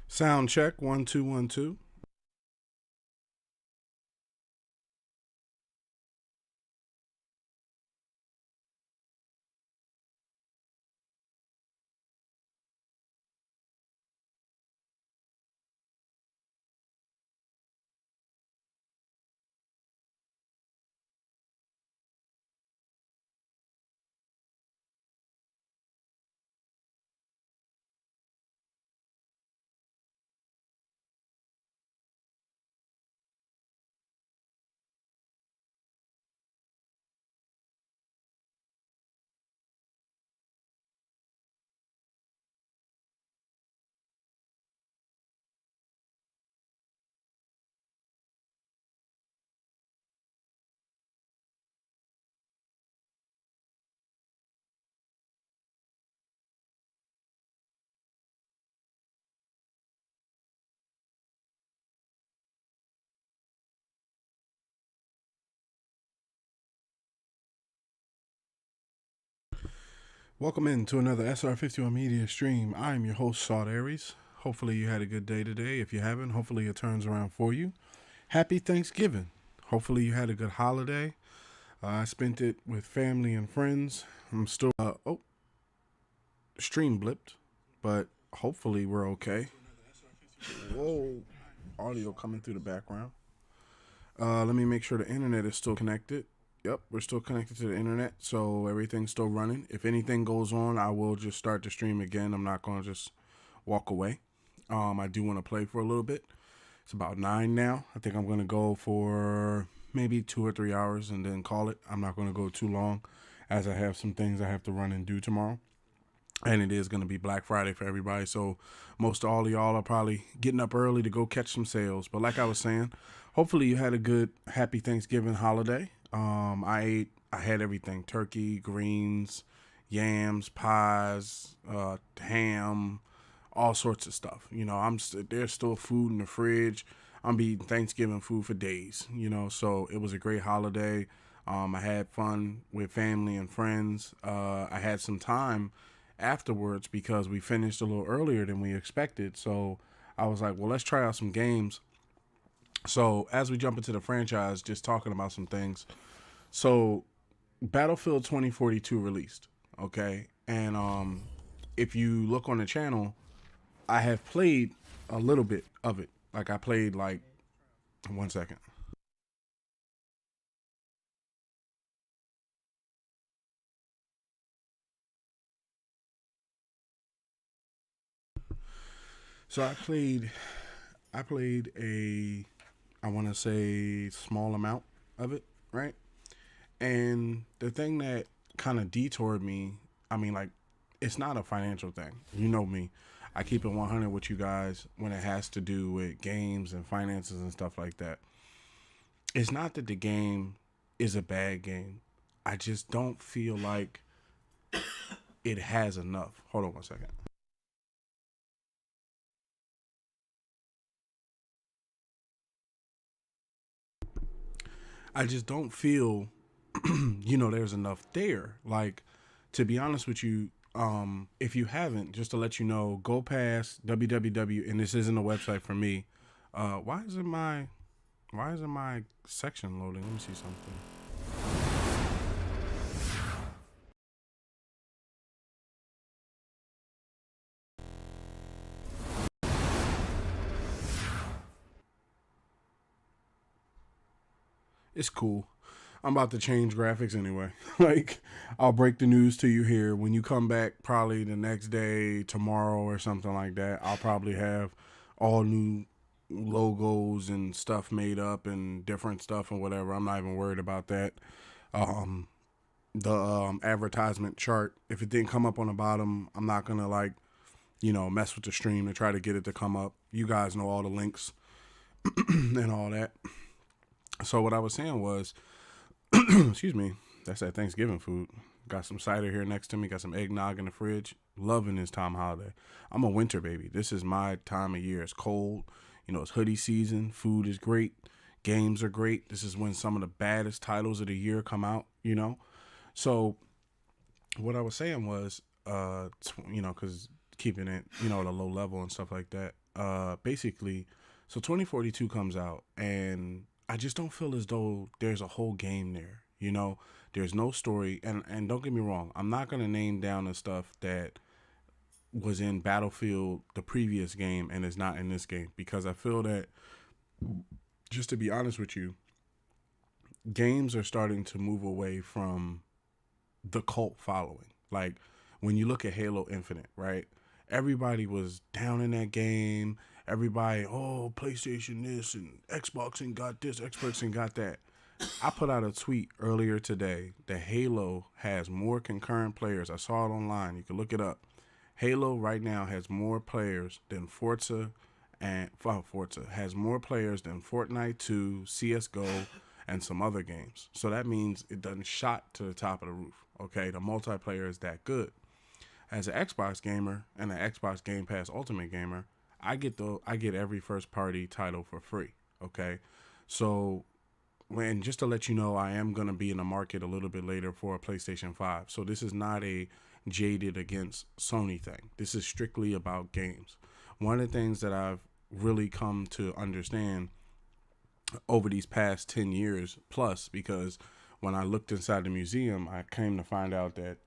Sound check 1 2 1 2. Welcome in to another SR51 Media stream. I'm your host, Saud Aries. Hopefully, you had a good day today. If you haven't, hopefully, it turns around for you. Happy Thanksgiving. Hopefully, you had a good holiday. I spent it with family and friends. I'm still, stream blipped, but hopefully, we're okay. Whoa, audio coming through the background. Let me make sure the internet is still connected. Yep, we're still connected to the internet, so everything's still running. If anything goes on, I will just start the stream again. I'm not going to just walk away. I do want to play for a little bit. It's about 9 now. I think I'm going to go for maybe 2 or 3 hours and then call it. I'm not going to go too long as I have some things I have to run and do tomorrow. And it is going to be Black Friday for everybody. So most all of y'all are probably getting up early to go catch some sales. But like I was saying, hopefully you had a good, happy Thanksgiving holiday. I had everything: turkey, greens, yams, pies, ham, all sorts of stuff. There's still food in the fridge. I'm eating Thanksgiving food for days. So it was a great holiday. I had fun with family and friends. I had some time afterwards because we finished a little earlier than we expected. So I was like, well, let's try out some games. So as we jump into the franchise, just talking about some things. So Battlefield 2042 released, okay? And if you look on the channel, I have played a little bit of it. Like I played like 1 second. So I played a I want to say small amount of it, right? And the thing that kind of detoured me, I mean, like, it's not a financial thing. You know me. I keep it 100 with you guys when it has to do with games and finances and stuff like that. It's not that the game is a bad game. I just don't feel like it has enough. Hold on 1 second. I just don't feel, there's enough there. Like, to be honest with you, if you haven't, just to let you know, go past www, and this isn't a website for me. Why isn't my section loading? Let me see something. It's cool. I'm about to change graphics anyway. Like, I'll break the news to you here. When you come back, probably the next day, tomorrow, or something like that, I'll probably have all new logos and stuff made up and different stuff and whatever. I'm not even worried about that. Um, the advertisement chart, if it didn't come up on the bottom, I'm not gonna like mess with the stream to try to get it to come up. You guys know all the links and all that. So what I was saying was, excuse me, that's that Thanksgiving food. Got some cider here next to me. Got some eggnog in the fridge. Loving this time holiday. I'm a winter baby. This is my time of year. It's cold. It's hoodie season. Food is great. Games are great. This is when some of the baddest titles of the year come out. So what I was saying was, because keeping it, at a low level and stuff like that. basically, so 2042 comes out, and I just don't feel as though there's a whole game there. You know, there's no story, and don't get me wrong, I'm not gonna name down the stuff that was in Battlefield, the previous game, and is not in this game, because I feel that, just to be honest with you, games are starting to move away from the cult following. Like when you look at Halo Infinite, right? Everybody was down in that game. Everybody, oh, PlayStation this and Xbox and got this, Xbox and got that. I put out a tweet earlier today that Halo has more concurrent players. I saw it online. You can look it up. Halo right now has more players than Forza, and Forza has more players than Fortnite 2, CS:GO, and some other games. So that means it done shot to the top of the roof. Okay, the multiplayer is that good. As an Xbox gamer and an Xbox Game Pass Ultimate gamer, I get every first party title for free. Okay, so when, just to let you know, I am gonna be in the market a little bit later for a PlayStation 5. So this is not a jaded against Sony thing. This is strictly about games. One of the things that I've really come to understand over these past 10 years plus, because when I looked inside the museum, I came to find out that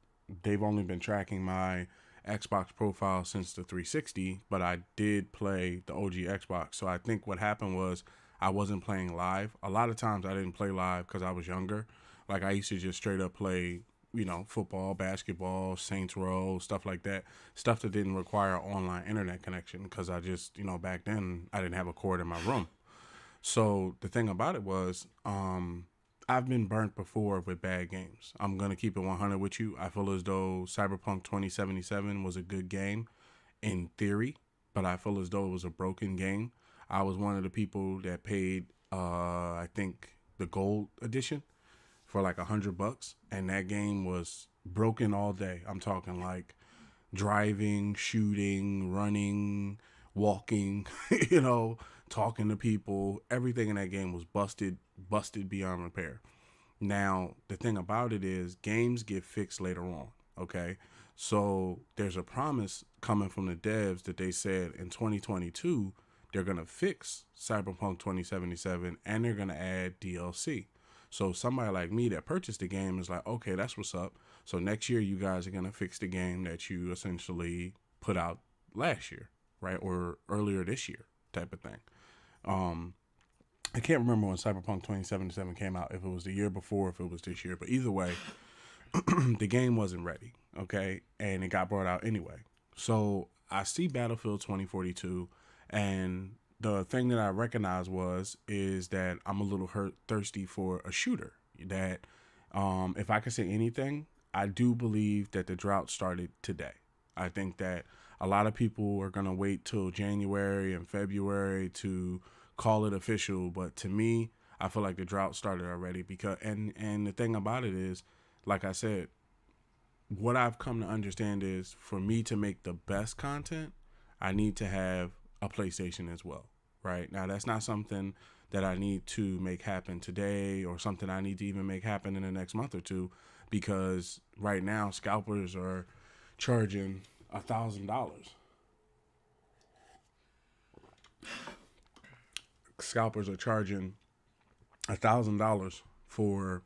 they've only been tracking my Xbox profile since the 360, but I did play the OG Xbox. So I think what happened was I wasn't playing live. A lot of times I didn't play live because I was younger. Like I used to just straight up play, you know, football, basketball, Saints Row, stuff like that. Stuff that didn't require online internet connection, because I just, you know, back then I didn't have a cord in my room. So the thing about it was, I've been burnt before with bad games. I'm gonna keep it 100 with you. I feel as though Cyberpunk 2077 was a good game in theory, but I feel as though it was a broken game. I was one of the people that paid, I think, the gold edition for like $100, and that game was broken all day. I'm talking like driving, shooting, running, walking, you know, talking to people. Everything in that game was busted beyond repair. Now, the thing about it is games get fixed later on, okay? So there's a promise coming from the devs that they said in 2022 they're going to fix Cyberpunk 2077 and they're going to add DLC. So somebody like me that purchased the game is like, okay, that's what's up. So next year you guys are going to fix the game that you essentially put out last year, right? Or earlier this year type of thing. I can't remember when Cyberpunk 2077 came out, if it was the year before, if it was this year, but either way, the game wasn't ready, okay? And it got brought out anyway. So I see Battlefield 2042, and the thing that I recognized is that I'm a little thirsty for a shooter. That, if I could say anything, I do believe that the drought started today. I think that a lot of people are gonna wait till January and February to call it official, but to me, I feel like the drought started already, because and the thing about it is, like I said, what I've come to understand is, for me to make the best content, I need to have a PlayStation as well. Right now, that's not something that I need to make happen today, or something I need to even make happen in the next month or two, because right now scalpers are charging $1,000. Scalpers are charging $1,000 for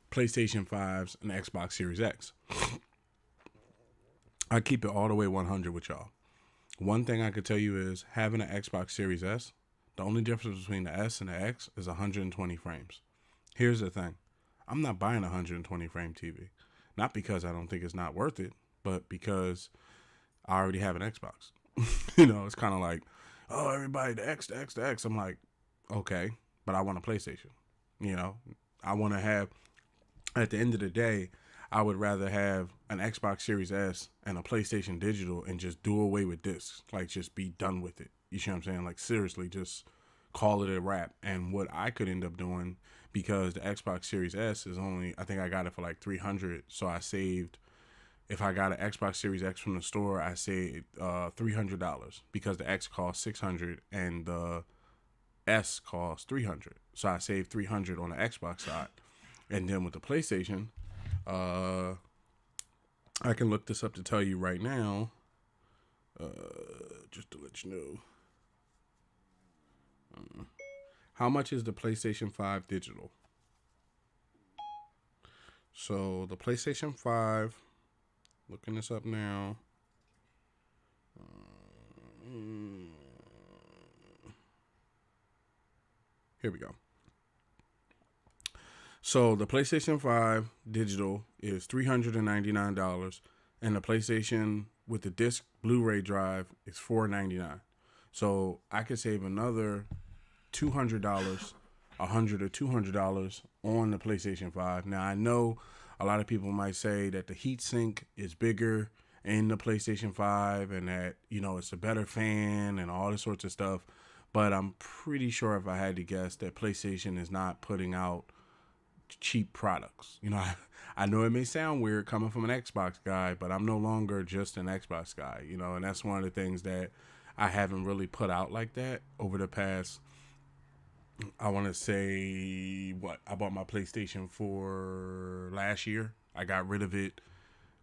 PlayStation 5s and Xbox Series X. I keep it all the way 100 with y'all. One thing I could tell you is, having an Xbox Series S, the only difference between the S and the X is 120 frames. Here's the thing. I'm not buying a 120 frame TV. Not because I don't think it's not worth it, but because I already have an Xbox. You know, it's kind of like, oh, everybody, the X, the X, the X. I'm like, okay, but I want a PlayStation. You know, I want to have, at the end of the day, I would rather have an Xbox Series S and a PlayStation Digital and just do away with this. Like, just be done with it. You see what I'm saying? Like, seriously, just call it a wrap. And what I could end up doing, because the Xbox Series S is only, I think I got it for like $300. So I saved, if I got an Xbox Series X from the store, I saved $300, because the X costs $600 and the S costs $300. So I saved $300 on the Xbox side. And then with the PlayStation, I can look this up to tell you right now, just to let you know. How much is the PlayStation 5 digital? So the PlayStation 5, looking this up now. Here we go. So the PlayStation 5 digital is $399, and the PlayStation with the disc Blu-ray drive is $499. So I could save another $200, $100 or $200 on the PlayStation 5. Now I know a lot of people might say that the heatsink is bigger in the PlayStation 5 and that, you know, it's a better fan and all this sorts of stuff. But I'm pretty sure, if I had to guess, that PlayStation is not putting out cheap products. You know, I know it may sound weird coming from an Xbox guy, but I'm no longer just an Xbox guy, you know, and that's one of the things that I haven't really put out like that over the past, I want to say, I bought my PlayStation 4 last year. I got rid of it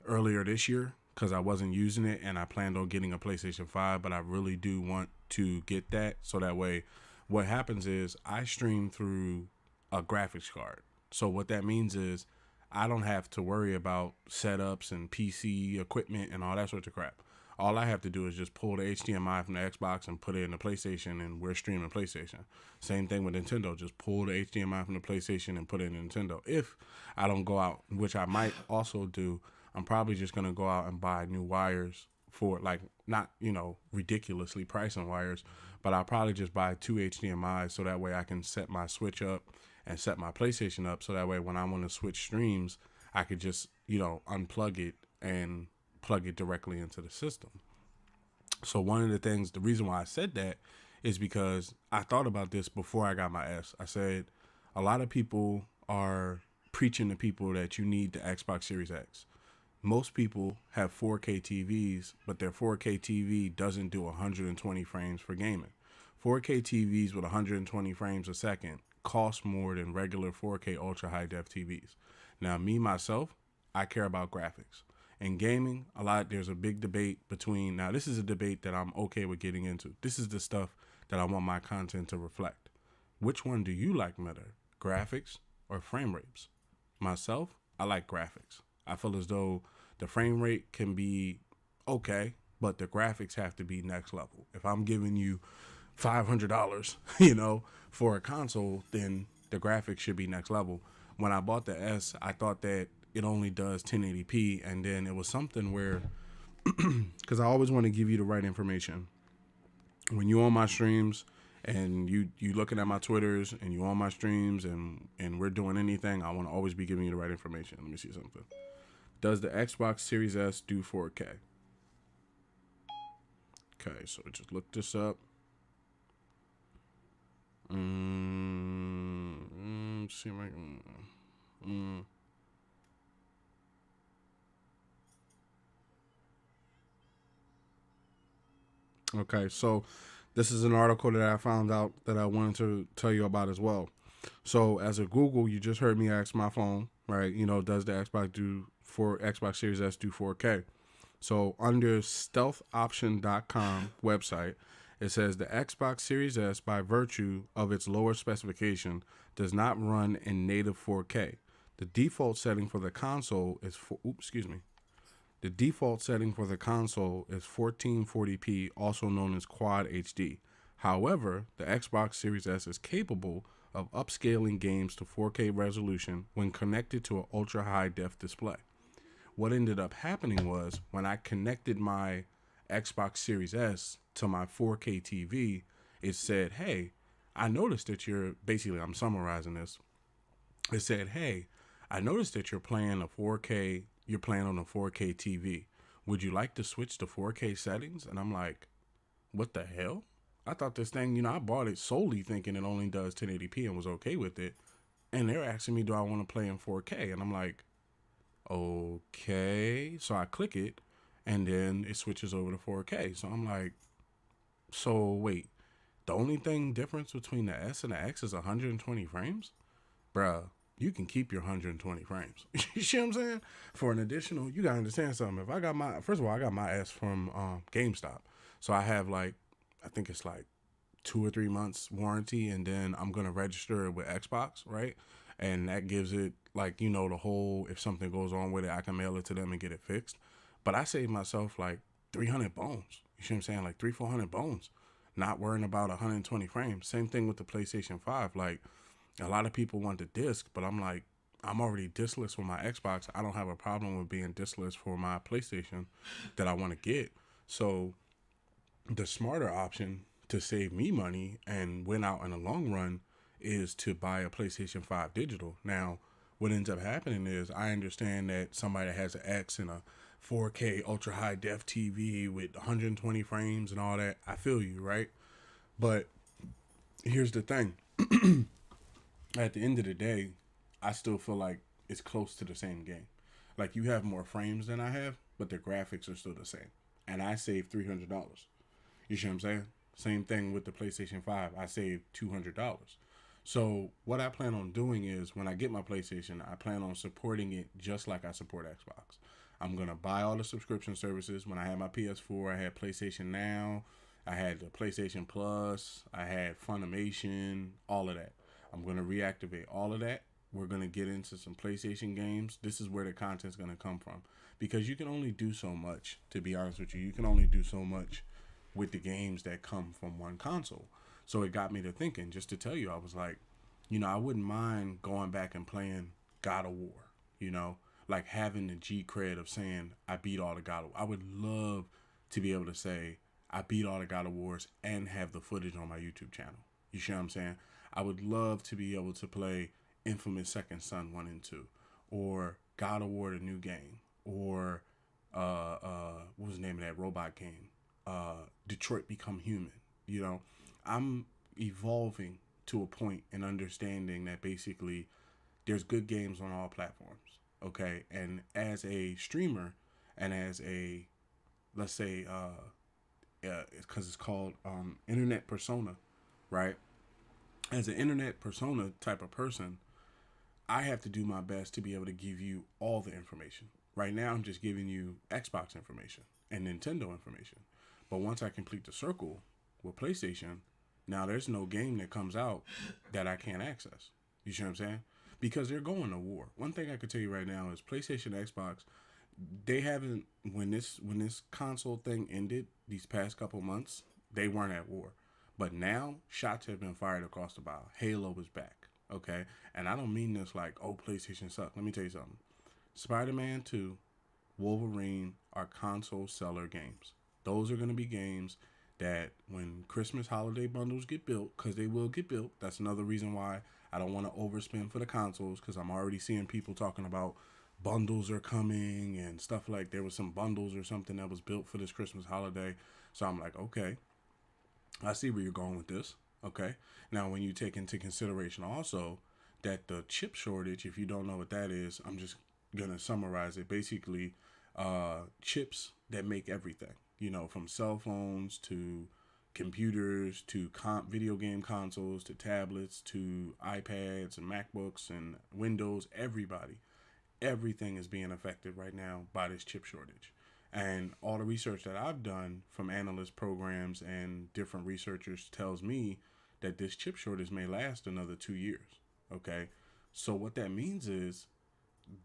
earlier this year because I wasn't using it, and I planned on getting a PlayStation 5, but I really do want to get that, so that way what happens is I stream through a graphics card. So what that means is I don't have to worry about setups and PC equipment and all that sort of crap. All I have to do is just pull the HDMI from the Xbox and put it in the PlayStation, and we're streaming PlayStation. Same thing with Nintendo. Just pull the HDMI from the PlayStation and put it in Nintendo. If I don't go out, which I might also do, I'm probably just going to go out and buy new wires for, like, not, you know, ridiculously pricing wires, but I'll probably just buy 2 HDMIs so that way I can set my Switch up and set my PlayStation up, so that way when I want to switch streams, I could just, you know, unplug it and plug it directly into the system. So one of the things, the reason why I said that is because I thought about this before I got my S. I said a lot of people are preaching to people that you need the Xbox Series X. Most people have 4K TVs, but their 4K TV doesn't do 120 frames for gaming. 4K TVs with 120 frames a second cost more than regular 4K ultra high def TVs. Now, me myself, I care about graphics. In gaming, there's a big debate between, now this is a debate that I'm okay with getting into. This is the stuff that I want my content to reflect. Which one do you like better, graphics or frame rates? Myself, I like graphics. I feel as though the frame rate can be okay, but the graphics have to be next level. If I'm giving you $500, you know, for a console, then the graphics should be next level. When I bought the S, I thought that it only does 1080p, and then it was something where, because I always want to give you the right information. When you on my streams and you looking at my Twitters and you on my streams and we're doing anything, I want to always be giving you the right information. Let me see something. Does the Xbox Series S do 4K? Okay, so just look this up. See if I can. Okay, so this is an article that I found out that I wanted to tell you about as well. So as a Google, you just heard me ask my phone, right? You know, does the Xbox Series S do 4K? So under stealthoption.com website, it says the Xbox Series S, by virtue of its lower specification, does not run in native 4K. The default setting for the console is The default setting for the console is 1440p, also known as Quad HD. However, the Xbox Series S is capable of upscaling games to 4K resolution when connected to an ultra high def display. What ended up happening was when I connected my Xbox Series S to my 4K TV, it said, hey, I noticed that I'm summarizing this. It said, hey, I noticed that you're playing on a 4K TV. Would you like to switch to 4K settings? And I'm like, what the hell? I thought this thing, I bought it solely thinking it only does 1080p and was okay with it. And they're asking me, do I want to play in 4K? And I'm like, okay. So I click it and then it switches over to 4K. So I'm like, so wait, the only difference between the S and the X is 120 frames? Bruh, you can keep your 120 frames. You see what I'm saying? For an additional, you gotta understand something. If I got first of all, I got my S from GameStop. So I have I think it's like 2 or 3 months warranty, and then I'm gonna register it with Xbox, right? And that gives it like, you know, the whole, if something goes on with it, I can mail it to them and get it fixed. But I saved myself like 300 bones. You see what I'm saying? Like 400 bones. Not worrying about 120 frames. Same thing with the PlayStation 5. Like, a lot of people want the disc, but I'm like, I'm already discless with my Xbox. I don't have a problem with being discless for my PlayStation that I want to get. So the smarter option to save me money and win out in the long run is to buy a PlayStation 5 digital. Now, what ends up happening is I understand that somebody that has an X and a 4K ultra high def TV with 120 frames and all that, I feel you, right? But here's the thing. At the end of the day, I still feel like it's close to the same game. Like, you have more frames than I have, but the graphics are still the same. And I saved $300. You see what I'm saying? Same thing with the PlayStation 5. I saved $200. So what I plan on doing is when I get my PlayStation, I plan on supporting it just like I support Xbox. I'm going to buy all the subscription services. When I had my PS4, I had PlayStation Now, I had the PlayStation Plus, I had Funimation, all of that. I'm going to reactivate all of that. We're going to get into some PlayStation games. This is where the content's going to come from. Because you can only do so much, to be honest with you. You can only do so much with the games that come from one console. So it got me to thinking, just to tell you, I was like, you know, I wouldn't mind going back and playing God of War, you know, like having the G cred of saying I beat all the God of War. I would love to be able to say I beat all the God of Wars and have the footage on my YouTube channel. You see what I'm saying? I would love to be able to play Infamous Second Son 1 and 2, or God of War the new game, or what was the name of that robot game? Detroit Become Human. You know, I'm evolving to a point and understanding that basically there's good games on all platforms. Okay, and as a streamer and as a, let's say, because it's called internet persona, right? As an internet persona type of person, I have to do my best to be able to give you all the information. Right now, I'm just giving you Xbox information and Nintendo information. But once I complete the circle with PlayStation, now there's no game that comes out that I can't access. You see what I'm saying? Because they're going to war. One thing I could tell you right now is PlayStation, Xbox, they haven't, when this console thing ended these past couple months, they weren't at war. But now shots have been fired across the bow. Halo is back. Okay? And I don't mean this like, oh, PlayStation sucks. Let me tell you something. Spider-Man 2, Wolverine are console seller games. Those are going to be games that when Christmas holiday bundles get built, because they will get built, that's another reason why I don't want to overspend for the consoles, because I'm already seeing people talking about bundles are coming and stuff. Like there was some bundles or something that was built for this Christmas holiday. So I'm like, okay, I see where you're going with this. Okay. Now, when you take into consideration also that the chip shortage, if you don't know what that is, I'm just going to summarize it. Basically, chips that make everything, you know, from cell phones to computers to video game consoles to tablets to iPads and MacBooks and Windows, everything is being affected right now by this chip shortage. And all the research that I've done from analyst programs and different researchers tells me that this chip shortage may last another 2 years. Okay. So what that means is,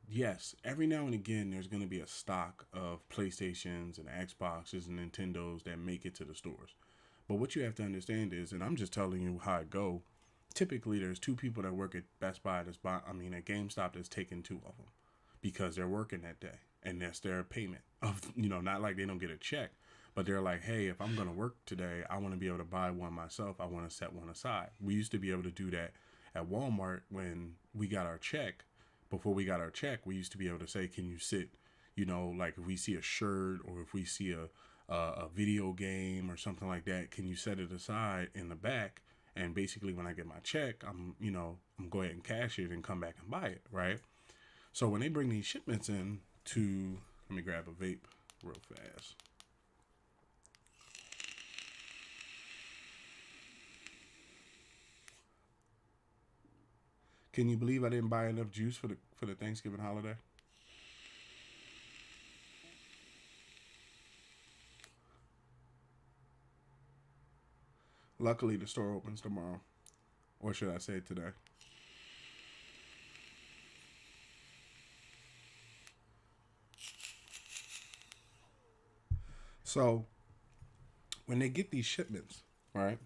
yes, every now and again, there's going to be a stock of PlayStations and Xboxes and Nintendos that make it to the stores. But what you have to understand is, and I'm just telling you how it go, typically there's two people that work at Best Buy at GameStop that's taking two of them because they're working that day. And that's their payment of, you know, not like they don't get a check, but they're like, hey, if I'm going to work today, I want to be able to buy one myself. I want to set one aside. We used to be able to do that at Walmart when we got our check. Before we got our check, we used to be able to say, can you sit, you know, like if we see a shirt or if we see a video game or something like that, can you set it aside in the back? And basically when I get my check, I'm go ahead and cash it and come back and buy it, right? So when they bring these shipments in to, let me grab a vape real fast. Can you believe I didn't buy enough juice for the Thanksgiving holiday? Luckily, the store opens tomorrow, or should I say today? So when they get these shipments, right?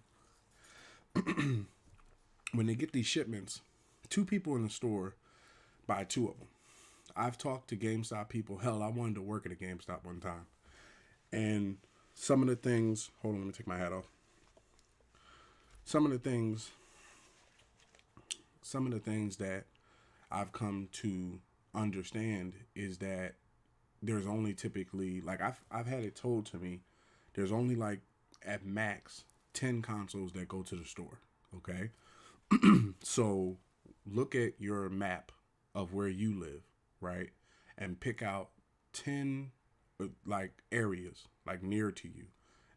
When they get these shipments, two people in the store buy two of them. I've talked to GameStop people. Hell, I wanted to work at a GameStop one time. And some of the things, hold on, let me take my hat off. Some of the things, some of the things that I've come to understand is that there's only typically, like I've had it told to me, there's only like at max 10 consoles that go to the store. Okay. So look at your map of where you live, right? And pick out 10 like areas like near to you.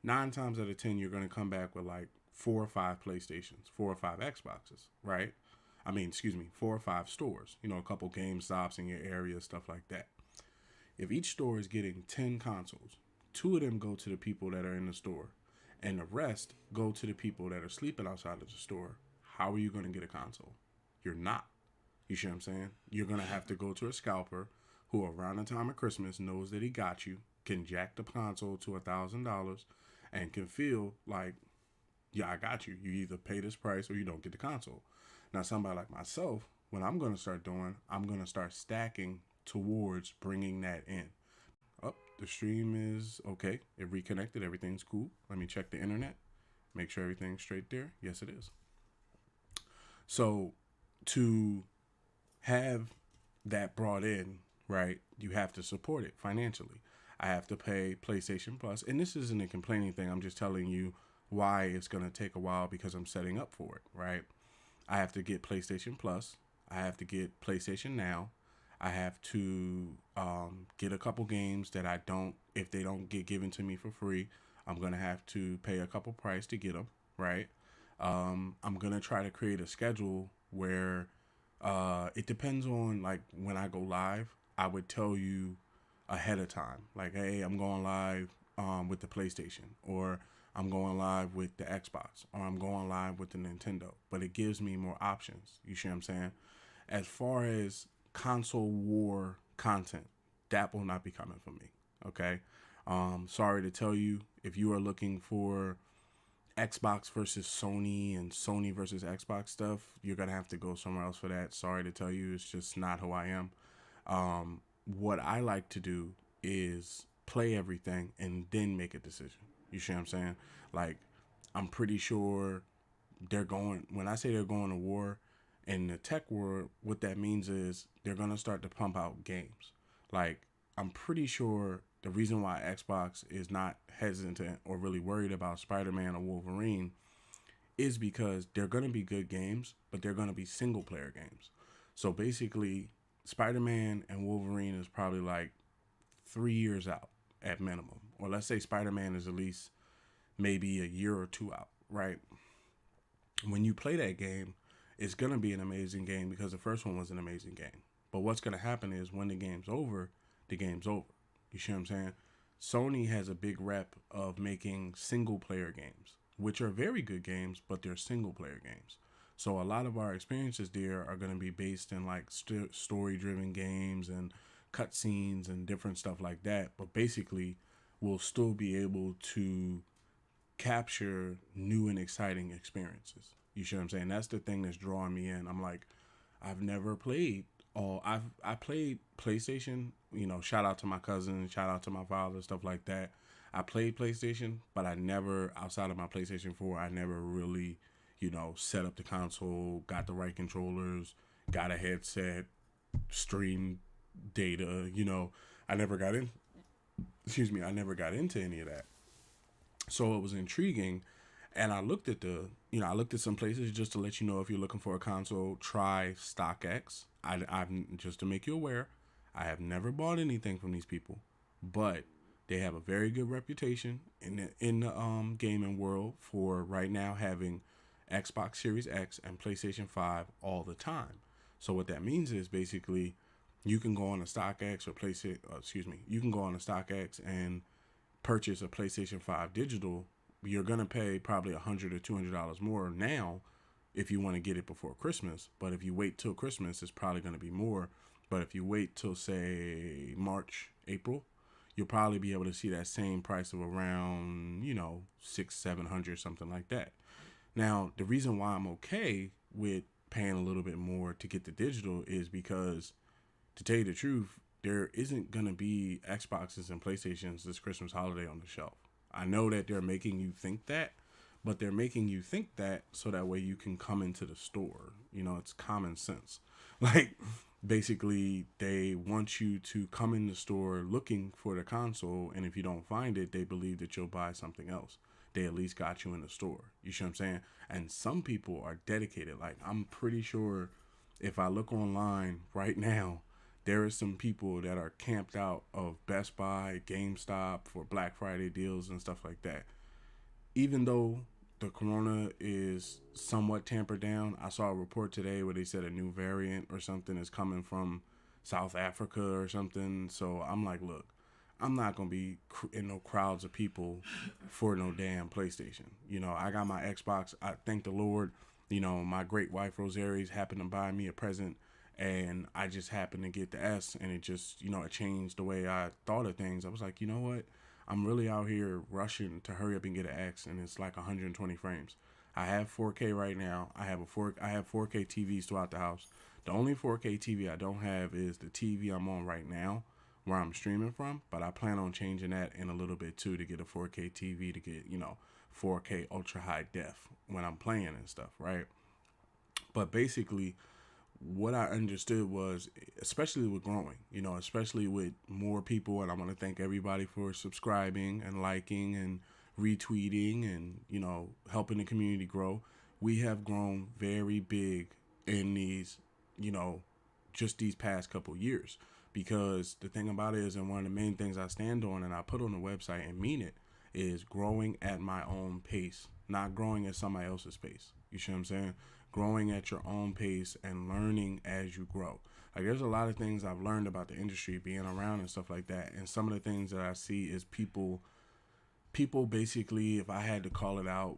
9 times out of 10, you're going to come back with like 4 or 5 PlayStations, 4 or 5 Xboxes, right? I mean, excuse me, 4 or 5 stores, a couple GameStops in your area, stuff like that. If each store is getting 10 consoles, 2 of them go to the people that are in the store, and the rest go to the people that are sleeping outside of the store. How are you going to get a console? You're not. You see what I'm saying? You're going to have to go to a scalper who around the time of Christmas knows that he got you, can jack the console to $1,000, and can feel like, yeah, I got you. You either pay this price or you don't get the console. Now, somebody like myself, what I'm going to start doing, I'm going to start stacking towards bringing that in. Oh, the stream is okay. It reconnected. Everything's cool. Let me check the internet. Make sure everything's straight there. Yes, it is. So to have that brought in, right, you have to support it financially. I have to pay PlayStation Plus. And this isn't a complaining thing. I'm just telling you why it's going to take a while because I'm setting up for it, right? I have to get PlayStation Plus. I have to get PlayStation Now. I have to get a couple games that I don't, if they don't get given to me for free, I'm going to have to pay a couple price to get them, right? I'm going to try to create a schedule where it depends on like when I go live. I would tell you ahead of time, like, hey, I'm going live with the PlayStation, or I'm going live with the Xbox, or I'm going live with the Nintendo. But it gives me more options. You see what I'm saying? As far as console war content, that will not be coming from me. Okay. Sorry to tell you, if you are looking for Xbox versus Sony and Sony versus Xbox stuff, you're gonna have to go somewhere else for that. Sorry to tell you, it's just not who I am. What I like to do is play everything and then make a decision. You see what I'm saying? Like, I'm pretty sure they're going, when I say they're going to war in the tech world, what that means is they're going to start to pump out games. Like, I'm pretty sure the reason why Xbox is not hesitant or really worried about Spider-Man or Wolverine is because they're going to be good games, but they're going to be single player games. So basically, Spider-Man and Wolverine is probably like 3 years out at minimum. Or let's say Spider-Man is at least maybe a year or two out, right? When you play that game, it's going to be an amazing game because the first one was an amazing game. But what's going to happen is when the game's over, the game's over. You see what I'm saying? Sony has a big rep of making single player games, which are very good games, but they're single player games. So a lot of our experiences there are going to be based in like story driven games and cutscenes and different stuff like that. But basically, we'll still be able to capture new and exciting experiences. You see what I'm saying? That's the thing that's drawing me in. I'm like, I've never played I played PlayStation, shout out to my cousin, shout out to my father, stuff like that. I played PlayStation, but I never, outside of my PlayStation 4, I never really, set up the console, got the right controllers, got a headset, streamed data, I never got in, I never got into any of that. So it was intriguing. And I looked at I looked at some places just to let you know if you're looking for a console, try StockX. I've just to make you aware, I have never bought anything from these people, but they have a very good reputation in the gaming world for right now having Xbox Series X and PlayStation 5 all the time. So what that means is basically you can go on a StockX or you can go on a StockX and purchase a PlayStation 5 digital you're gonna pay probably $100 or $200 more now if you want to get it before Christmas. But if you wait till Christmas, it's probably gonna be more. But if you wait till say March, April, you'll probably be able to see that same price of around, six, 700, something like that. Now, the reason why I'm okay with paying a little bit more to get the digital is because, to tell you the truth, there isn't going to be Xboxes and PlayStations this Christmas holiday on the shelf. I know that they're making you think that, but they're making you think that so that way you can come into the store. It's common sense. Like, basically, they want you to come in the store looking for the console, and if you don't find it, they believe that you'll buy something else. They at least got you in the store. You see what I'm saying? And some people are dedicated. Like, I'm pretty sure if I look online right now, there are some people that are camped out of Best Buy, GameStop for Black Friday deals and stuff like that. Even though the corona is somewhat tampered down, I saw a report today where they said a new variant or something is coming from South Africa or something. So I'm like, look, I'm not going to be in no crowds of people for no damn PlayStation. I got my Xbox. I thank the Lord. My great wife, Rosari's, happened to buy me a present, and I just happened to get the S, and it just, it changed the way I thought of things. I was like, you know what? I'm really out here rushing to hurry up and get an X, and it's like 120 frames. I have 4K right now. I have 4K TVs throughout the house. The only 4K TV I don't have is the TV I'm on right now, where I'm streaming from, but I plan on changing that in a little bit too, to get a 4K TV to get, 4K ultra high def when I'm playing and stuff, right? But basically, what I understood was, especially with growing, especially with more people, and I want to thank everybody for subscribing and liking and retweeting and, helping the community grow. We have grown very big in these, just these past couple years. Because the thing about it is, and one of the main things I stand on and I put on the website and mean it, is growing at my own pace, not growing at somebody else's pace. You see what I'm saying? Growing at your own pace and learning as you grow. Like, there's a lot of things I've learned about the industry, being around and stuff like that. And some of the things that I see is people basically, if I had to call it out,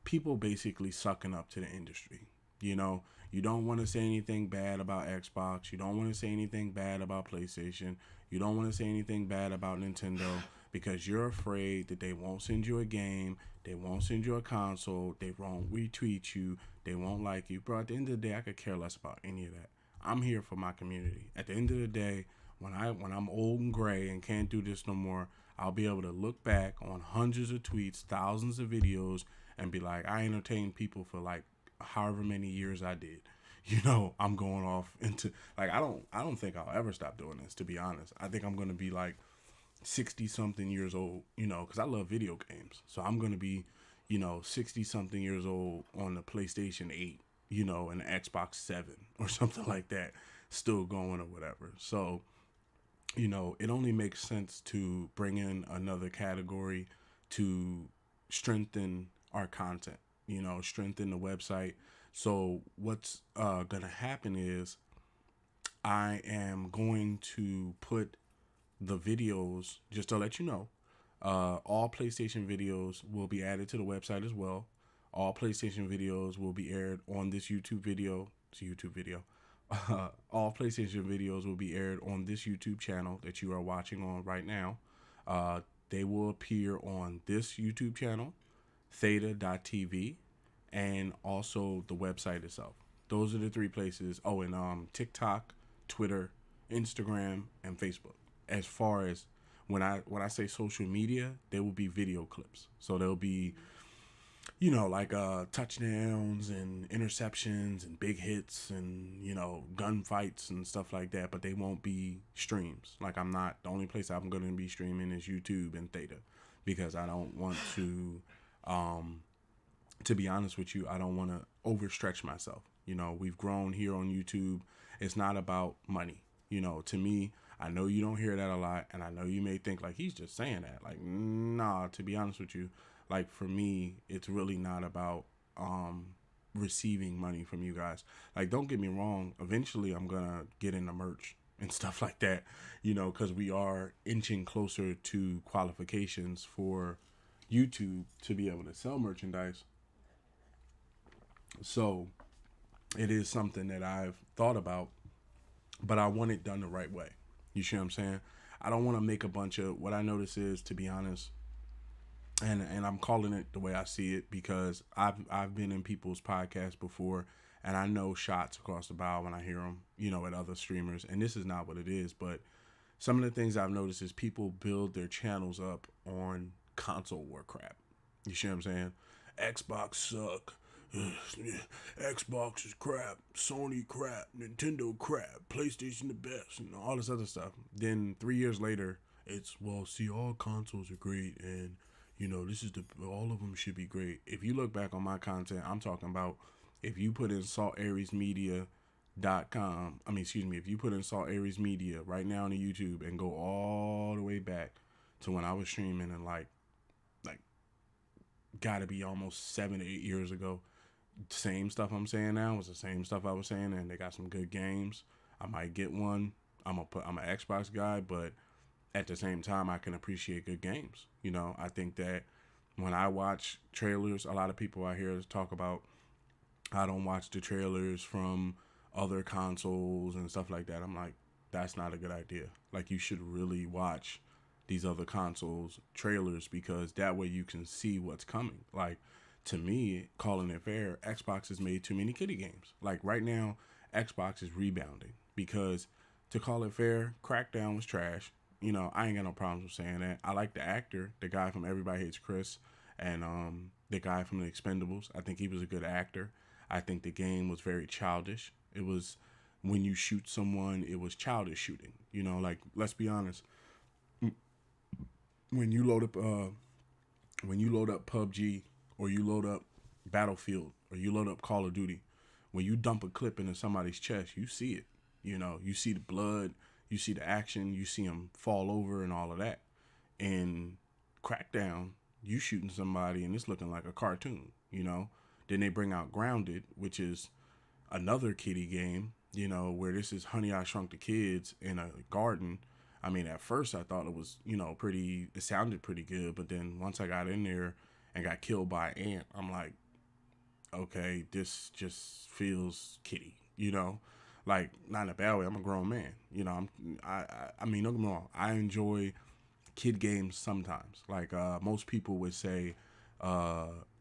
people basically sucking up to the industry. You don't want to say anything bad about Xbox. You don't want to say anything bad about PlayStation. You don't want to say anything bad about Nintendo, because you're afraid that they won't send you a game, they won't send you a console, they won't retweet you, they won't like you. Bro, at the end of the day, I could care less about any of that. I'm here for my community. At the end of the day, when I'm old and gray and can't do this no more, I'll be able to look back on hundreds of tweets, thousands of videos, and be like, I entertained people for like however many years I did. I'm going off into, like, I don't think I'll ever stop doing this, to be honest. I think I'm going to be like 60 something years old, because I love video games. So I'm going to be, 60 something years old on the PlayStation 8, and the Xbox 7 or something like that, still going or whatever. So, it only makes sense to bring in another category to strengthen our content, strengthen the website. So what's going to happen is, I am going to put the videos, just to let you know, all PlayStation videos will be added to the website as well. All PlayStation videos will be aired on this YouTube video. It's a YouTube video. All PlayStation videos will be aired on this YouTube channel that you are watching on right now. They will appear on this YouTube channel, theta.tv, and also the website itself. Those are the three places. Oh, and TikTok, Twitter, Instagram, and Facebook. As far as when I say social media, there will be video clips. So there'll be, like touchdowns and interceptions and big hits and, gunfights and stuff like that. But they won't be streams. Like, the only place I'm going to be streaming is YouTube and Theta, because I don't want to be honest with you, I don't want to overstretch myself. We've grown here on YouTube. It's not about money. To me, I know you don't hear that a lot, and I know you may think like he's just saying that. Like, nah, to be honest with you, like, for me, it's really not about receiving money from you guys. Like, don't get me wrong, eventually I'm gonna get into merch and stuff like that, because we are inching closer to qualifications for YouTube to be able to sell merchandise. So it is something that I've thought about, but I want it done the right way. You see what I'm saying? I don't want to make a bunch of, what I notice is, to be honest, and I'm calling it the way I see it because I've been in people's podcasts before, and I know shots across the bow when I hear them, at other streamers, and this is not what it is, but some of the things I've noticed is people build their channels up on console war crap. You see what I'm saying? Xbox suck. Xbox is crap. Sony crap. Nintendo crap. PlayStation the best. And all this other stuff. Then 3 years later, it's, well, see, all consoles are great, and this is all of them should be great. If you look back on my content, I'm talking about if you put in saltaresmedia.com, if you put in Salt Aries Media right now on the YouTube and go all the way back to when I was streaming and like gotta be almost 7 to 8 years ago, same stuff I'm saying now was the same stuff I was saying, and they got some good games. I might get one. I'm an Xbox guy, but at the same time, I can appreciate good games. I think that when I watch trailers, a lot of people out here talk about I don't watch the trailers from other consoles and stuff like that. I'm like, that's not a good idea. Like, you should really watch these other consoles trailers because that way you can see what's coming. Like, to me, calling it fair, Xbox has made too many kiddie games. Like, right now, Xbox is rebounding because, to call it fair, Crackdown was trash. I ain't got no problems with saying that. I like the actor, the guy from Everybody Hates Chris, and the guy from The Expendables. I think he was a good actor. I think the game was very childish. It was, when you shoot someone, it was childish shooting. Like, let's be honest. When you load up PUBG, or you load up Battlefield, or you load up Call of Duty, when you dump a clip into somebody's chest, you see it. You see the blood, you see the action, you see them fall over and all of that. In Crackdown, you shooting somebody and it's looking like a cartoon. Then they bring out Grounded, which is another kiddie game, where this is Honey, I Shrunk the Kids in a garden. At first I thought it was, it sounded pretty good, but then once I got in there and got killed by an ant, I'm like, okay, this just feels kiddie, like, not in a bad way. I'm a grown man, don't get me wrong. I enjoy kid games sometimes. Like, most people would say,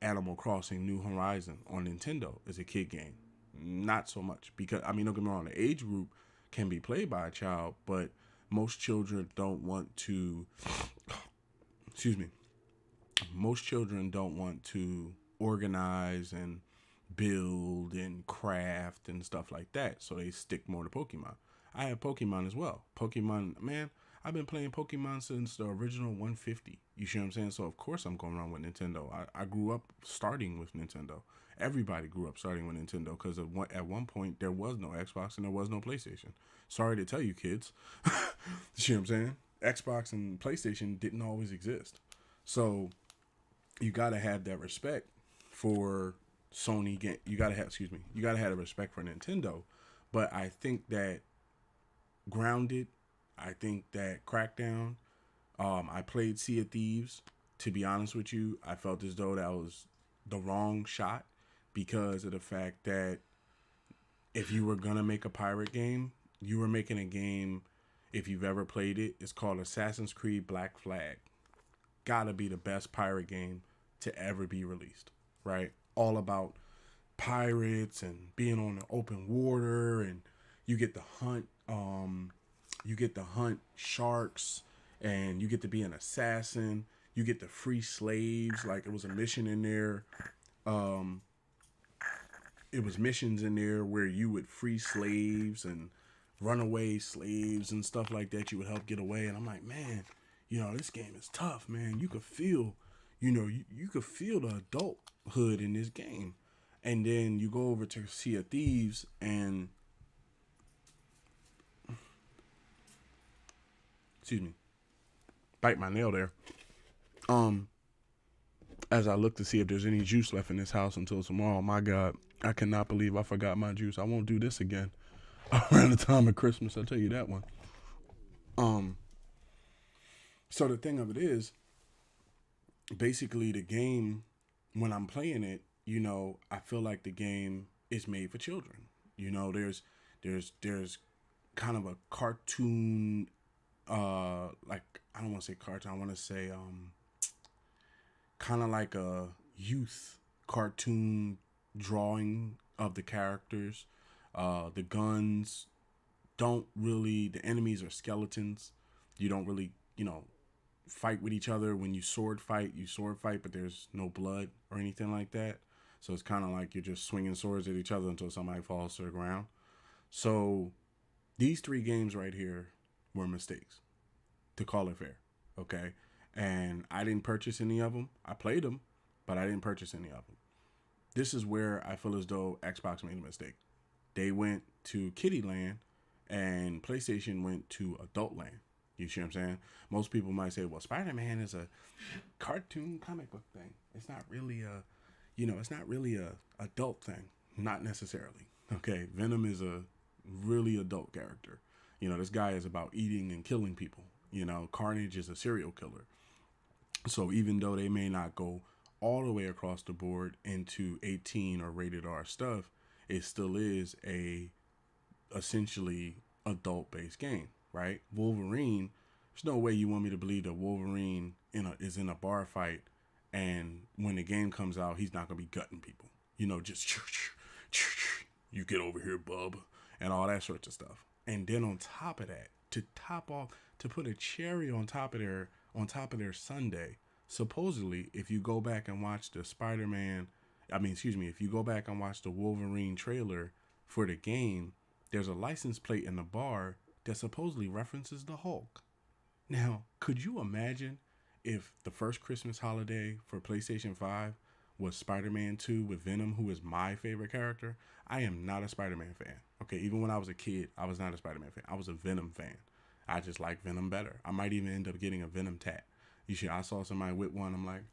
Animal Crossing New Horizon on Nintendo is a kid game. Not so much, because, don't get me wrong, the age group can be played by a child, but most children don't want to, most children don't want to organize and build and craft and stuff like that, so they stick more to Pokemon. I have Pokemon as well. Pokemon, man, I've been playing Pokemon since the original 150. You see what I'm saying? So of course I'm going around with Nintendo. I grew up starting with Nintendo. Everybody grew up starting with Nintendo because at one point there was no Xbox and there was no PlayStation. Sorry to tell you, kids. You see what I'm saying? Xbox and PlayStation didn't always exist. So you gotta have that respect for Sony game. You gotta have a respect for Nintendo. But I think that Grounded, I think that Crackdown, I played Sea of Thieves. To be honest with you, I felt as though that was the wrong shot because of the fact that if you were gonna make a pirate game, you were making a game. If you've ever played it, it's called Assassin's Creed Black Flag. Gotta be the best pirate game to ever be released, right? All about pirates and being on the open water, and you get to hunt sharks, and you get to be an assassin. You get to free slaves. Like, it was a mission in there. It was missions in there where you would free slaves and runaway slaves and stuff like that. You would help get away. And I'm like, man, this game is tough, man. You could feel, you could feel the adulthood in this game. And then you go over to Sea of Thieves and, bite my nail there. As I look to see if there's any juice left in this house until tomorrow, my God, I cannot believe I forgot my juice. I won't do this again around the time of Christmas. I'll tell you that one. So the thing of it is, basically the game, when I'm playing it, I feel like the game is made for children. There's kind of a cartoon, like, I don't want to say cartoon, I want to say kind of like a youth cartoon drawing of the characters. The guns don't really, the enemies are skeletons. You don't really, fight with each other. When you sword fight, but there's no blood or anything like that. So it's kind of like you're just swinging swords at each other until somebody falls to the ground. So these three games right here were mistakes, to call it fair. Okay. And I didn't purchase any of them. I played them, but I didn't purchase any of them. This is where I feel as though Xbox made a mistake. They went to Kiddie Land and PlayStation went to Adult Land. You see what I'm saying? Most people might say, well, Spider-Man is a cartoon comic book thing. It's not really it's not really a adult thing. Not necessarily. Okay. Venom is a really adult character. This guy is about eating and killing people. Carnage is a serial killer. So even though they may not go all the way across the board into 18 or rated R stuff, it still is a essentially adult based game, right? Wolverine, there's no way you want me to believe that Wolverine is in a bar fight, and when the game comes out, he's not gonna be gutting people. Just you get over here, bub, and all that sorts of stuff. And then on top of that, to put a cherry on top of their Sunday, supposedly, if you go back and watch the if you go back and watch the Wolverine trailer for the game, there's a license plate in the bar that supposedly references the Hulk. Now, could you imagine if the first Christmas holiday for PlayStation 5 was Spider-Man 2 with Venom, who is my favorite character? I am not a Spider-Man fan. Okay, even when I was a kid, I was not a Spider-Man fan. I was a Venom fan. I just like Venom better. I might even end up getting a Venom tat. I saw somebody with one. I'm like,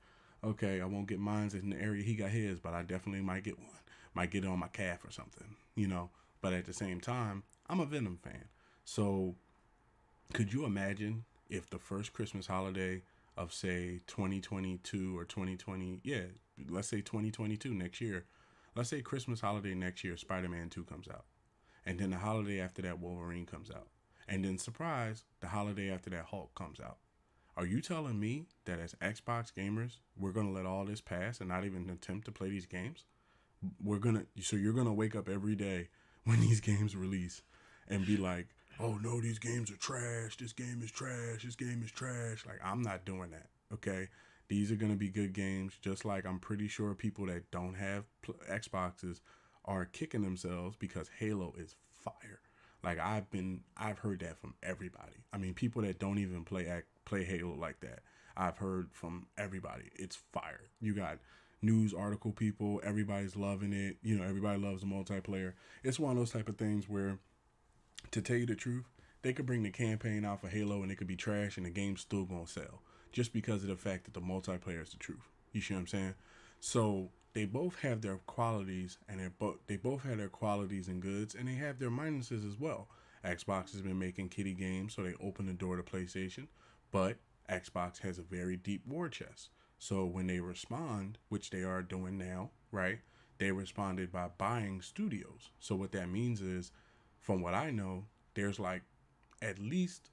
okay, I won't get mine in the area he got his, but I definitely might get one. Might get it on my calf or something. But at the same time, I'm a Venom fan. So could you imagine if the first Christmas holiday of, say, 2022 or 2020, yeah, let's say 2022 next year, let's say Christmas holiday next year, Spider-Man 2 comes out. And then the holiday after that, Wolverine comes out. And then, surprise, the holiday after that, Hulk comes out. Are you telling me that as Xbox gamers, we're going to let all this pass and not even attempt to play these games? So you're going to wake up every day when these games release and be like, oh no, these games are trash. This game is trash. This game is trash. Like, I'm not doing that. Okay. These are going to be good games. Just like I'm pretty sure people that don't have Xboxes are kicking themselves because Halo is fire. Like, I've heard that from everybody. I mean, people that don't even play Halo like that. I've heard from everybody. It's fire. You got news article people. Everybody's loving it. Everybody loves the multiplayer. It's one of those type of things where, to tell you the truth, they could bring the campaign out for Halo and it could be trash and the game's still gonna sell just because of the fact that the multiplayer is the truth. You see what I'm saying? So they both have their qualities, and they both have their qualities and goods, and they have their minuses as well. Xbox has been making kiddie games, so they open the door to PlayStation, but Xbox has a very deep war chest. So when they respond, which they are doing now, right? They responded by buying studios. So what that means is, from what I know, there's like at least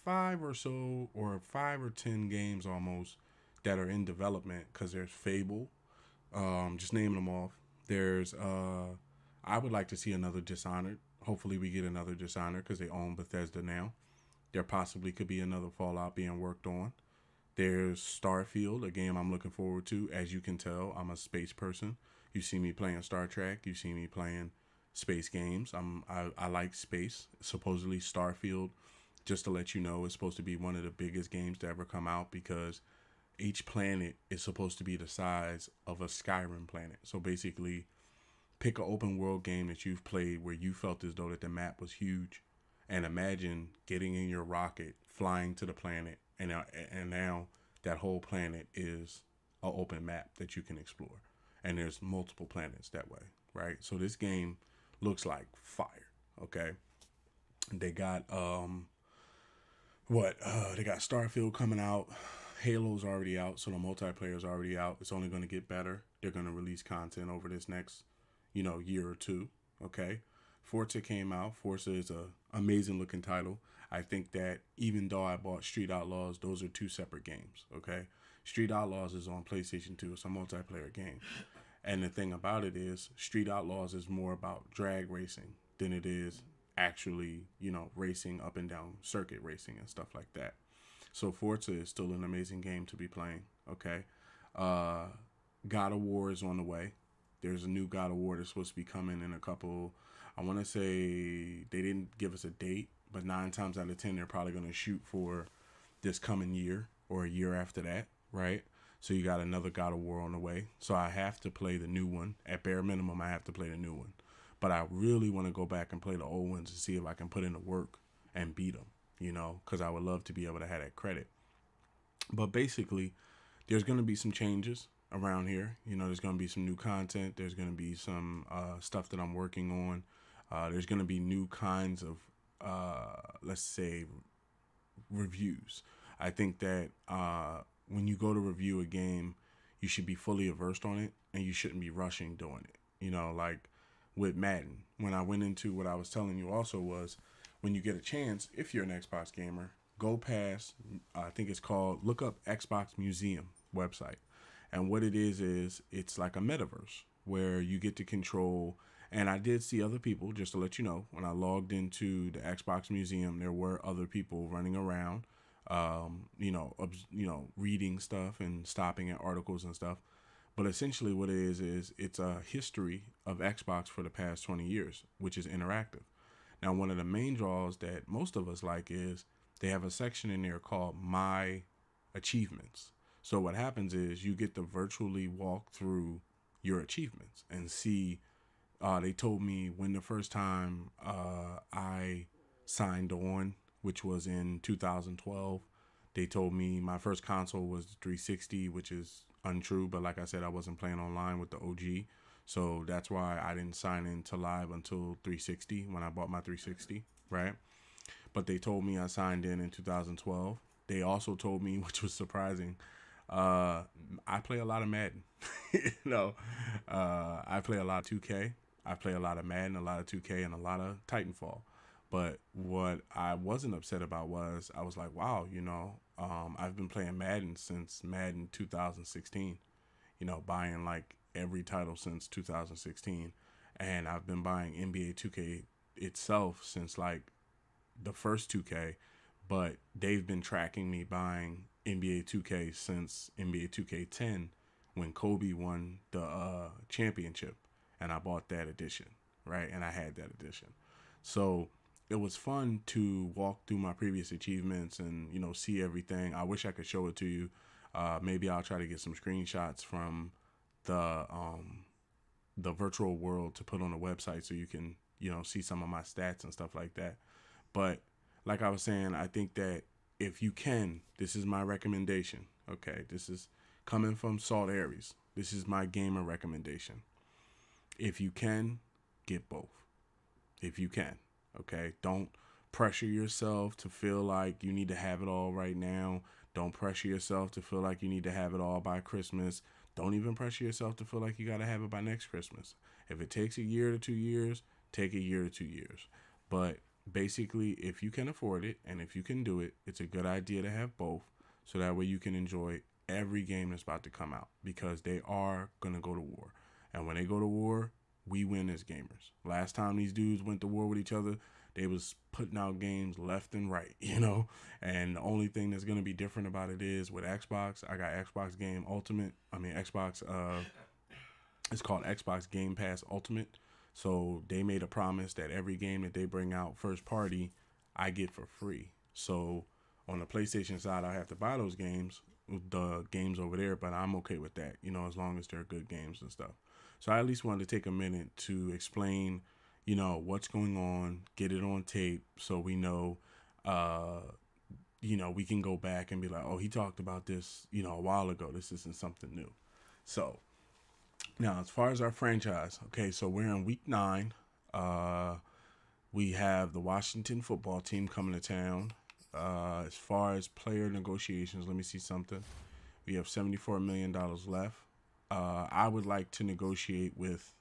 five or 10 games almost that are in development, because there's Fable, just naming them off. There's I would like to see another Dishonored. Hopefully we get another Dishonored because they own Bethesda now. There possibly could be another Fallout being worked on. There's Starfield, a game I'm looking forward to. As you can tell, I'm a space person. You see me playing Star Trek. You see me playing space games. I like space. Supposedly Starfield, just to let you know, is supposed to be one of the biggest games to ever come out, because each planet is supposed to be the size of a Skyrim planet. So basically, pick an open world game that you've played where you felt as though that the map was huge, and imagine getting in your rocket, flying to the planet, and now that whole planet is an open map that you can explore, and there's multiple planets that way, right? So this game looks like fire. Okay, they got they got Starfield coming out. Halo's already out, so the multiplayer's already out. It's only going to get better. They're going to release content over this next, year or two. Okay. Forza came out. Forza is a amazing looking title. I think that even though I bought Street Outlaws, those are two separate games. Okay. Street Outlaws is on PlayStation 2. It's a multiplayer game. And the thing about it is, Street Outlaws is more about drag racing than it is actually, racing up and down circuit racing and stuff like that. So Forza is still an amazing game to be playing. Okay. Uh, God of War is on the way. There's a new God of War that's supposed to be coming in a couple. I want to say they didn't give us a date, but 9 times out of 10, they're probably going to shoot for this coming year or a year after that, right? So you got another God of War on the way. So I have to play the new one. At bare minimum, I have to play the new one. But I really want to go back and play the old ones to see if I can put in the work and beat them, because I would love to be able to have that credit. But basically, there's going to be some changes around here. There's going to be some new content. There's going to be some stuff that I'm working on. There's going to be new kinds of, let's say, reviews. I think that when you go to review a game, you should be fully versed on it, and you shouldn't be rushing doing it. Like with Madden, when I went into what I was telling you also was, when you get a chance, if you're an Xbox gamer, go past, I think it's called, look up Xbox Museum website. And what it is it's like a metaverse where you get to control. And I did see other people, just to let you know, when I logged into the Xbox Museum, there were other people running around, reading stuff and stopping at articles and stuff. But essentially what it is it's a history of Xbox for the past 20 years, which is interactive. Now, one of the main draws that most of us like is they have a section in there called My Achievements. So what happens is you get to virtually walk through your achievements and see. They told me when the first time I signed on, which was in 2012. They told me my first console was the 360, which is untrue. But like I said, I wasn't playing online with the OG. So that's why I didn't sign into live until 360 when I bought my 360, right? But they told me I signed in 2012. They also told me, which was surprising, I play a lot of Madden. I play a lot of 2K. I play a lot of Madden, a lot of 2K, and a lot of Titanfall. But what I wasn't upset about was I was like, wow, I've been playing Madden since Madden 2016, buying like every title since 2016. And I've been buying NBA 2K itself since like the first 2K, but they've been tracking me buying NBA 2K since NBA 2K10 when Kobe won the championship, and I bought that edition, right? And I had that edition. So it was fun to walk through my previous achievements and, see everything. I wish I could show it to you. Maybe I'll try to get some screenshots from the virtual world to put on the website so you can, see some of my stats and stuff like that. But like I was saying, I think that if you can, this is my recommendation. Okay, this is coming from Salt Aries. This is my gamer recommendation. If you can, get both. If you can, okay? Don't pressure yourself to feel like you need to have it all right now. Don't pressure yourself to feel like you need to have it all by Christmas. Don't even pressure yourself to feel like you got to have it by next Christmas. If it takes a year to 2 years, take a year to 2 years. But basically, if you can afford it and if you can do it, it's a good idea to have both so that way you can enjoy every game that's about to come out, because they are going to go to war. And when they go to war, we win as gamers. Last time these dudes went to war with each other, they was putting out games left and right, And the only thing that's going to be different about it is with Xbox, I got Xbox Game Ultimate. Xbox, it's called Xbox Game Pass Ultimate. So they made a promise that every game that they bring out first party, I get for free. So on the PlayStation side, I have to buy those games, the games over there, but I'm okay with that, as long as they're good games and stuff. So I at least wanted to take a minute to explain, what's going on, get it on tape so we know, we can go back and be like, oh, he talked about this, a while ago. This isn't something new. So now, as far as our franchise, okay, so we're in week 9. We have the Washington football team coming to town. As far as player negotiations, let me see something. We have $74 million left. I would like to negotiate with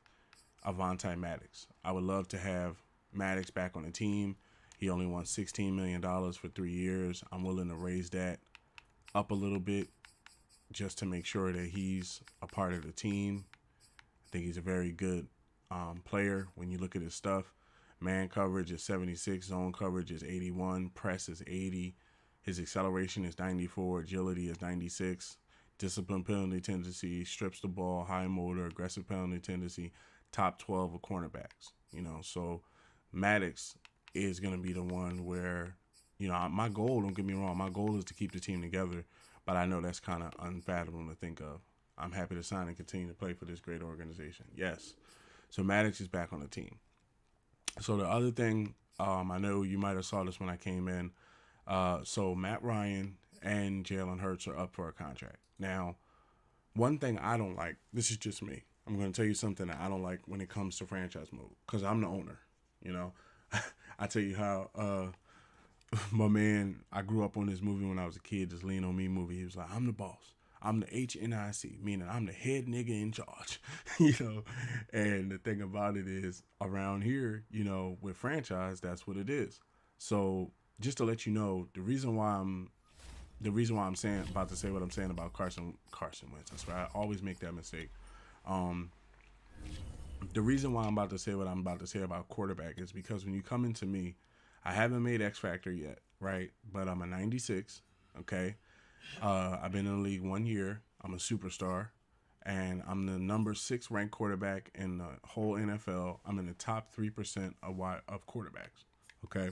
Avonte Maddox. I would love to have Maddox back on the team. He only wants $16 million for 3 years. I'm willing to raise that up a little bit just to make sure that he's a part of the team. I think he's a very good player when you look at his stuff. Man coverage is 76, zone coverage is 81, press is 80, his acceleration is 94, agility is 96, discipline penalty tendency, strips the ball, high motor, aggressive penalty tendency, top 12 of cornerbacks. So Maddox is going to be the one where, my goal, don't get me wrong, my goal is to keep the team together, but I know that's kind of unfathomable to think of. I'm happy to sign and continue to play for this great organization. Yes. So Maddox is back on the team. So the other thing, I know you might have saw this when I came in. So Matt Ryan and Jalen Hurts are up for a contract. Now, one thing I don't like, this is just me. I'm going to tell you something that I don't like when it comes to franchise mode, because I'm the owner. I tell you how my man, I grew up on this movie when I was a kid, this Lean On Me movie. He was like, I'm the boss. I'm the HNIC, meaning I'm the head nigga in charge, And the thing about it is, around here, with franchise, that's what it is. So just to let you know, the reason why I'm saying about to say what I'm saying about Carson Wentz. That's right. I always make that mistake. The reason why I'm about to say what I'm about to say about quarterback is because when you come into me, I haven't made X Factor yet, right? But I'm a 96. Okay. I've been in the league 1 year. I'm a superstar, and I'm the number 6 ranked quarterback in the whole NFL. I'm in the top 3% of quarterbacks. Okay.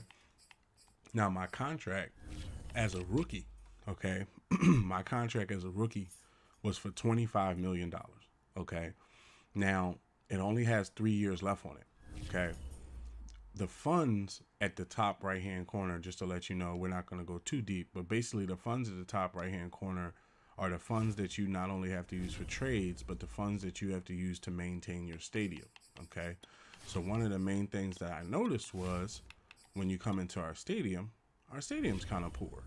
Now my contract as a rookie, okay, my contract as a rookie was for $25 million. Okay. Now it only has 3 years left on it. Okay. The funds at the top right hand corner, just to let you know, we're not going to go too deep, but basically the funds at the top right hand corner are the funds that you not only have to use for trades, but the funds that you have to use to maintain your stadium. Okay. So one of the main things that I noticed was when you come into our stadium's kind of poor,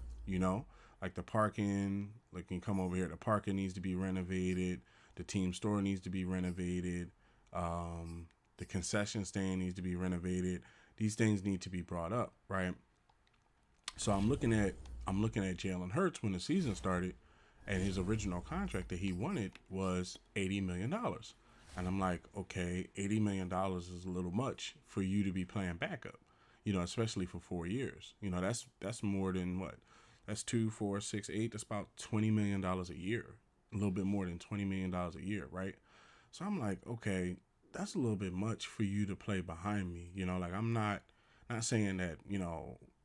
like the parking, like you come over here, the parking needs to be renovated. The team store needs to be renovated. The concession stand needs to be renovated. These things need to be brought up, right? So I'm looking at Jalen Hurts when the season started, and his original contract that he wanted was $80 million. And I'm like, okay, $80 million is a little much for you to be playing backup, especially for 4 years. That's more than what? That's 2, 4, 6, 8. That's about $20 million a year, a little bit more than $20 million a year, right? So I'm like, okay, that's a little bit much for you to play behind me. Like I'm not saying that,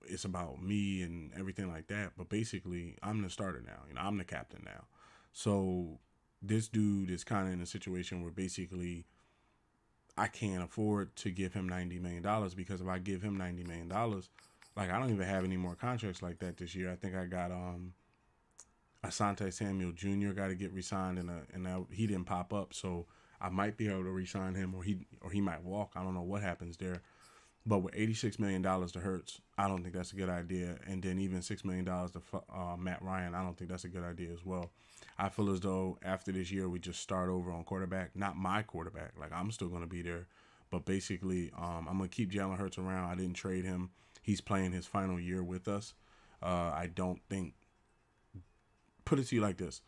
it's about me and everything like that, but basically I'm the starter now. I'm the captain now. So this dude is kind of in a situation where basically I can't afford to give him $90 million, because if I give him $90 million, like I don't even have any more contracts like that this year. I think I got Asante Samuel Jr. got to get re-signed, and he didn't pop up, so I might be able to re-sign him, or he might walk. I don't know what happens there. But with $86 million to Hurts, I don't think that's a good idea. And then even $6 million to Matt Ryan, I don't think that's a good idea as well. I feel as though after this year, we just start over on quarterback. Not my quarterback. Like, I'm still going to be there. But basically, I'm going to keep Jalen Hurts around. I didn't trade him. He's playing his final year with us. I don't think... Put it to you like this.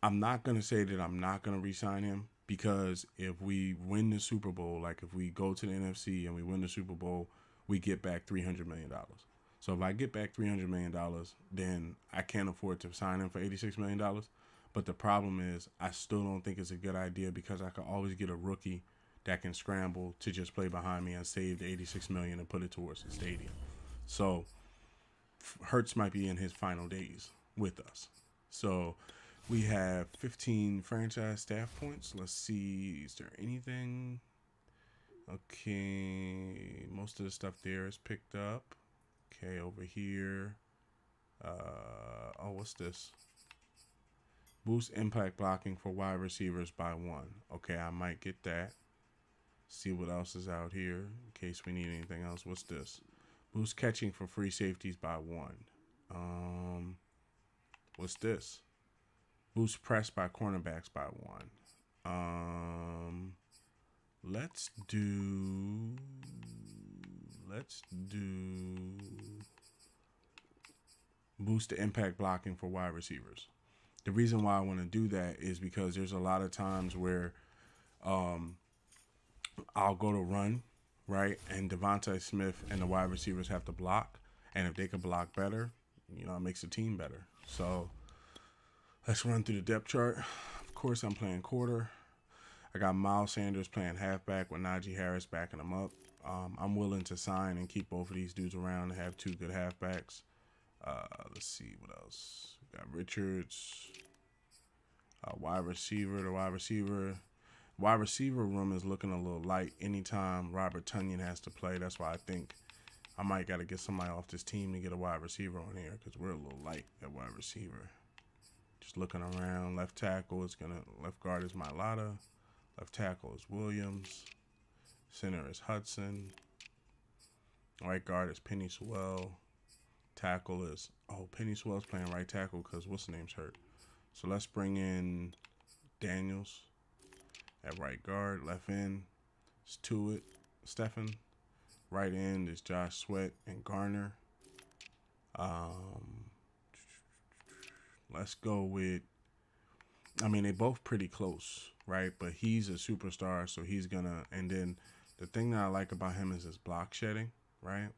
I'm not going to say that I'm not going to re-sign him, because if we win the Super Bowl, like if we go to the NFC and we win the Super Bowl, we get back $300 million. So if I get back $300 million, then I can't afford to sign him for $86 million. But the problem is I still don't think it's a good idea, because I could always get a rookie that can scramble to just play behind me and save the $86 million and put it towards the stadium. So Hurts might be in his final days with us. So we have 15 franchise staff points. Let's see, is there anything? Okay, most of the stuff there is picked up. Okay, over here. What's this? Boost impact blocking for wide receivers by 1. Okay, I might get that. See what else is out here in case we need anything else. What's this? Boost catching for free safeties by 1. What's this? Boost press by cornerbacks by 1. Let's do boost the impact blocking for wide receivers. The reason why I want to do that is because there's a lot of times where I'll go to run, right? And Devontae Smith and the wide receivers have to block. And if they can block better, it makes the team better. So let's run through the depth chart. Of course, I'm playing quarter. I got Miles Sanders playing halfback with Najee Harris backing him up. I'm willing to sign and keep both of these dudes around and have 2 good halfbacks. Let's see what else. We got Richards, wide receiver. The wide receiver room is looking a little light. Anytime Robert Tonyan has to play, that's why I think I might got to get somebody off this team to get a wide receiver on here because we're a little light at wide receiver. Just looking around. Left guard is Mailata. Left tackle is Williams. Center is Hudson. Right guard is Penny Sewell. Tackle is Penny Sewell's playing right tackle because what's the name's hurt. So let's bring in Daniels at right guard. Left end is Stephen. Right end is Josh Sweat and Garner. Let's go with, they both pretty close, right? But he's a superstar, so he's gonna, and then the thing that I like about him is his block shedding, right?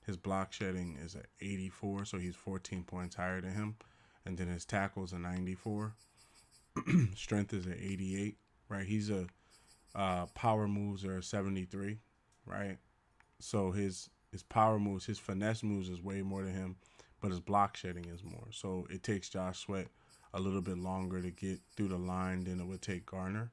His block shedding is at 84, so he's 14 points higher than him. And then his tackle's a 94. Strength is at 88, right? He's power moves are 73, right? So his power moves, his finesse moves is way more than him, but his block shedding is more. So it takes Josh Sweat a little bit longer to get through the line than it would take Garner.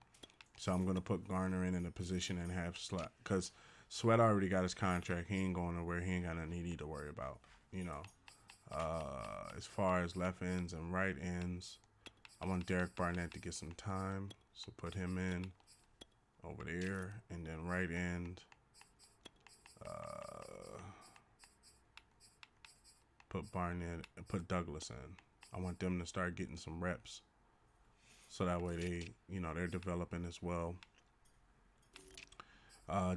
So I'm going to put Garner in a position and have Sweat, because Sweat already got his contract. He ain't going nowhere. He ain't got nothing he need to worry about, As far as left ends and right ends, I want Derek Barnett to get some time. So put him in over there. And then right end, put Douglas in. I want them to start getting some reps. So that way they're developing as well.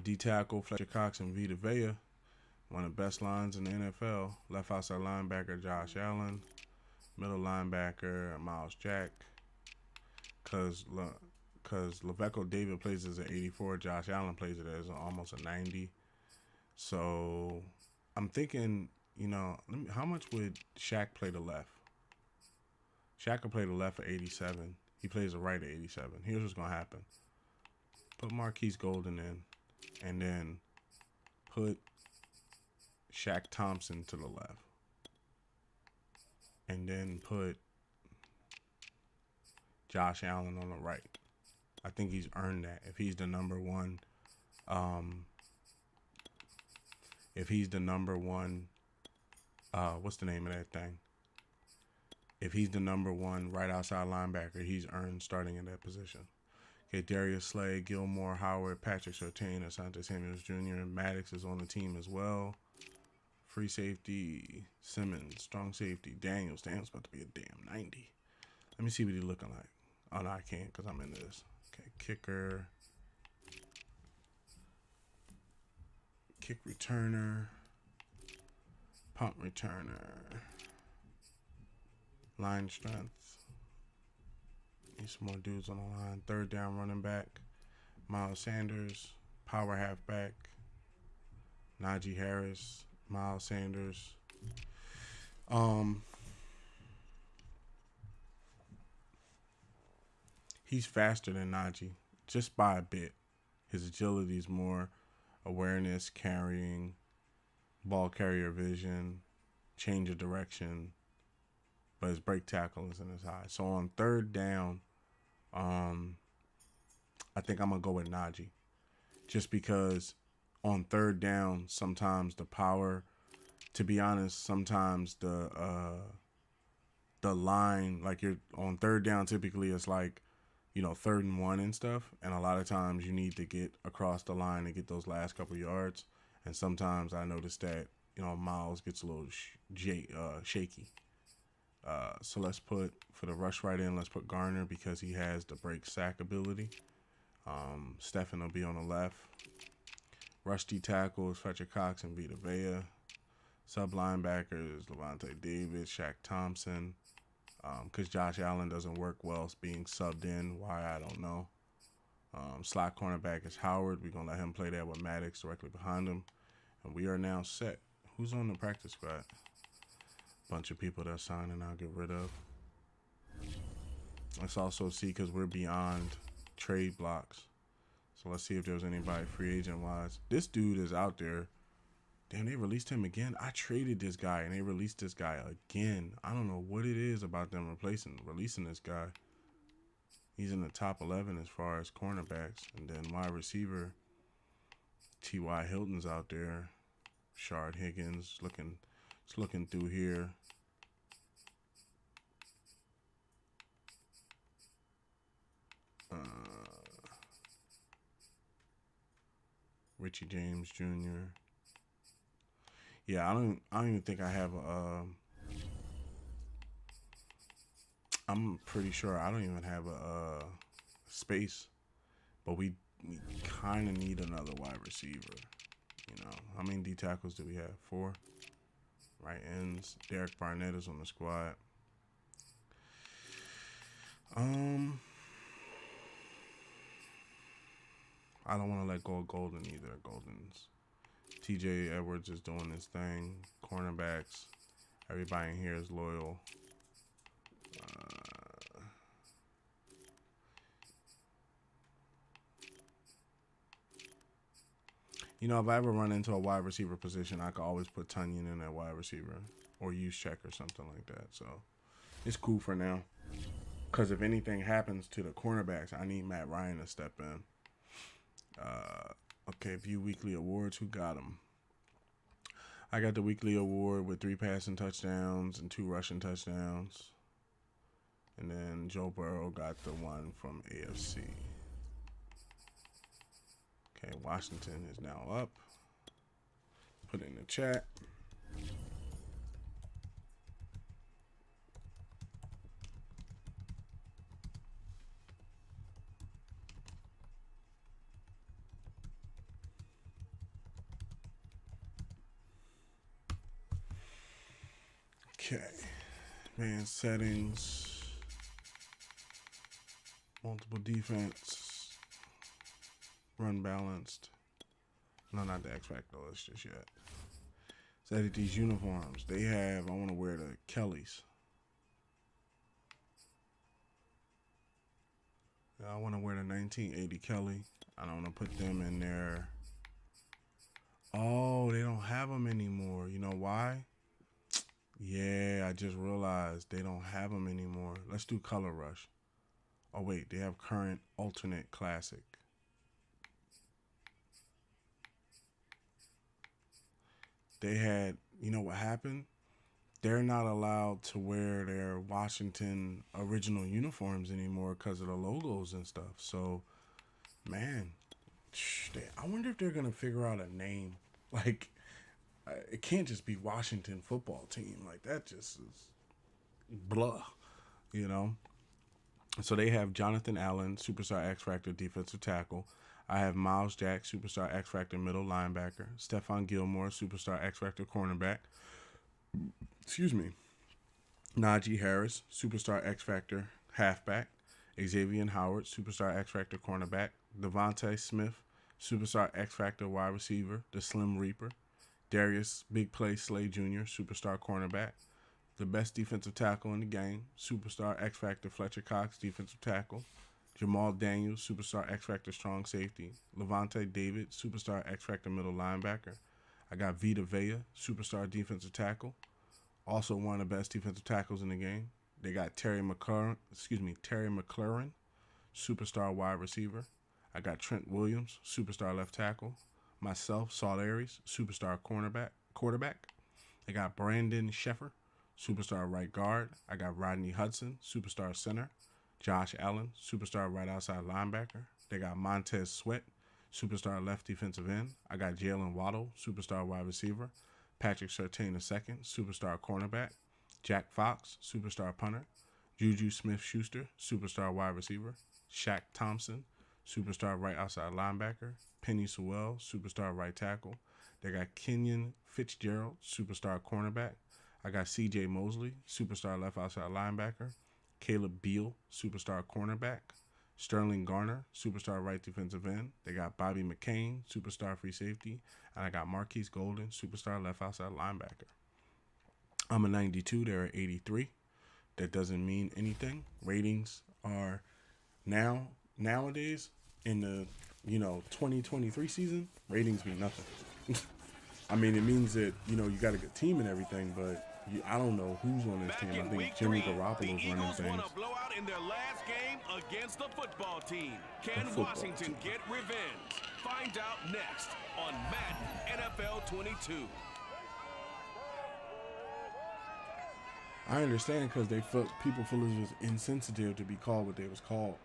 D tackle, Fletcher Cox and Vita Vea, one of the best lines in the NFL. Left outside linebacker, Josh Allen. Middle linebacker, Miles Jack. Because Leveco David plays as an 84. Josh Allen plays it as almost a 90. So I'm thinking, how much would Shaq play the left? Shaq could play the left at 87. He plays the right at 87. Here's what's going to happen. Put Marquise Golden in. And then put Shaq Thompson to the left. And then put Josh Allen on the right. I think he's earned that. If he's the number one, what's the name of that thing? If he's the number one right outside linebacker, he's earned starting in that position. Okay, Darius Slay, Gilmore, Howard, Patrick Surtain, Asante Samuels Jr., Maddox is on the team as well. Free safety, Simmons, strong safety, Daniels. Daniels about to be a damn 90. Let me see what he's looking like. Oh, no, I can't because I'm in this. Okay, kicker. Kick returner. Punt returner. Line strength. Need some more dudes on the line. Third down running back. Miles Sanders. Power halfback. Najee Harris. Miles Sanders. He's faster than Najee, just by a bit. His agility is more, awareness, carrying, ball carrier vision, change of direction, but his break tackle isn't as high. So on third down, I think I'm going to go with Najee. Just because on third down, sometimes the power, to be honest, sometimes the line, like you're on third down, typically it's like, 3rd and 1 and stuff. And a lot of times you need to get across the line and get those last couple yards. And sometimes I noticed that, Miles gets a little shaky. So let's put, for the rush right in, let's put Garner because he has the break sack ability. Stephen will be on the left. Rush D tackles, Fletcher Cox and Vita Vea. Sub linebackers, Levante David, Shaq Thompson. Because Josh Allen doesn't work well being subbed in. Why, I don't know. Slot cornerback is Howard. We're going to let him play there with Maddox directly behind him. And we are now set. Who's on the practice squad? Bunch of people that signing I'll get rid of. Let's also see, because we're beyond trade blocks. So let's see if there's anybody free agent wise. This dude is out there. Damn, they released him again. I traded this guy and they released this guy again. I don't know what it is about them releasing this guy. He's in the top 11 as far as cornerbacks. And then wide receiver, T.Y. Hilton's out there. Shard Higgins looking through here. Richie James Jr. Yeah, I don't even think I have a. I'm pretty sure I don't even have a space, but we kind of need another wide receiver. How many D tackles do we have? 4. Right ends. Derek Barnett is on the squad. I don't want to let go of Golden either. Golden's TJ Edwards is doing his thing. Cornerbacks. Everybody in here is loyal. If I ever run into a wide receiver position, I could always put Tunyon in at wide receiver or use check or something like that. So it's cool for now. Because if anything happens to the cornerbacks, I need Matt Ryan to step in. Okay, view weekly awards. Who got them? I got the weekly award with 3 passing touchdowns and 2 rushing touchdowns. And then Joe Burrow got the one from AFC. Okay, Washington is now up. Put it in the chat. Okay, man, settings, multiple defense, run balanced. No, not the X Factor list just yet. Let's edit these uniforms. They have, I want to wear the Kellys. I want to wear the 1980 Kelly. I don't want to put them in there. Oh, they don't have them anymore. You know why? Yeah, I just realized they don't have them anymore. Let's do Color Rush. Oh, wait, they have current, alternate, classic. They had, you know what happened? They're not allowed to wear their Washington original uniforms anymore because of the logos and stuff. So, man, I wonder if they're going to figure out a name. Like, it can't just be Washington football team. Like, that just is blah, So they have Jonathan Allen, superstar X Factor defensive tackle. I have Miles Jack, superstar X Factor middle linebacker. Stephon Gilmore, superstar X Factor cornerback. Excuse me. Najee Harris, superstar X Factor halfback. Xavier Howard, superstar X Factor cornerback. Devontae Smith, superstar X Factor wide receiver, the Slim Reaper. Darius Big Play Slay Jr., superstar cornerback. The best defensive tackle in the game, superstar X Factor Fletcher Cox, defensive tackle. Jamal Daniels, superstar X Factor strong safety. Levante David, superstar X Factor middle linebacker. I got Vita Vea, superstar defensive tackle. Also one of the best defensive tackles in the game. They got Terry McLaurin, superstar wide receiver. I got Trent Williams, superstar left tackle. Myself, Saul Aries, superstar quarterback. I got Brandon Sheffer, superstar right guard. I got Rodney Hudson, superstar center. Josh Allen, superstar right outside linebacker. They got Montez Sweat, superstar left defensive end. I got Jalen Waddle, superstar wide receiver. Patrick Surtain II, superstar cornerback. Jack Fox, superstar punter. Juju Smith-Schuster, superstar wide receiver. Shaq Thompson, superstar right outside linebacker. Penny Sewell, superstar right tackle. They got Kenyon Fitzgerald, superstar cornerback. I got C.J. Mosley, superstar left outside linebacker. Caleb Beal, superstar cornerback. Sterling Garner, superstar right defensive end. They got Bobby McCain, superstar free safety. And I got Marquise Golden, superstar left outside linebacker. I'm a 92. They're at 83. That doesn't mean anything. Ratings are nowadays in the 2023 season. Ratings mean nothing. I mean, it means that you got a good team and everything, but I don't know who's on this team. I think Jimmy Garoppolo's running things. Won a blowout in their last game against the football team. Can Washington get revenge? Find out next on Madden NFL 22. I understand because people feel it was insensitive to be called what they was called.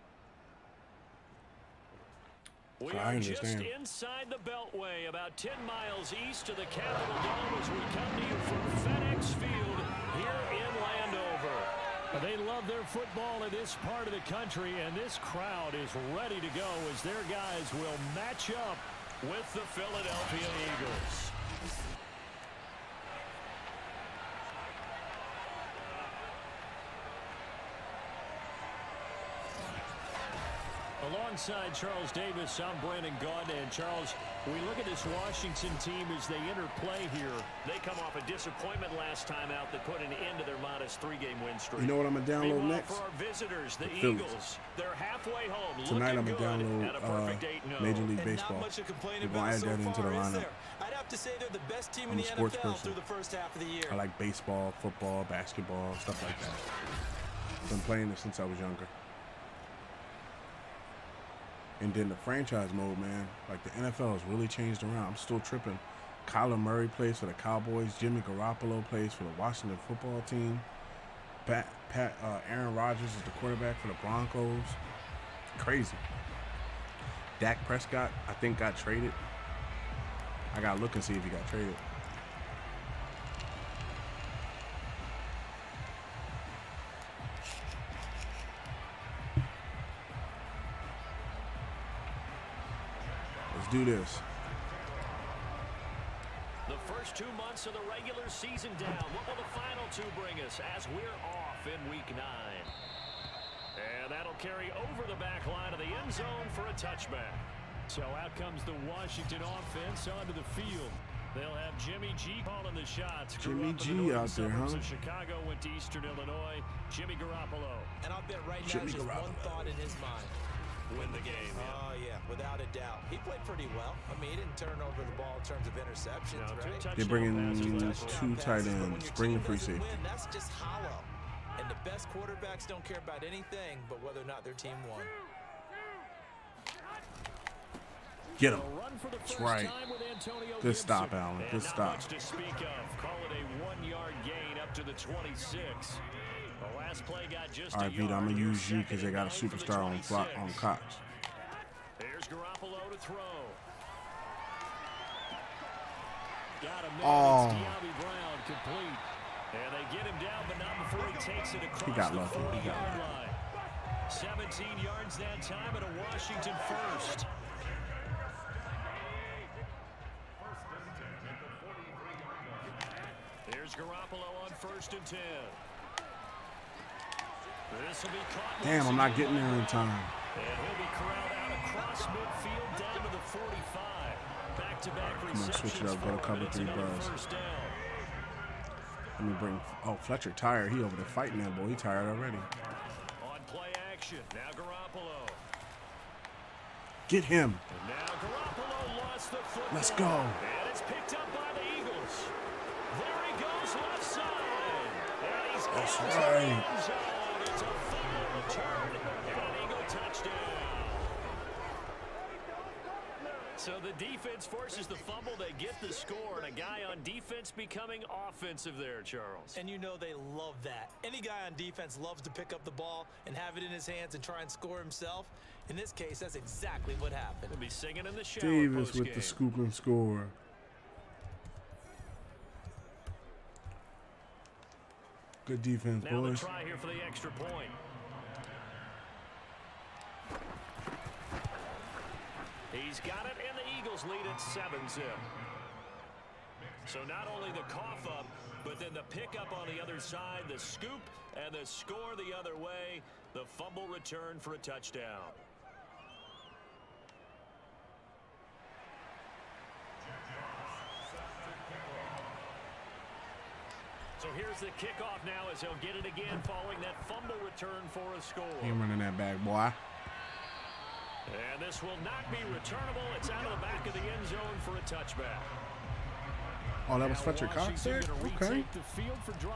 We So are I just understand. inside the Beltway, about 10 miles east of the Capitol Dome as we come to you from FedEx Field here in Landover. They love their football in this part of the country, and this crowd is ready to go as their guys will match up with the Philadelphia Eagles. Alongside Charles Davis, I'm Brandon Gaudin. And Charles, we look at this Washington team as they enter play here. They come off a disappointment last time out that put an end to their modest 3-game win streak. You know what I'm gonna download Meanwhile, next? for our visitors, the Phillies. Eagles, they're halfway home. Tonight I'm looking gonna good at a perfect download 8-0. Major League And Baseball. not much to complain We're about gonna add so that into the far, is lineup. there? I'd have to say they're the best team I'm in a the sports NFL person. through the first half of the year. I like baseball, football, basketball, stuff like that. Been playing it since I was younger. And then the franchise mode, man. Like the NFL has really changed around. I'm still tripping. Kyler Murray plays for the Cowboys. Jimmy Garoppolo plays for the Washington football team. Aaron Rodgers is the quarterback for the Broncos. Crazy. Dak Prescott, I think, got traded. I gotta look and see if he got traded. Let's do this. The first 2 months of the regular season down. What will the final 2 bring us as we're off in week 9? And that'll carry over the back line of the end zone for a touchback. So out comes the Washington offense onto the field. They'll have Jimmy G calling the shots. Jimmy Grew up in the G northern out there, suburbs huh? of Chicago, went to Eastern Illinois. Jimmy Garoppolo. And I'll bet right now Jimmy there's just Garoppolo. one thought in his mind. Win the game. Oh, yeah, without a doubt. He played pretty well. I mean, he didn't turn over the ball in terms of interceptions, Now, 2 right? touchdown They're bringing passes last 2 week. tight But when ends. your Bring team the free doesn't safety. win, that's just hollow. And the best quarterbacks don't care about anything but whether or not their team won. Get him. A run for the That's first right. time with Antonio Good stop, Gibson. Allen. And Good not stop. much to speak of. Call it a 1-yard gain up to the 26. The last play got just All right, a Vito, yard. I'm gonna Here's use you because they got a 2nd and 9 for the superstar on 26. Cox. Here's Garoppolo to throw. Got him there. Oh. It's De'Ami Brown complete. And they get him down, but not before he takes it across got the lucky. He got 40-yard lucky. line. 17 yards that time and a Washington first. Here's Garoppolo on 1st and 10. This will be caught. Damn, I'm not getting there in time. And he'll be corralled out across midfield down to the 45. Back-to-back on, receptions switch it up, go to for cover him. It's 3 another bros. first down. Let me bring. Oh, Fletcher tired. He over there fighting that boy. He tired already. On play action. Now Garoppolo. Get him. And now Garoppolo lost the football. Let's go. And it's picked up by the Eagles. There he goes left side. And he's That's into right. the end zone. It's a fumble return and an Eagle touchdown. So the defense forces the fumble. They get the score. And a guy on defense becoming offensive there, Charles. And you know they love that. Any guy on defense loves to pick up the ball and have it in his hands and try and score himself. In this case, that's exactly what happened. He'll be singing in the shower Davis with postgame. the scoop and score. Good defense, Now the boys. try here for the extra point. He's got it, and the Eagles lead at 7-0. So not only the cough up, but then the pickup on the other side, the scoop, and the score the other way, the fumble return for a touchdown. So here's the kickoff now as he'll get it again following that fumble return for a score. He running that back, boy. And this will not be returnable. It's out of the back of the end zone for a touchback. Oh, that was Fletcher Cox there? Okay.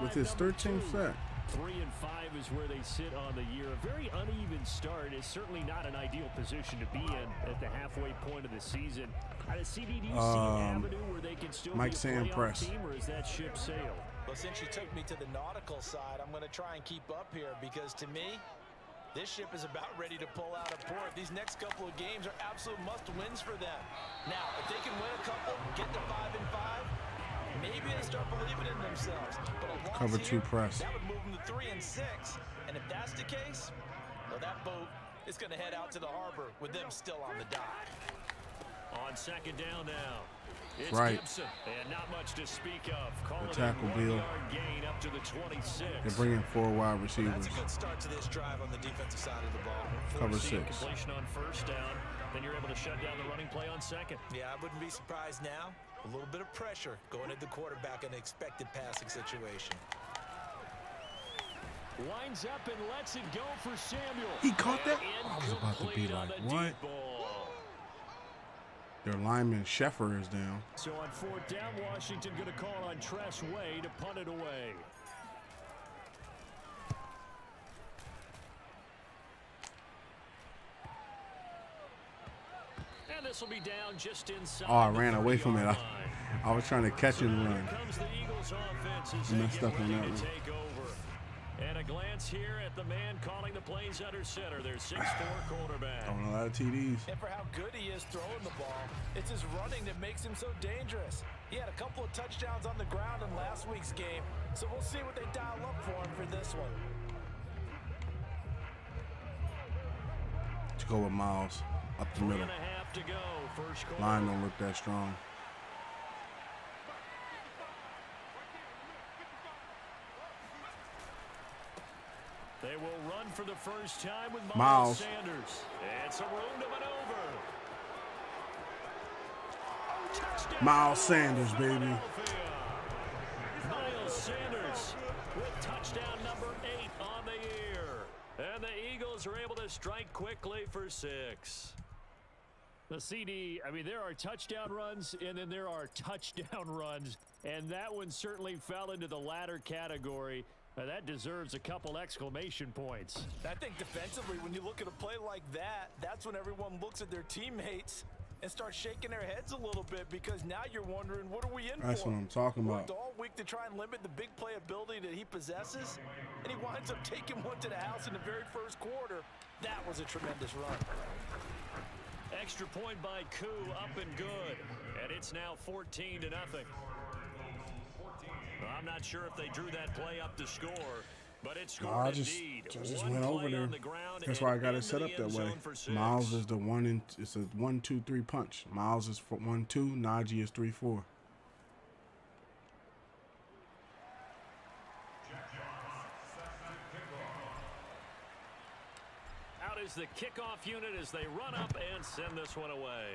With his 13th sack. 3-5 is where they sit on the year. A very uneven start is certainly not an ideal position to be in at the halfway point of the season. At a CD, do you see an avenue where they can still Mike be a playoff Sampras. team, or is that ship sailed? Well, since you took me to the nautical side, I'm going to try and keep up here because to me, this ship is about ready to pull out of port. These next couple of games are absolute must-wins for them. Now, if they can win a couple, get to 5-5, maybe they start believing in themselves. But a loss Cover here, 2 press. that would move them to 3-6. And if that's the case, well, that boat is going to head out to the harbor with them still on the dock. On second down now. It's Right. Gibson, and not much to speak of. Call The it tackle, a Bill. 1-yard gain up to the 26. They're bringing 4 wide receivers. That's a good start to this drive on the defensive side of the ball. Cover Forcing 6. completion on first down. Then you're able to shut down the running play on second. Yeah, I wouldn't be surprised now. A little bit of pressure going at the quarterback in an expected passing situation. Lines up and lets it go for Samuel. He caught that? And I was about to be incomplete on like, the what? deep ball. Their lineman, Sheffer, is down. So on fourth down, Washington going to call on Tress Way to punt it away. And this will be down just inside. Oh, I the ran away from it. 30-yard I was trying to catch and line. run. Here comes the Eagles offense as I they messed get up on ready that to one. take over. And a glance here at the man calling the plays under center. Their 6'4" quarterback. Throwing a lot of TDs. And for how good he is throwing the ball, it's his running that makes him so dangerous. He had a couple of touchdowns on the ground in last week's game, so we'll see what they dial up for him for this one. To go with Miles up the middle. 3.5 to go. First quarter. Line don't look that strong. They will run for the first time with Miles. Sanders. And some room to maneuver. Touchdown. Miles Sanders, baby. Philadelphia. Miles Sanders with touchdown number 8 on the year. And the Eagles are able to strike quickly for 6. The CD, I mean, there are touchdown runs, and then there are touchdown runs. And that one certainly fell into the latter category. That deserves a couple exclamation points. I think defensively, when you look at a play like that, that's when everyone looks at their teammates and starts shaking their heads a little bit because now you're wondering, what are we in That's for? what I'm talking about. Worked all week to try and limit the big play ability that he possesses, and he winds up taking one to the house in the very first quarter. That was a tremendous run. Extra point by Koo, up and good. And it's now 14-0. I'm not sure if they drew that play up to score, but it scored I just One went over play there. on the ground That's why I got and it set up into the that end way. zone for 6. Miles is the it's a 1-2-3 punch. Miles is for 1-2. Najee is 3-4. Out is the kickoff unit as they run up and send this one away.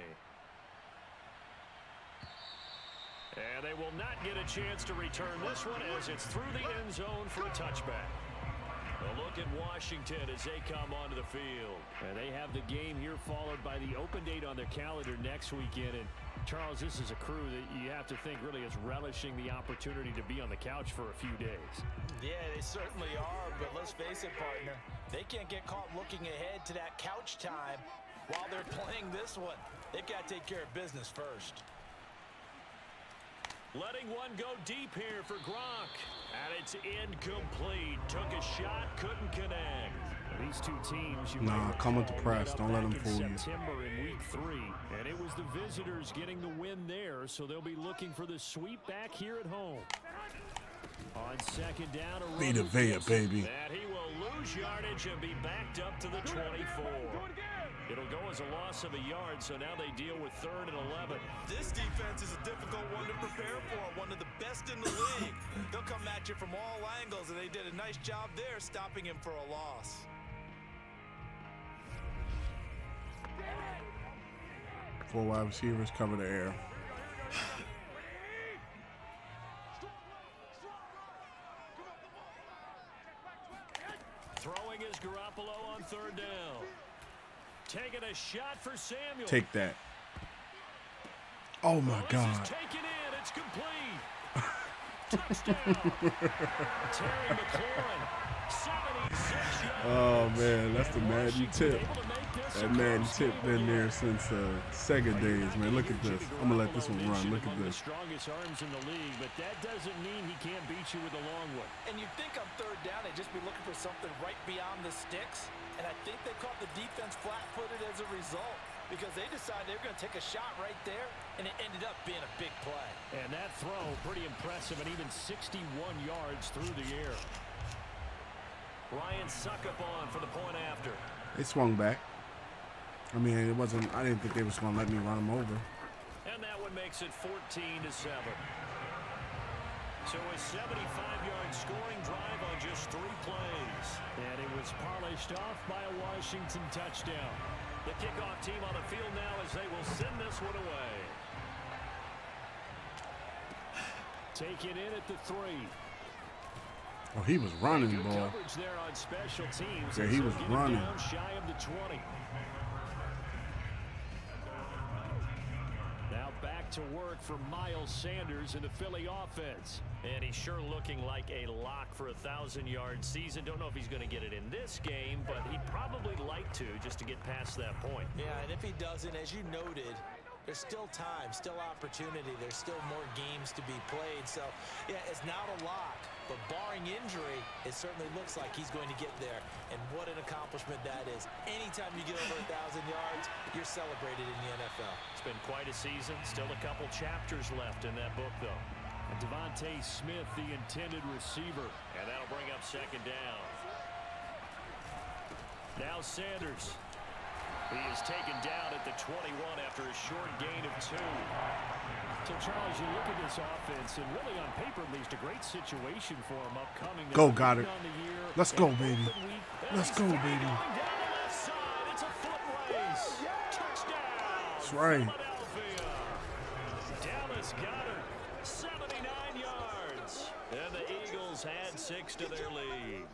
And they will not get a chance to return this one as it's through the end zone for a touchback. A look at Washington as they come onto the field. And they have the game here followed by the open date on their calendar next weekend. And Charles, this is a crew that you have to think really is relishing the opportunity to be on the couch for a few days. Yeah, they certainly are, but let's face it, partner. They can't get caught looking ahead to that couch time while they're playing this one. They've got to take care of business first. Letting one go deep here for Gronk. And it's incomplete. Took a shot, couldn't connect. These two teams, come with the press. Don't let them fool you. September in week 3. And it was the visitors getting the win there, so they'll be looking for the sweep back here at home. On second down, a Vita Vea, baby. and he will lose yardage and be backed up to the 24. It'll go as a loss of a yard, so now they deal with 3rd and 11. This defense is a difficult one to prepare for, one of the best in the league. They'll come at you from all angles, and they did a nice job there stopping him for a loss. Four wide receivers cover the air. Throwing is Garoppolo on 3rd down. Taking a shot for Samuel. Take that. Oh my God. This is taken in. It's complete. Touchdown. Terry McLaurin. 76 yards. Oh man, that's the Madden tip. Able to make this That a Madden close tip game been there here. since Sega days, man. Look at this. I'm gonna let this one run. Look at Among the this. strongest arms in the league, but that doesn't mean he can't beat you with a long one. And you think on 3rd down, they'd just be looking for something right beyond the sticks. And I think they caught the defense flat-footed as a result because they decided they were going to take a shot right there, and it ended up being a big play. And that throw, pretty impressive, and even 61 yards through the air. Ryan Suckup on for the point after. They swung back. I mean, it wasn't. I didn't think they was gonna let me run them over. And that one makes it 14-7. So a 75-yard scoring drive on just 3 plays. And it was polished off by a Washington touchdown. The kickoff team on the field now as they will send this one away. Taken in at the 3. Oh, he was running, Good boy. coverage there on special teams. Yeah, he was Get him running. down shy of the 20. Now back to work for Miles Sanders in the Philly offense. And he's sure looking like a lock for a 1,000-yard season. Don't know if he's going to get it in this game, but he'd probably like to just to get past that point. Yeah, and if he doesn't, as you noted, there's still time, still opportunity. There's still more games to be played. So, yeah, it's not a lock. But barring injury, it certainly looks like he's going to get there. And what an accomplishment that is. Anytime you get over 1,000 yards, you're celebrated in the NFL. It's been quite a season. Still a couple chapters left in that book, though. And Devontae Smith, the intended receiver. And that'll bring up 2nd down. Now Sanders. He is taken down at the 21 after a short gain of 2. So, Charles, you look at this offense, and really on paper, at least, a great situation for him upcoming. Go, Goddard. Let's go, baby. Let's go, baby. It's a foot race. Touchdown. That's right. Philadelphia. Dallas Goedert, 79 yards. And the Eagles add 6 to their lead.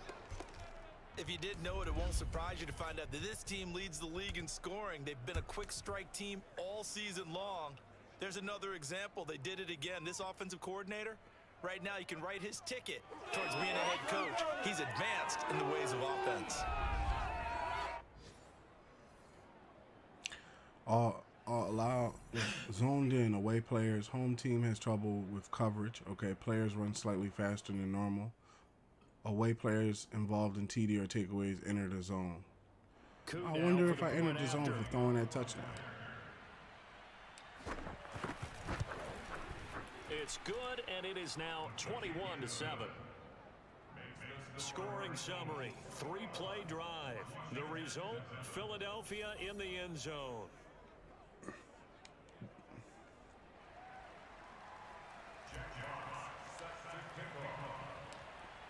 If you didn't know it, it won't surprise you to find out that this team leads the league in scoring. They've been a quick strike team all season long. There's another example. They did it again. This offensive coordinator, right now, you can write his ticket towards being a head coach. He's advanced in the ways of offense. Allow zoned in away players. Home team has trouble with coverage. Okay, players run slightly faster than normal. Away players involved in TD or takeaways enter the zone. I wonder if I entered the zone for throwing that touchdown. It's good, and it is now 21-7. Scoring summary, 3-play drive. The result, Philadelphia in the end zone.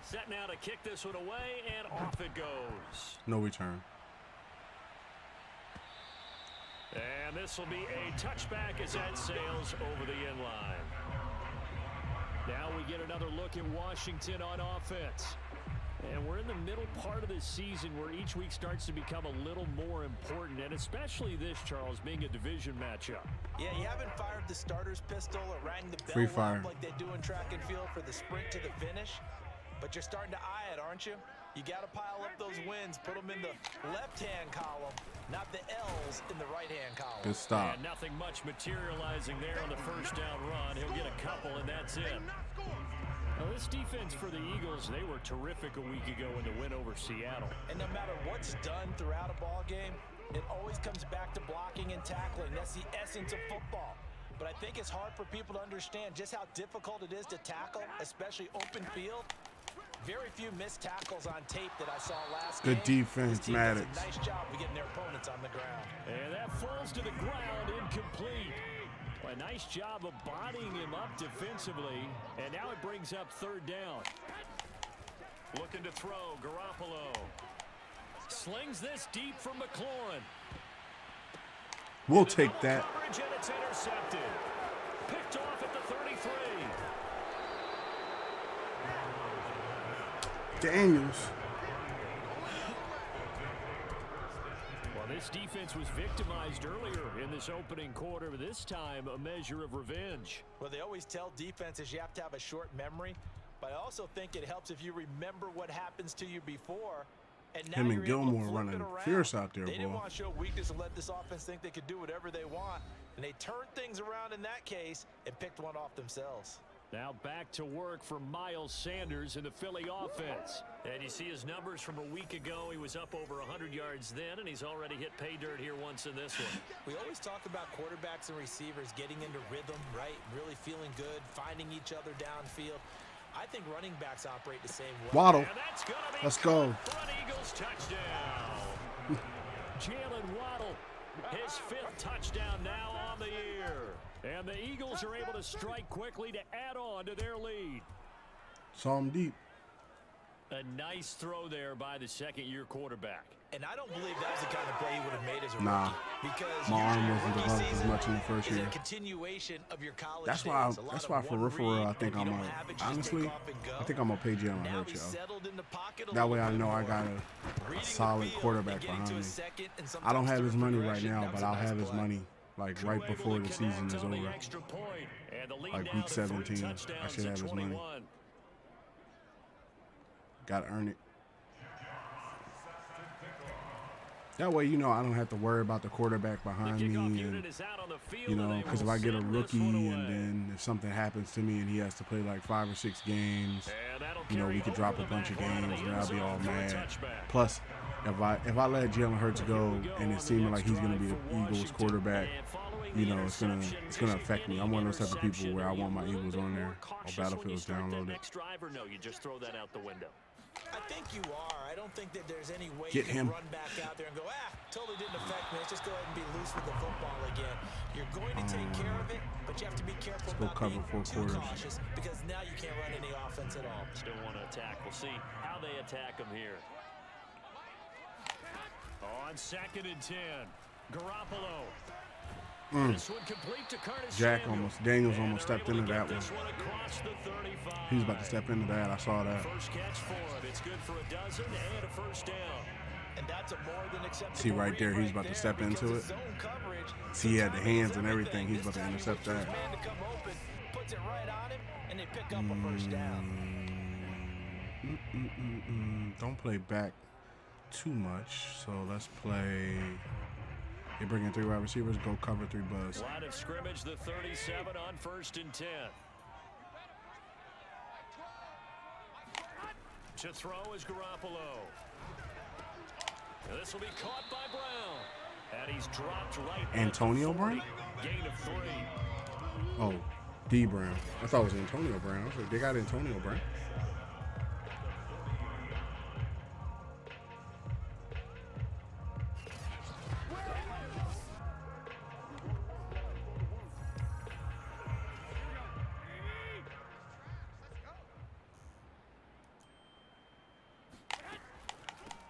Set now to kick this one away, and off it goes. No return. And this will be a touchback as that sails over the end line. Now we get another look at Washington on offense. And we're in the middle part of this season where each week starts to become a little more important, and especially this, Charles, being a division matchup. Yeah, you haven't fired the starter's pistol or rang the bell Free fire. loud like they do in track and field for the sprint to the finish. But you're starting to eye it, aren't you? You got to pile up those wins, put them in the left-hand column, not the L's in the right-hand column. Good stop. And nothing much materializing there on the first down run. He'll get a couple, and that's it. Now, this defense for the Eagles, they were terrific a week ago in the win over Seattle. And no matter what's done throughout a ball game, it always comes back to blocking and tackling. That's the essence of football. but I think it's hard for people to understand just how difficult it is to tackle, especially open field. Very few missed tackles on tape that I saw last game. Good defense, This team does Maddox. a nice job of getting their opponents on the ground. And that falls to the ground, incomplete. A nice job of bodying him up defensively, and now it brings up third down. Looking to throw, Garoppolo. Slings this deep from McLaurin. We'll take that. Coverage, and it's intercepted. Picked off at the 33. Daniels. Well, this defense was victimized earlier in this opening quarter, but this time a measure of revenge. Well, they always tell defenses you have to have a short memory, but I also think it helps if you remember what happens to you before. And now Him and you're able to Gilmore flip running it around. fierce out there, They didn't boy. want to show weakness and let this offense think they could do whatever they want. And they turned things around in that case and picked one off themselves. Now back to work for Miles Sanders in the Philly offense. And you see his numbers from a week ago. He was up over 100 yards then, and he's already hit pay dirt here once in this one. We always talk about quarterbacks and receivers getting into rhythm, right? Really feeling good, finding each other downfield. I think running backs operate the same way. Waddle. And that's gonna be Let's go. for an Eagles touchdown. Jalen Waddle, his 5th touchdown now on the year. And the Eagles are able to strike quickly to add on to their lead. Saw him deep. A nice throw there by the second-year quarterback. And I don't believe that was the kind of play he would have made as a Nah. rookie. Because My arm usually wasn't rookie developed as season much in the first is year. a continuation of your college That's days. why. A lot That's of why for one real, for real, read, I or think if you I'm don't gonna have it, you just honestly. take off and go. I think I'm gonna pay Jalen Now Hurts, he's yo. settled in the pocket a That way, little I bit know I more. got Reading a the solid field quarterback and getting behind to me. his second and I don't sometimes have his third money right progression. now, That was but a I'll nice have his play. money like right before the season is over, like week 17. I should have his money. Got to earn it. That way, you know, I don't have to worry about the quarterback behind me, and you know, because if I get a rookie and then if something happens to me and he has to play like 5 or 6 games, you know, we could drop a bunch of games and I'll be all mad. Plus, if I let Jalen Hurts go and it's seeming like he's going to be the Eagles quarterback, you know, it's gonna affect me. I'm one of those type of people where I want my Eagles on there or Battlefield's downloaded. No, you just throw that out the window. I think you are. I don't think that there's any way Get you can him. run back out there and go, totally didn't affect me. Let's just go ahead and be loose with the football again. You're going to take care of it, but you have to be careful go about cover being 4 too quarters. cautious because now you can't run any offense at all. Still want to attack. We'll see how they attack him here. On 2nd and 10, Garoppolo. This one complete to Curtis Samuel. Daniels almost stepped And into they're that able one. to get this across the 35. He was about to step into that. I saw that. First catch for him. It's good for a dozen and a first down. And that's a more than acceptable See right there, read he's about to step because into of it. zone coverage, See, he had the timing is hands and everything. He's This about to time he intercept waits for his that. man to come open, puts it right on him, and they pick up a first down. Don't play back too much. So let's play. They bring in 3 wide receivers. Go cover 3 buzz. Line of scrimmage, the 37 on 1st and 10. To throw is Garoppolo. This will be caught by Brown. And he's dropped right at the Antonio 40. Brown? Gain of 3. Oh, D Brown. I thought it was Antonio Brown. I was like, they got Antonio Brown.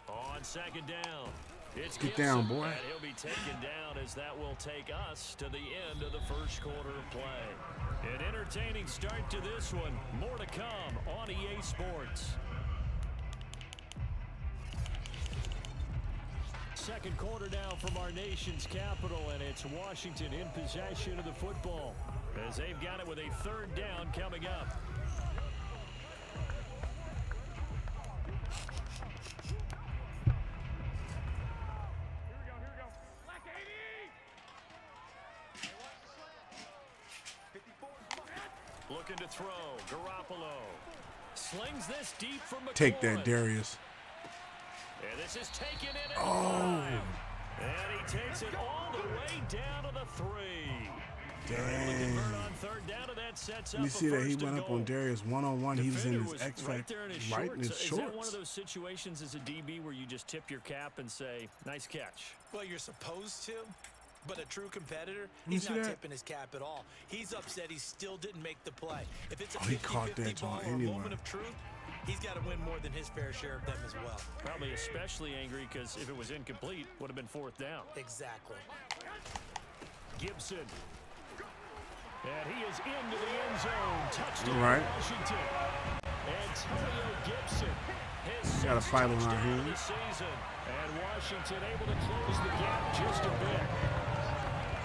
On 2nd down. It's Get Gibson, down, boy. And he'll be taken down as that will take us to the end of the first quarter of play. An entertaining start to this one. More to come on EA Sports. Second quarter now from our nation's capital, and it's Washington in possession of the football as they've got it with a 3rd down coming up. Looking to throw, Garoppolo slings this deep from McLaurin. Take that, Darius. And this is taken in at 5. And he takes it all the way down to the 3. Dang. On third down, and that sets Let me up see a that he first went and up on goal. Darius one-on-one. He was in Defender his X Factor, there in his right in his Is that one of shorts. those situations as a DB where you just tip your cap and say, nice catch? Well, you're supposed to, but a true competitor, me he's see not that. tipping his cap at all. He's upset he still didn't make the play. If it's a He caught 50-50 that ball on or a anywhere. moment of truth, he's got to win more than his fair share of them as well. Probably especially angry because if it was incomplete, would have been fourth down. Exactly. Gibson. And he is into the end zone. Touchdown, All right. Washington. Antonio Gibson. His Got a sixth fight on our touchdown of the hands. season. And Washington able to close the gap just a bit.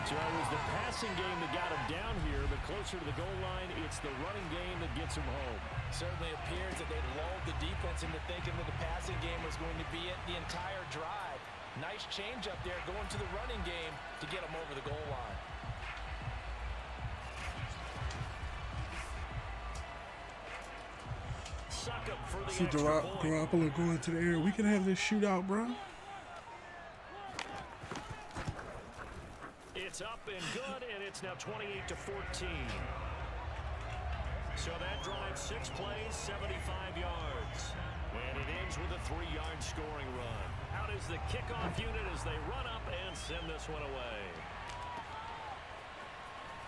So it was the passing game that got him down here, but closer to the goal line, it's the running game that gets him home. Certainly appears that they lulled the defense into thinking that the passing game was going to be it the entire drive. Nice change up there going to the running game to get him over the goal line. Succop for the See extra point. Garoppolo going to the air. We can have this shootout, bro. It's up and good, and it's now 28-14. So that drives 6 plays, 75 yards. And it ends with a 3-yard scoring run. Out is the kickoff unit as they run up and send this one away.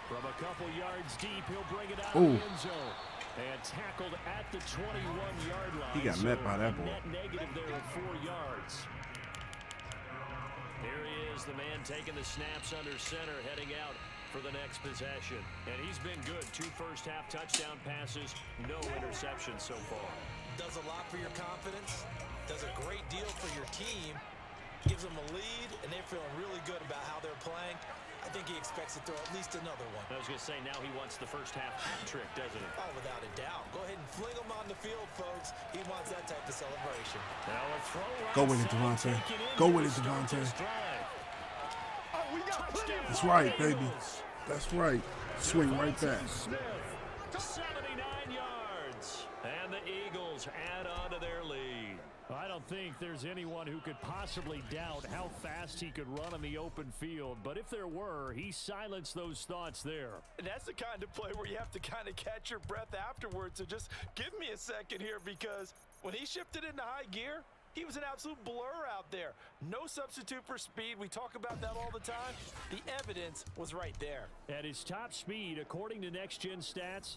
From a couple yards deep, he'll bring it out of the end zone. And tackled at the 21-yard line. He got met by that boy. Net negative there of 4 yards. Here he is, the man taking the snaps under center, heading out for the next possession. And he's been good. 2 first-half touchdown passes, no interceptions so far. Does a lot for your confidence, does a great deal for your team, gives them a lead, and they're feeling really good about how they're playing. I think he expects to throw at least another one. I was going to say, now he wants the first-half trick, doesn't he? Oh, without a doubt. Go ahead and fling him on the field, folks. He wants that type of celebration. Now a throw right Go with it, side, Devontae. taken in Go to with it, start Devontae. this drive. Touchdown, That's right, baby. Eagles. That's right. Swing right back. Smith, 79 yards. And the Eagles add on to their lead. I don't think there's anyone who could possibly doubt how fast he could run on the open field. But if there were, he silenced those thoughts there. And that's the kind of play where you have to kind of catch your breath afterwards. So just give me a second here, because when he shifted into high gear, he was an absolute blur out there. No substitute for speed. We talk about that all the time. The evidence was right there. At his top speed, according to Next Gen Stats,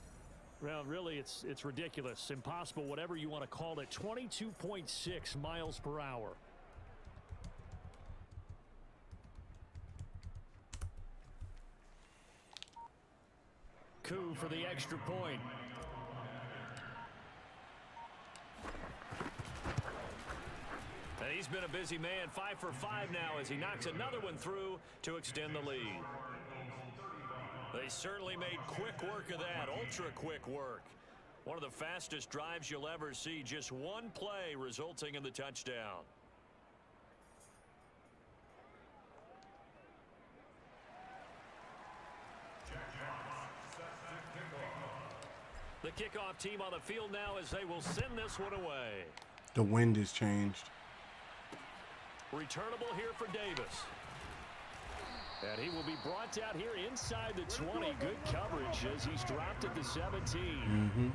well, really, it's ridiculous, impossible, whatever you want to call it, 22.6 miles per hour. Coup for the extra point. And he's been a busy man, 5 for 5 now as he knocks another one through to extend the lead. They certainly made quick work of that, ultra quick work. One of the fastest drives you'll ever see, just one play resulting in the touchdown. The kickoff team on the field now as they will send this one away. The wind has changed. Returnable here for Davis. And he will be brought down here inside the 20. Good coverage as he's dropped at the 17.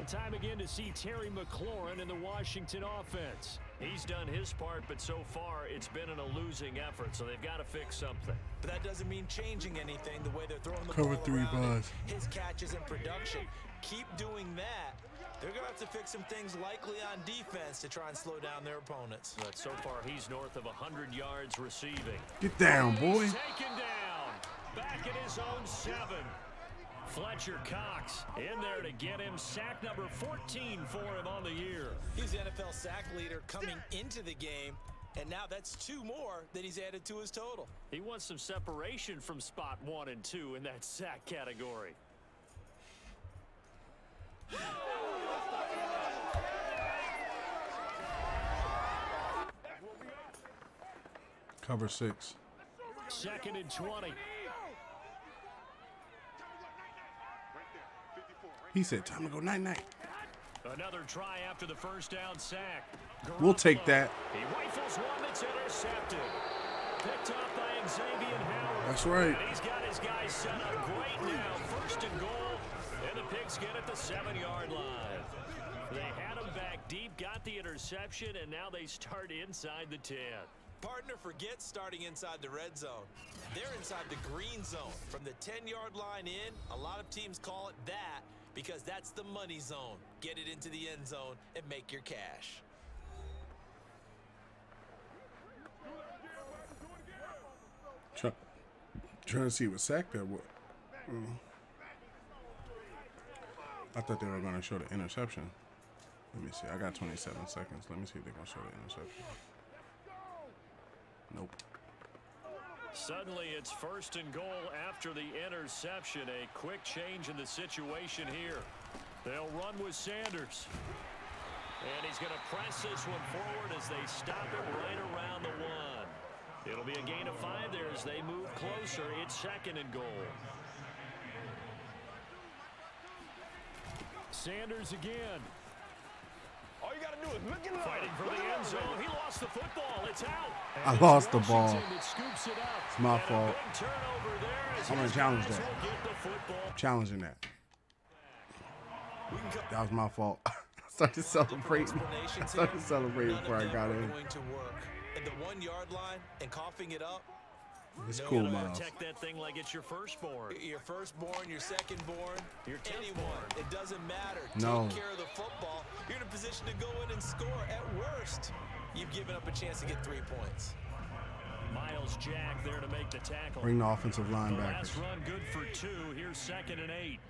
And time again to see Terry McLaurin in the Washington offense. He's done his part, but so far it's been in a losing effort, so they've got to fix something. But that doesn't mean changing anything the way they're throwing the Cover ball 3 around. buzz. His catches and production. Keep doing that. They're going to have to fix some things likely on defense to try and slow down their opponents. But so far he's north of 100 yards receiving. Get down, boy. He's taken down. Back at his own 7. Fletcher Cox in there to get him sack number 14 for him on the year. He's the NFL sack leader coming into the game, and now that's 2 more that he's added to his total. He wants some separation from spot 1 and 2 in that sack category. Cover 6. 2nd and 20. He said, time to go night-night. Another try after the first down sack. We'll take that. He rifles one that's intercepted. Picked up by Xavier Howard. That's right. And he's got his guys set up great now. First and goal, and the Pigskin at the 7-yard line. They had him back deep, got the interception, and now they start inside the 10. Partner, forget starting inside the red zone. They're inside the green zone. From the 10-yard line in, a lot of teams call it that because that's the money zone. Get it into the end zone and make your cash. Trying to see what sack that was. I thought they were going to show the interception. Let me see. I got 27 seconds. Let me see if they're going to show the interception. Nope. Suddenly it's first and goal after the interception. A quick change in the situation here. They'll run with Sanders. And he's going to press this one forward as they stop it right around the 1. It'll be a gain of 5 there as they move closer. It's second and goal. Sanders again. All you got to do is look at Fighting for the end zone. He lost the football. It's out. I And lost it's the ball. Washington that scoops it up. It's my And fault. a big turnover there as I'm gonna his challenge guys that. will get the football. Challenging that. That was my fault. I started celebrating. I started celebrating before I got in. Going to work at the 1-yard line and coughing it up. It's You cool, gotta Miles. protect that thing like it's your firstborn. Your firstborn, your secondborn, Your anyone. 10th-born. It doesn't matter. No. Take care of the football. You're in a position to go in and score. At worst, you've given up a chance to get 3 points. Miles Jack there to make the tackle. Bring the offensive The linebackers. last run good for 2. Here's second and 8.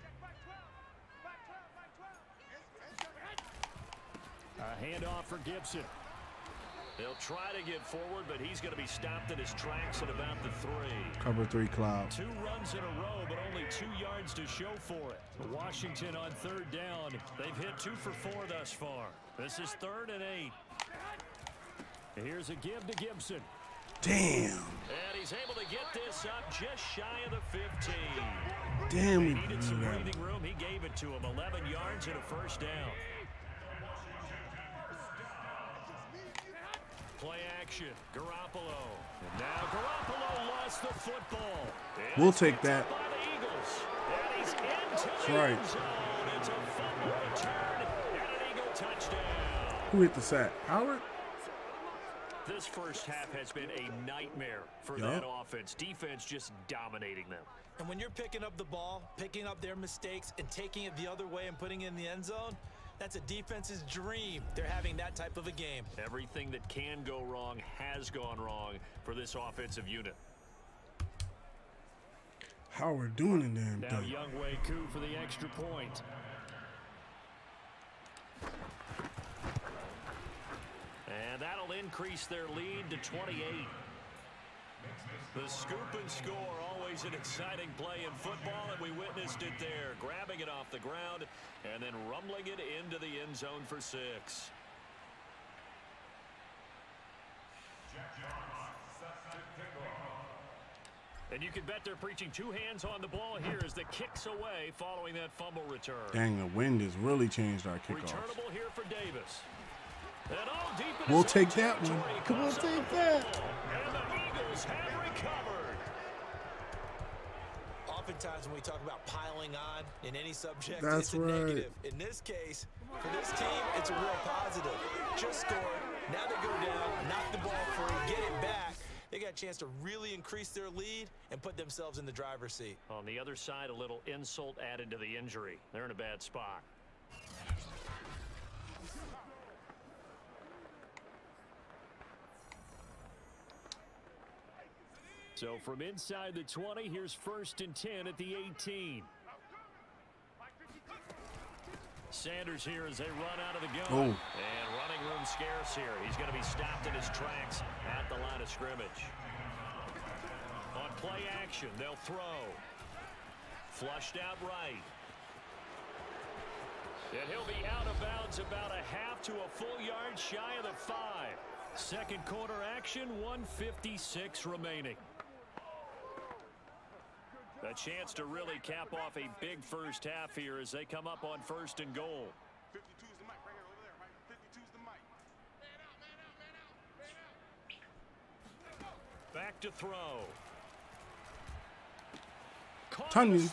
A handoff for Gibson. They'll try to get forward, but he's going to be stopped in his tracks at about the 3. Cover 3 cloud. 2 runs in a row, but only 2 yards to show for it. Washington on third down. They've hit 2 for 4 thus far. This is third and 8. Here's a give to Gibson. Damn. And he's able to get this up just shy of the 15. Damn, He we needed blew some that. breathing room. He gave it to him. 11 yards and a first down. Play action. Garoppolo. And now Garoppolo lost the football. We'll It's take picked that. up by the Eagles. And he's into That's the right. end zone. It's a fumble return and an Eagle touchdown. Who hit the sack? Howard? This first half has been a nightmare for Yup. that offense. Defense just dominating them. And when you're picking up the ball, picking up their mistakes, and taking it the other way and putting it in the end zone, that's a defense's dream. They're having that type of a game. Everything that can go wrong has gone wrong for this offensive unit. Howard doing the damn Now thing. Younghoe Koo for the extra point. And that'll increase their lead to 28. The scoop and score, always an exciting play in football, and we witnessed it there. Grabbing it off the ground and then rumbling it into the end zone for 6. And you can bet they're preaching 2 hands on the ball here as the kick's away following that fumble return. Dang, the wind has really changed our kickoffs. Returnable here for Davis. And all deep in We'll his take own that one. territory, Come on, comes up take with the that. ball. And the Eagles have recovered. Oftentimes when we talk about piling on in any subject, That's it's a right. negative. In this case, for this team, it's a real positive. Just scored. Now they go down, knock the ball free, get it back. They got a chance to really increase their lead and put themselves in the driver's seat. On the other side, a little insult added to the injury. They're in a bad spot. So from inside the 20, here's first and 10 at the 18. Sanders here as they run out of the gun. Oh. And running room scarce here. He's going to be stopped in his tracks at the line of scrimmage. On play action, they'll throw. Flushed out right. And he'll be out of bounds about a half to a full yard shy of the 5. Second quarter action, 1:56 remaining. A chance to really cap off a big first half here as they come up on first and goal. 52's the mic right here over there, right? 52's the mic. Back to throw. Tonyan.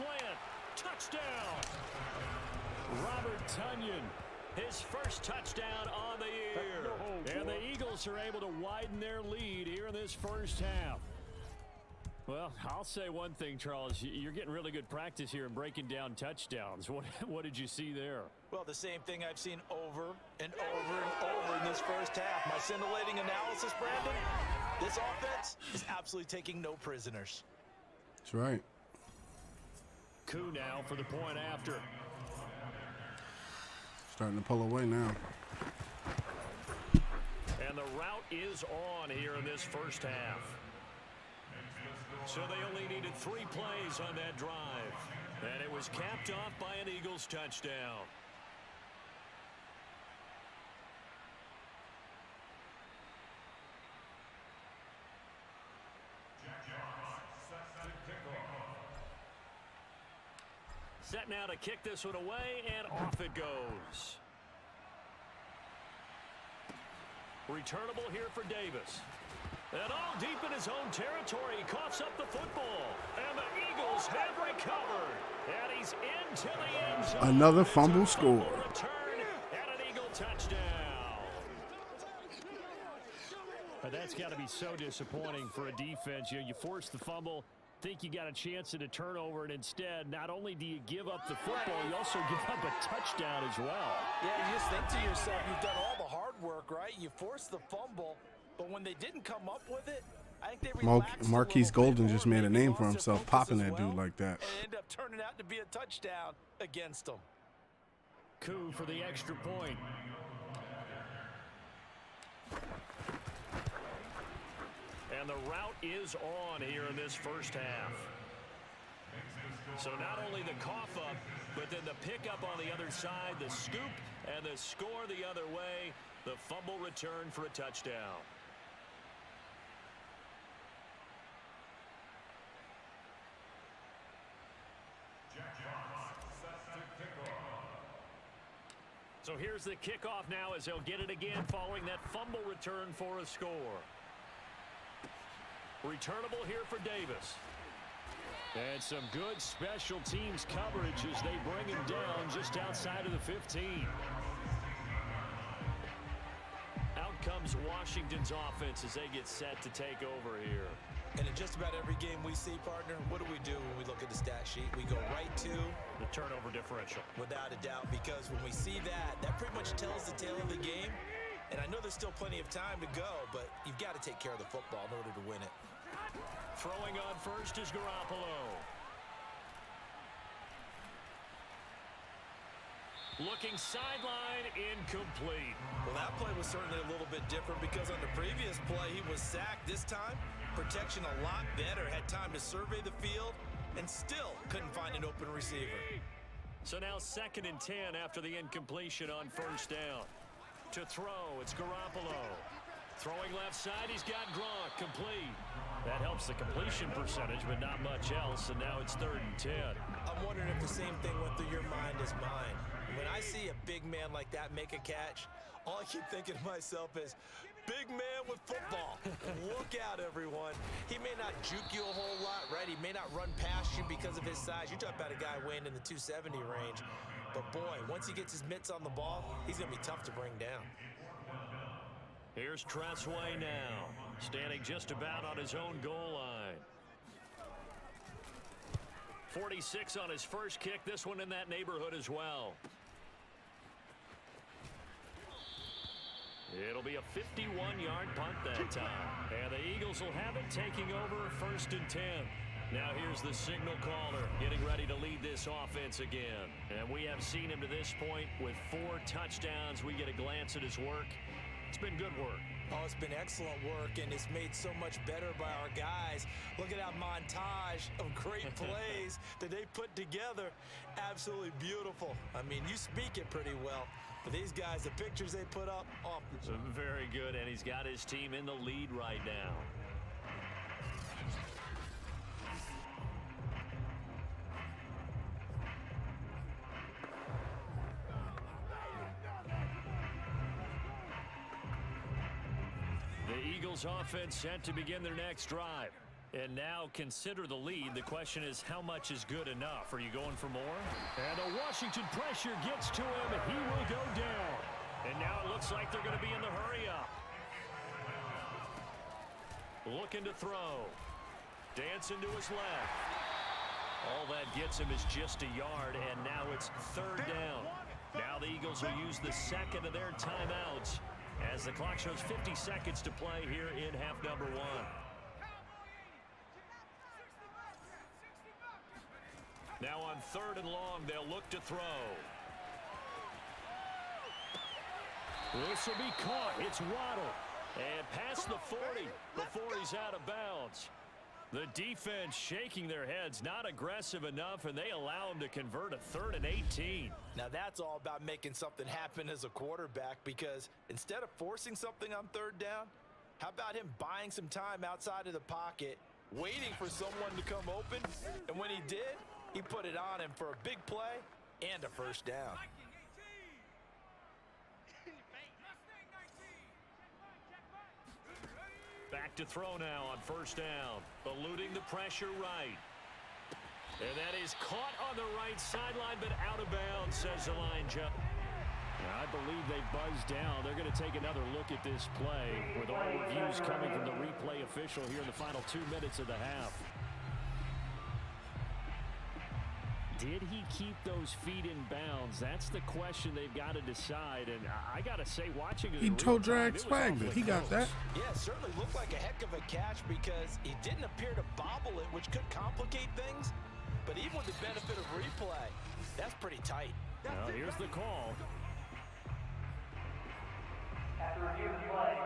Touchdown. Robert Tonyan, his first touchdown on the year. And the Eagles are able to widen their lead here in this first half. Well, I'll say one thing, Charles. You're getting really good practice here in breaking down touchdowns. What did you see there? Well, the same thing I've seen over and over and over in this first half. My scintillating analysis, Brandon, this offense is absolutely taking no prisoners. That's right. Koo now for the point after. Starting to pull away now. And the route is on here in this first half. So they only needed 3 plays on that drive. And it was capped off by an Eagles touchdown. Set now to kick this one away, and off it goes. Returnable here for Davis. And all deep in his own territory, he coughs up the football. And the Eagles have recovered. And he's into the end zone. Another fumble score. Return and an Eagle touchdown. But that's got to be so disappointing for a defense. You force the fumble, think you got a chance at a turnover, and instead, not only do you give up the football, you also give up a touchdown as well. Yeah, you just think to yourself, you've done all the hard work, right? You force the fumble, but when they didn't come up with it, I think they relaxed Marquise Golden just made a name for lost their himself, focus popping as that dude well, like that. and it ended up turning out to be a touchdown against them. Koo for the extra point. And the route is on here in this first half. So not only the cough up, but then the pickup on the other side, the scoop, and the score the other way. The fumble return for a touchdown. So here's the kickoff now as they'll get it again following that fumble return for a score. Returnable here for Davis. And some good special teams coverage as they bring him down just outside of the 15. Out comes Washington's offense as they get set to take over here. And in just about every game we see, partner, what do we do when we look at the stat sheet? We go right to the turnover differential. Without a doubt, because when we see that, that pretty much tells the tale of the game. And I know there's still plenty of time to go, but you've got to take care of the football in order to win it. Throwing on first is Garoppolo. Looking sideline, incomplete. Well, that play was certainly a little bit different because on the previous play, he was sacked. This time, protection a lot better. Had time to survey the field and still couldn't find an open receiver. So now 2nd and 10 after the incompletion on first down. To throw, it's Garoppolo. Throwing left side, he's got Gronk, complete. That helps the completion percentage, but not much else, and now it's 3rd and 10. I'm wondering if the same thing went through your mind as mine. When I see a big man like that make a catch, all I keep thinking to myself is, big man with football. Look out, everyone. He may not juke you a whole lot, right? He may not run past you because of his size. You talk about a guy weighing in the 270 range. But, boy, once he gets his mitts on the ball, he's going to be tough to bring down. Here's Tressway now, standing just about on his own goal line. 46 on his first kick, this one in that neighborhood as well. It'll be a 51-yard punt that time. And the Eagles will have it, taking over 1st and 10. Now here's the signal caller, getting ready to lead this offense again. And we have seen him to this point with 4 touchdowns. We get a glance at his work. It's been good work. Oh, it's been excellent work, and it's made so much better by our guys. Look at that montage of great plays that they put together. Absolutely beautiful. I mean, you speak it pretty well. But these guys, the pictures they put up, oh. So very good, and he's got his team in the lead right now. The Eagles offense set to begin their next drive. And now consider the lead. The question is, how much is good enough? Are you going for more? And the Washington pressure gets to him. He will go down. And now it looks like they're going to be in the hurry up. Looking to throw. Dancing to his left. All that gets him is just a yard, and now it's third down. Now the Eagles will use the second of their timeouts as the clock shows 50 seconds to play here in half number 1. Now on third and long, they'll look to throw. This will be caught. It's Waddle. And past the 40 before he's out of bounds. The defense shaking their heads, not aggressive enough, and they allow him to convert a 3rd and 18. Now that's all about making something happen as a quarterback, because instead of forcing something on third down, how about him buying some time outside of the pocket, waiting for someone to come open, and when he did, he put it on him for a big play and a first down. Back to throw now on first down. Eluding the pressure right. And that is caught on the right sideline, but out of bounds, says Elijah. I believe they buzzed down. They're going to take another look at this play with all reviews coming from the replay official here in the final 2 minutes of the half. Did he keep those feet in bounds? That's the question they've got to decide. And I got to say, watching it, he toe drag swagged it. He got that. Yeah, it certainly looked like a heck of a catch because he didn't appear to bobble it, which could complicate things. But even with the benefit of replay, that's pretty tight. Well, here's the call. After review of the play,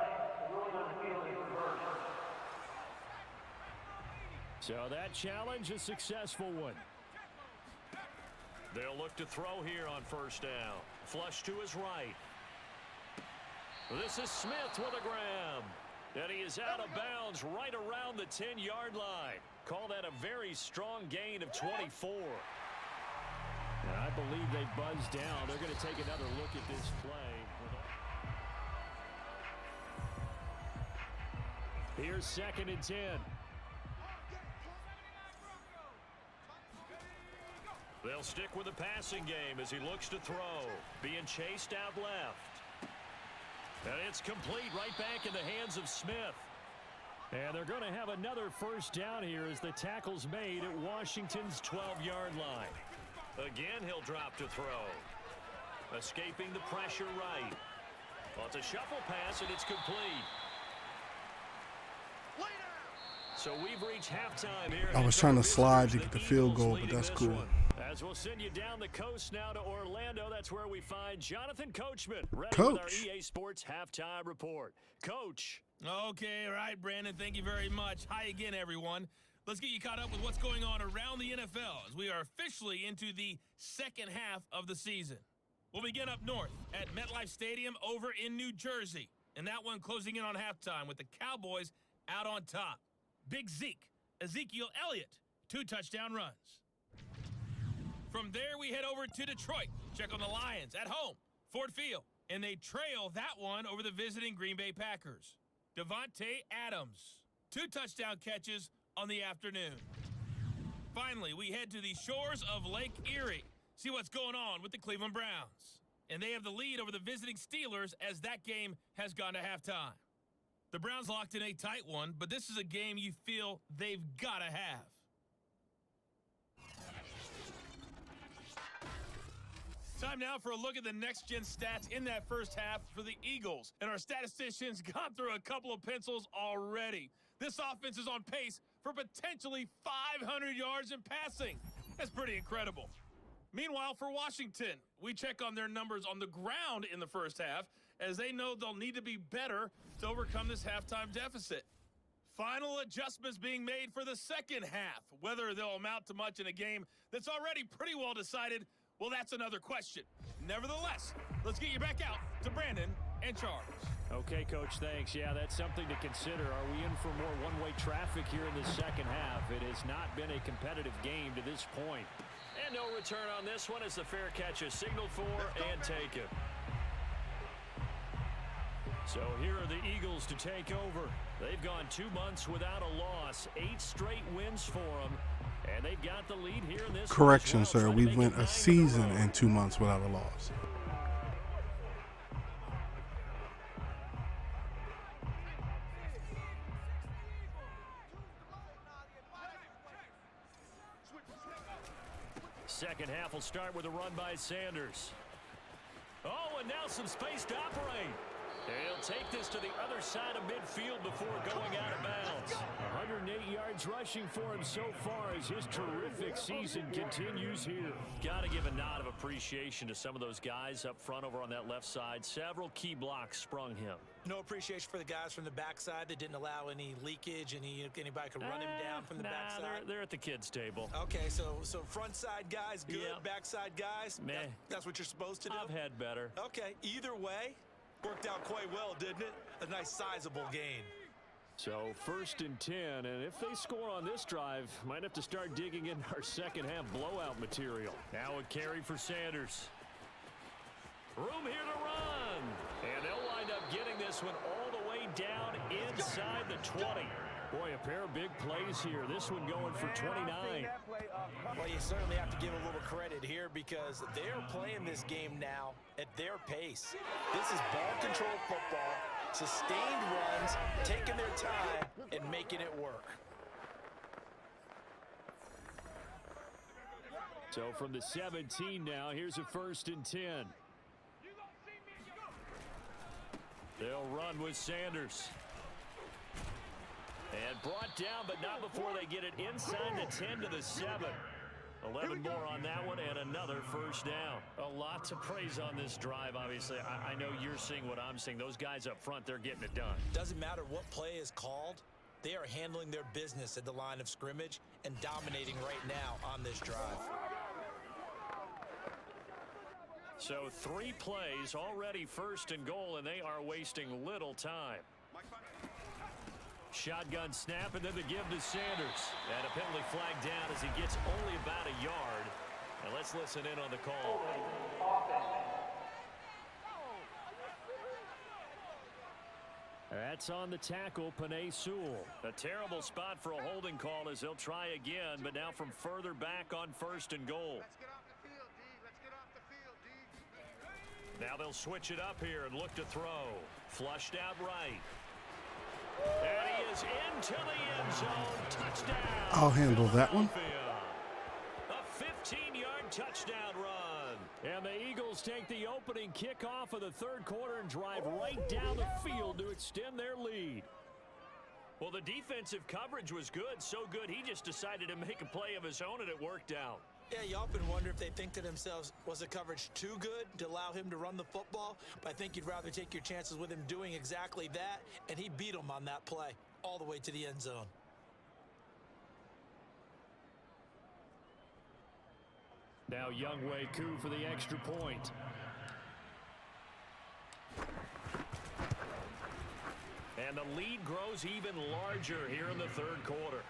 the ruling on the field is reversed. So that challenge, a successful one. They'll look to throw here on first down. Flush to his right. This is Smith with a grab. And he is out of bounds right around the 10-yard line. Call that a very strong gain of 24. And I believe they buzzed down. They're going to take another look at this play. Here's 2nd and 10. They'll stick with the passing game as he looks to throw. Being chased out left. And it's complete right back in the hands of Smith. And they're going to have another first down here as the tackle's made at Washington's 12-yard line. Again, he'll drop to throw. Escaping the pressure right. Well, it's a shuffle pass, and it's complete. So we've reached halftime here. I was trying to slide to get the field goal, but that's cool. As we'll send you down the coast now to Orlando. That's where we find Jonathan Coachman, ready Coach. with our EA Sports Halftime Report. Coach. Okay, all right, Brandon. Thank you very much. Hi again, everyone. Let's get you caught up with what's going on around the NFL as we are officially into the second half of the season. We'll begin up north at MetLife Stadium over in New Jersey. And that one closing in on halftime with the Cowboys out on top. Big Zeke, Ezekiel Elliott, 2 touchdown runs. From there, we head over to Detroit. Check on the Lions at home, Ford Field. And they trail that one over the visiting Green Bay Packers. Devontae Adams, 2 touchdown catches on the afternoon. Finally, we head to the shores of Lake Erie. See what's going on with the Cleveland Browns. And they have the lead over the visiting Steelers as that game has gone to halftime. The Browns locked in a tight one, but this is a game you feel they've got to have. Time now for a look at the next-gen stats in that first half for the Eagles. And our statisticians gone through a couple of pencils already. This offense is on pace for potentially 500 yards in passing. That's pretty incredible. Meanwhile, for Washington, we check on their numbers on the ground in the first half, as they know they'll need to be better to overcome this halftime deficit. Final adjustments being made for the second half. Whether they'll amount to much in a game that's already pretty well decided, well, that's another question. Nevertheless, let's get you back out to Brandon and Charles. Okay, Coach, thanks. Yeah, that's something to consider. Are we in for more one-way traffic here in the second half? It has not been a competitive game to this point. And no return on this one as the fair catch is signaled for and taken. So here are the Eagles to take over. They've gone 2 months without a loss, 8 straight wins for them, and they've got the lead here in this. Correction, sir. We went a season and 2 months without a loss. Second half will start with a run by Sanders. Oh, and now some space to operate. He'll take this to the other side of midfield before going out of bounds. 108 yards rushing for him so far as his terrific season continues here. Got to give a nod of appreciation to some of those guys up front over on that left side. Several key blocks sprung him. No appreciation for the guys from the backside that didn't allow any leakage, anybody could run him down from the backside. They're at the kids' table. Okay, so front side guys good, Yeah. backside guys, Meh. that's what you're supposed to do? I've had better. Okay, either way, worked out quite well, didn't it? A nice sizable gain. So 1st and 10, and if they score on this drive, might have to start digging in our second half blowout material. Now a carry for Sanders. Room here to run. And they'll wind up getting this one all the way down inside the 20. Boy, a pair of big plays here. This one going for 29. Well, you certainly have to give a little credit here because they're playing this game now at their pace. This is ball control football, sustained runs, taking their time and making it work. So from the 17 now, here's a 1st and 10. They'll run with Sanders. And brought down, but not before they get it inside the 10 to the 7. 11 more on that one, and another 1st down. A lot to praise on this drive, obviously. I know you're seeing what I'm seeing. Those guys up front, they're getting it done. Doesn't matter what play is called. They are handling their business at the line of scrimmage and dominating right now on this drive. So 3 plays, already 1st and goal, and they are wasting little time. Shotgun snap, and then the give to Sanders. And a penalty flag down as he gets only about a yard. And let's listen in on the call. That's on the tackle, Penei Sewell. A terrible spot for a holding call as they'll try again, but now from further back on 1st and goal. Now they'll switch it up here and look to throw. Flushed out right. And he is into the end zone. Touchdown. I'll handle that one. A 15-yard touchdown run. And the Eagles take the opening kickoff of the 3rd quarter and drive right down the field to extend their lead. Well, the defensive coverage was good, so good he just decided to make a play of his own, and it worked out. Yeah, you often wonder if they think to themselves, was the coverage too good to allow him to run the football? But I think you'd rather take your chances with him doing exactly that, and he beat him on that play all the way to the end zone. Now Younghoe Koo for the extra point. And the lead grows even larger here in the 3rd quarter.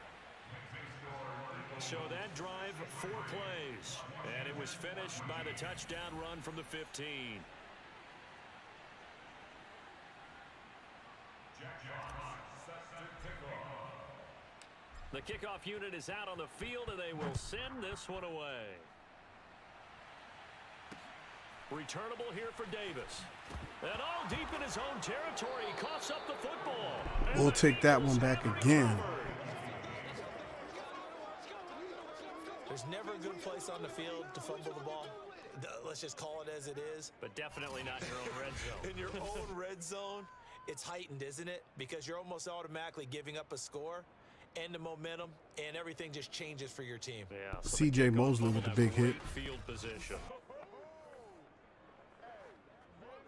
So that drive, 4 plays, and it was finished by the touchdown run from the 15. The kickoff unit is out on the field, and they will send this one away. Returnable here for Davis. And all deep in his own territory, he coughs up the football. We'll take that one back again. There's never a good place on the field to fumble the ball. Let's just call it as it is. But definitely not in your own red zone. In your own red zone, it's heightened, isn't it? Because you're almost automatically giving up a score and the momentum, and everything just changes for your team. Yeah, C.J. Mosley with the big hit. Field position.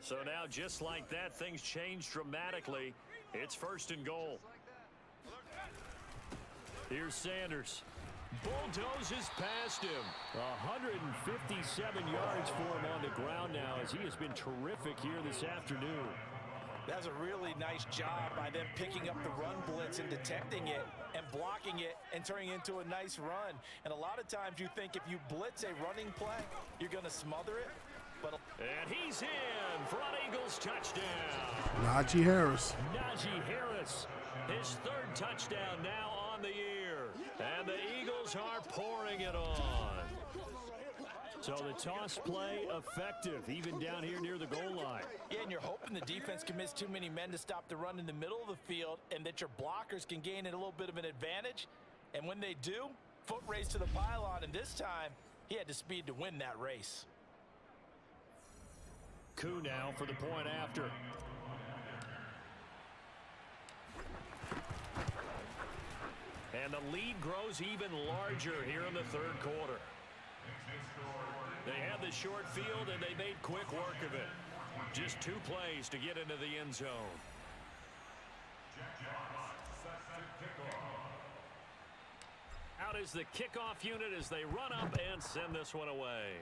So now, just like that, things change dramatically. It's 1st and goal. Here's Sanders. Bulldozes past him. 157 yards for him on the ground now as he has been terrific here this afternoon. That's a really nice job by them picking up the run blitz and detecting it and blocking it and turning it into a nice run. And a lot of times you think if you blitz a running play, you're going to smother it. And he's in for an Eagles touchdown. Najee Harris. Najee Harris, his third touchdown now on the year. And the Eagles are pouring it on. So the toss play effective, even down here near the goal line. Yeah, and you're hoping the defense commits too many men to stop the run in the middle of the field and that your blockers can gain a little bit of an advantage. And when they do, foot race to the pylon, and this time he had the speed to win that race. Koo now for the point after. And the lead grows even larger here in the third quarter. They had the short field, and they made quick work of it. Just 2 plays to get into the end zone. Out is the kickoff unit as they run up and send this one away.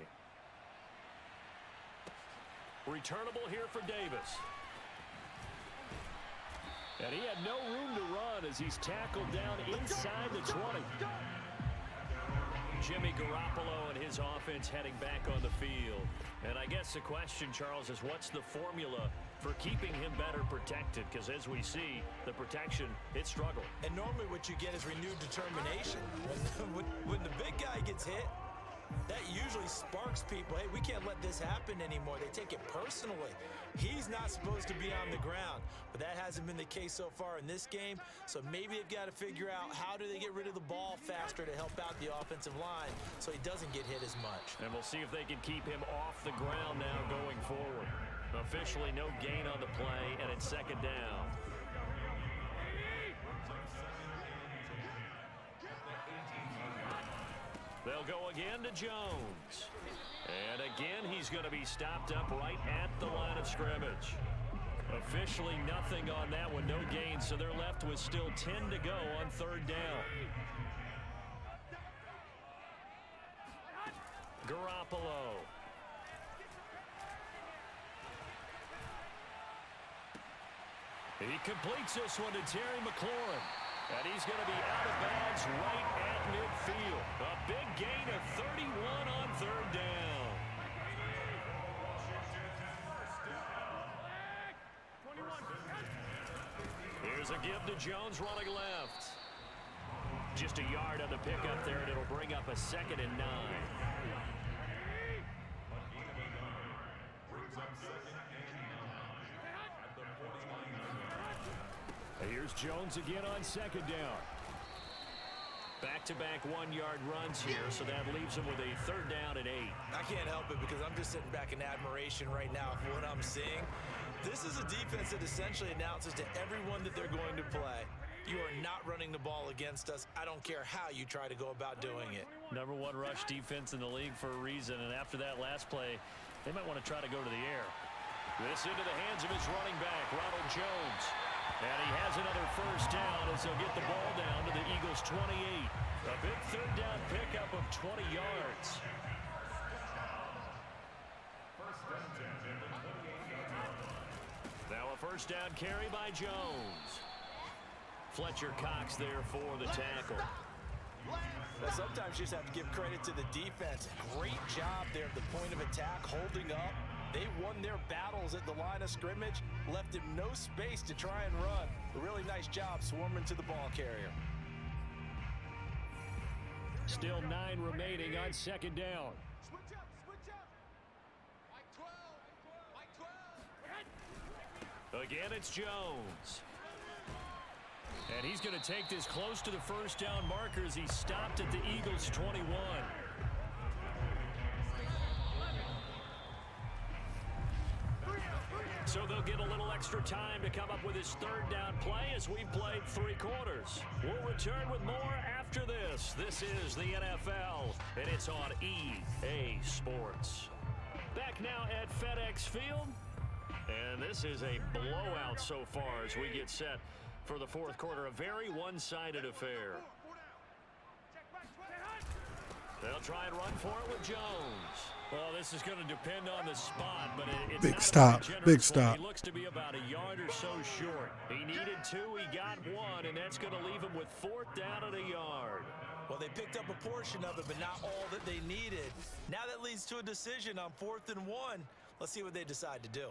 Returnable here for Davis. And he had no room to run as he's tackled down inside the 20. Jimmy Garoppolo and his offense heading back on the field. And I guess the question, Charles, is what's the formula for keeping him better protected? Because as we see, the protection, it struggled. And normally what you get is renewed determination. When the big guy gets hit, that usually sparks people. Hey, we can't let this happen anymore. They take it personally. He's not supposed to be on the ground, but that hasn't been the case so far in this game. So maybe they've got to figure out how do they get rid of the ball faster to help out the offensive line so he doesn't get hit as much. And we'll see if they can keep him off the ground now going forward. Officially no gain on the play, and it's second down. They'll go again to Jones. And again, he's going to be stopped up right at the line of scrimmage. Officially nothing on that one, no gain, so they're left with still 10 to go on third down. Garoppolo. He completes this one to Terry McLaurin. And he's going to be out of bounds right at midfield. A big gain of 31 on third down. Here's a give to Jones running left. Just a yard on the pickup there, and it'll bring up a 2nd and 9. Here's Jones again on second down. Back-to-back 1-yard runs here, so that leaves him with a third down and 8. I can't help it because I'm just sitting back in admiration right now for what I'm seeing. This is a defense that essentially announces to everyone that they're going to play, you are not running the ball against us. I don't care how you try to go about doing it. Number 1 rush defense in the league for a reason, and after that last play, they might want to try to go to the air. This into the hands of his running back, Ronald Jones. And he has another first down as they'll get the ball down to the Eagles' 28. A big third down pickup of 20 yards. Now a first down carry by Jones. Fletcher Cox there for the tackle. Well, sometimes you just have to give credit to the defense. Great job there at the point of attack, holding up. They won their battles at the line of scrimmage, left him no space to try and run. A really nice job swarming to the ball carrier. Still 9 remaining on second down. Switch up, switch up. Mike 12, Mike 12. Again, it's Jones. And he's going to take this close to the first down marker as he stopped at the Eagles' 21. So they'll get a little extra time to come up with his third down play as we've played 3 quarters. We'll return with more after this. This is the NFL, and it's on EA Sports. Back now at FedEx Field. And this is a blowout so far as we get set for the fourth quarter. A very one-sided affair. They'll try and run for it with Jones. Well, this is going to depend on the spot, but it's big not stop. a generous Big one. stop. He looks to be about a yard or so short. He needed 2, he got 1, and that's going to leave him with 4th down and a yard. Well, they picked up a portion of it, but not all that they needed. Now that leads to a decision on 4th and 1. Let's see what they decide to do.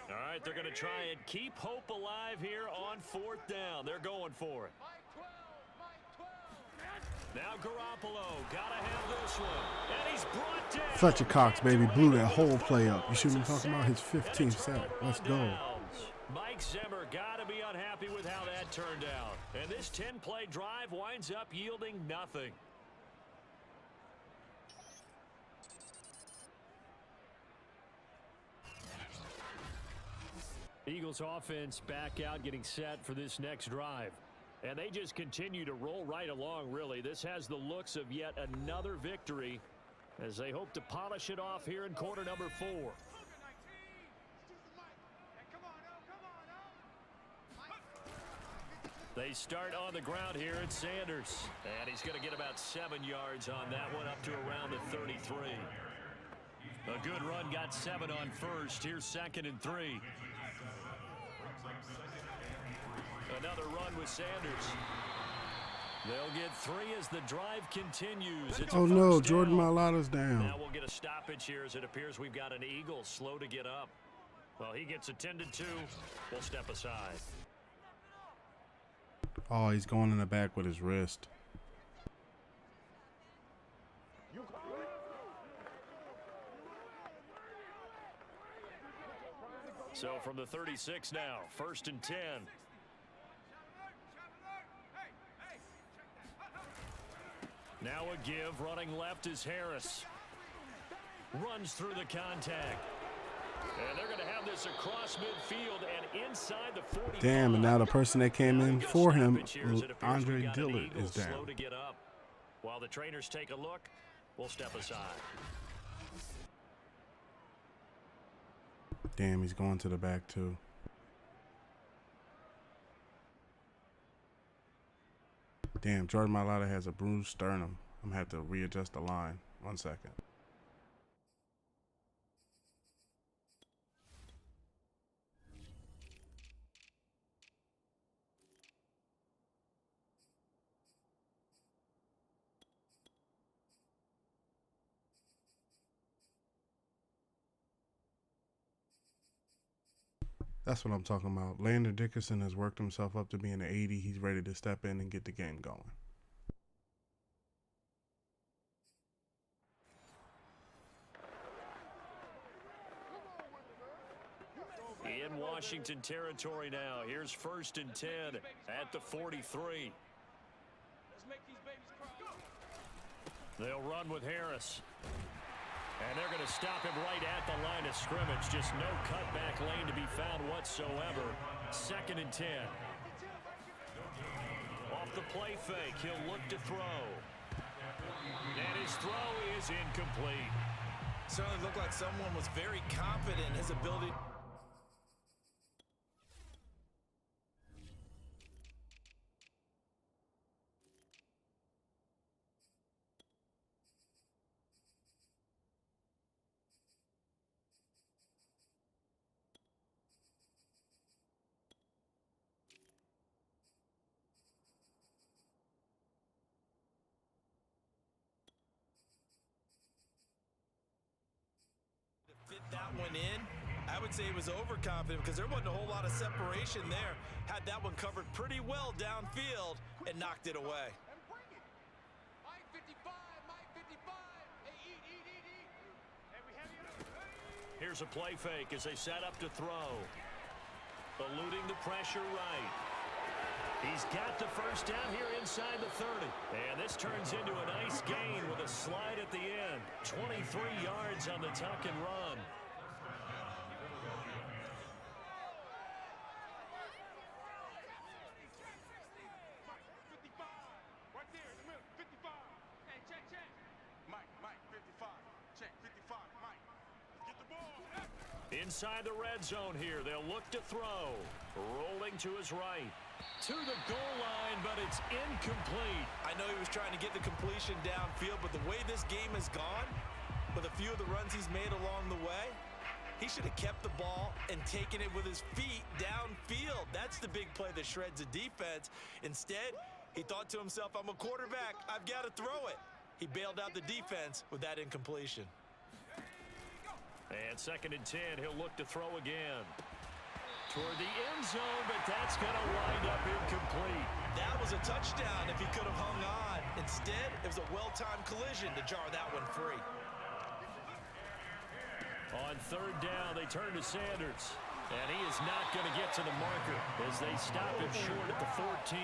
All right, they're going to try and keep hope alive here on 4th down. They're going for it. Now Garoppolo, gotta have this one, and he's brought down. Fletcher Cox, baby, blew that whole play up. You see what I'm talking about? His 15th sack. Let's go. Mike Zimmer gotta be unhappy with how that turned out. And this 10-play drive winds up yielding nothing. Eagles offense back out, getting set for this next drive. And they just continue to roll right along, really. This has the looks of yet another victory as they hope to polish it off here in quarter number 4. They start on the ground here at Sanders. And he's going to get about 7 yards on that one, up to around the 33. A good run, got 7 on first. Here's 2nd and 3. Another run with Sanders. They'll get 3 as the drive continues. It's oh no, Jordan Mailata's down. Now we'll get a stoppage here as it appears we've got an Eagle slow to get up. Well, he gets attended to. We'll step aside. Oh, he's going in the back with his wrist. So from the 36 now, 1st and 10. Now a give, running left is Harris. Runs through the contact. And they're going to have this across midfield and inside the 45. Damn, and now the person that came in for him, Andre Dillard, is down. Slow to get up. While the trainers take a look, we'll step aside. Damn, he's going to the back too. Damn, Jordan Mailata has a bruised sternum. I'm going to have to readjust the line. 1 second. That's what I'm talking about. Landon Dickerson has worked himself up to being an 80. He's ready to step in and get the game going. In Washington territory now. Here's 1st and 10 at the 43. They'll run with Harris. And they're going to stop him right at the line of scrimmage. Just no cutback lane to be found whatsoever. 2nd and 10. Off the play fake, he'll look to throw. And his throw is incomplete. Certainly looked like someone was very confident in his ability. Fit that one in. I would say he was overconfident because there wasn't a whole lot of separation there. Had that one covered pretty well downfield and knocked it away. Mike 55, Mike 55. Hey, eat. Hey, we have you. Here's a play fake as they set up to throw. Eluding the pressure right. He's got the first down here inside the 30. And this turns into a nice gain with a slide at the end. 23 yards on the tuck and run. Right there in the middle, 55. Hey, check. Mike, 55. Check, 55, Mike. Let's get the ball. Inside the red zone here. They'll look to throw. Rolling to his right. To the goal line, but It's incomplete. I know he was trying to get the completion downfield, but the way this game has gone, with a few of the runs he's made along the way, he should have kept the ball and taken it with his feet downfield. That's the big play that shreds a defense. Instead, he thought to himself, I'm a quarterback. I've got to throw it. He bailed out the defense with that incompletion. And 2nd and 10, he'll look to throw again. Toward the end zone, but that's going to wind up incomplete. That was a touchdown if he could have hung on. Instead, it was a well-timed collision to jar that one free. On 3rd down, they turn to Sanders. And he is not going to get to the marker as they stop him short at the 14.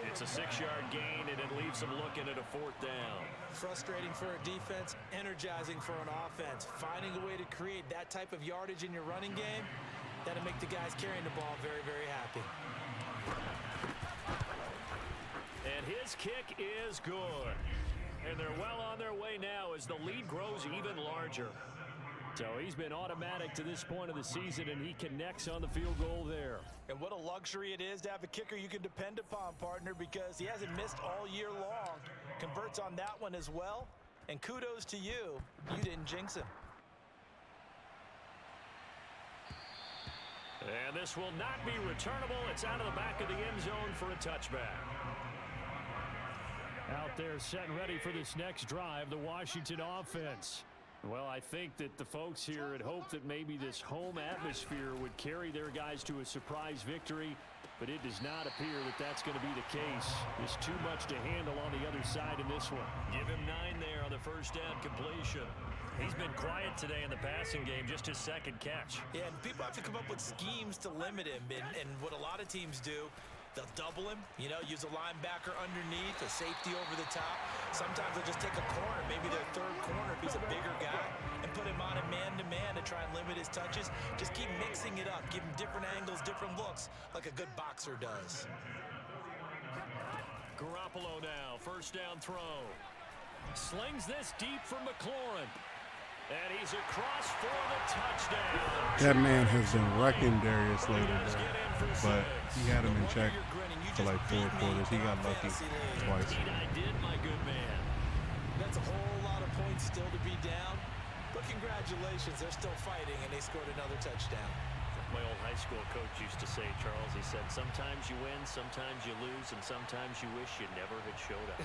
It's a 6-yard gain, and it leaves him looking at a 4th down. Frustrating for a defense, energizing for an offense. Finding a way to create that type of yardage in your running game, that'll make the guys carrying the ball very, very happy. And his kick is good. And they're well on their way now as the lead grows even larger. So he's been automatic to this point of the season, and he connects on the field goal there. And what a luxury it is to have a kicker you can depend upon, partner, because he hasn't missed all year long. Converts on that one as well. And kudos to you. You didn't jinx him. And this will not be returnable. It's out of the back of the end zone for a touchback. Out there set and ready for this next drive, the Washington offense. Well, I think that the folks here had hoped that maybe this home atmosphere would carry their guys to a surprise victory, but it does not appear that that's going to be the case. There's too much to handle on the other side in this one. Give him 9 there on the 1st down completion. He's been quiet today in the passing game, just his 2nd catch. Yeah, and people have to come up with schemes to limit him, and what a lot of teams do, they'll double him, use a linebacker underneath, a safety over the top. Sometimes they'll just take a corner, maybe their 3rd corner if he's a bigger guy, and put him on a man-to-man to try and limit his touches. Just keep mixing it up, give him different angles, different looks, like a good boxer does. Garoppolo now, 1st down throw. Slings this deep from McLaurin. And he's across for the touchdown. That man has been wrecking Darius Slater, but he had him in check for like 4 quarters. He got lucky twice. I did, my good man. That's a whole lot of points still to be down, but congratulations, they're still fighting, and they scored another touchdown. My old high school coach used to say, Charles, he said, sometimes you win, sometimes you lose, and sometimes you wish you never had showed up.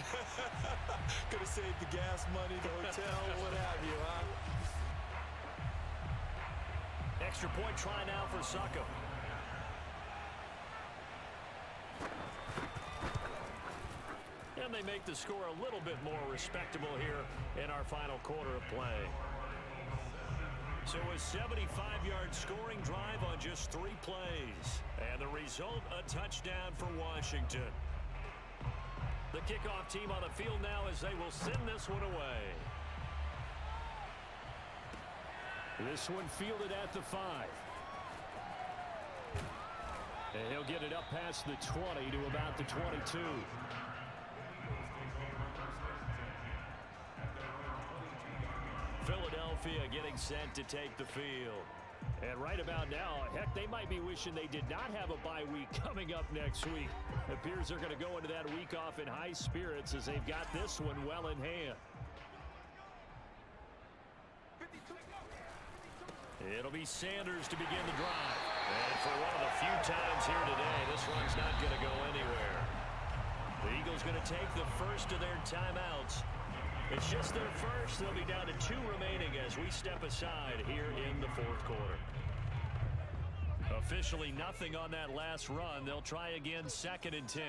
Could have saved the gas money, the hotel, what have you, huh? Extra point try now for Sacco. And they make the score a little bit more respectable here in our final quarter of play. So a 75-yard scoring drive on just 3 plays. And the result, a touchdown for Washington. The kickoff team on the field now as they will send this one away. This one fielded at the 5. And he'll get it up past the 20 to about the 22. Philadelphia getting set to take the field. And right about now, heck, they might be wishing they did not have a bye week coming up next week. It appears they're going to go into that week off in high spirits as they've got this one well in hand. It'll be Sanders to begin the drive. And for one of the few times here today, this run's not going to go anywhere. The Eagles going to take the first of their timeouts. It's just their first. They'll be down to 2 remaining as we step aside here in the 4th quarter. Officially nothing on that last run. They'll try again 2nd and 10.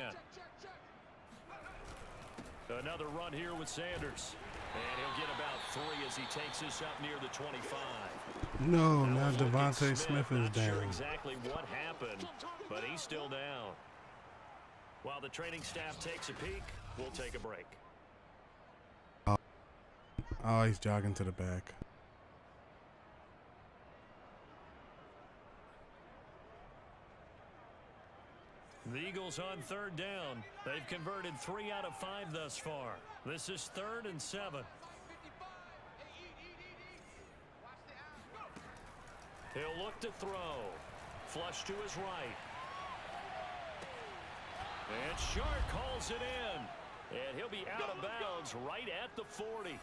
Another run here with Sanders. And he'll get about 3 as he takes this up near the 25. No, now Devontae Smith is Not down. sure exactly what happened, but he's still down. While the training staff takes a peek, we'll take a break. Oh, he's jogging to the back. The Eagles on 3rd down. They've converted 3 out of 5 thus far. This is 3rd and 7. He'll look to throw. Flush to his right. And Shark calls it in. And he'll be out of bounds right at the 40.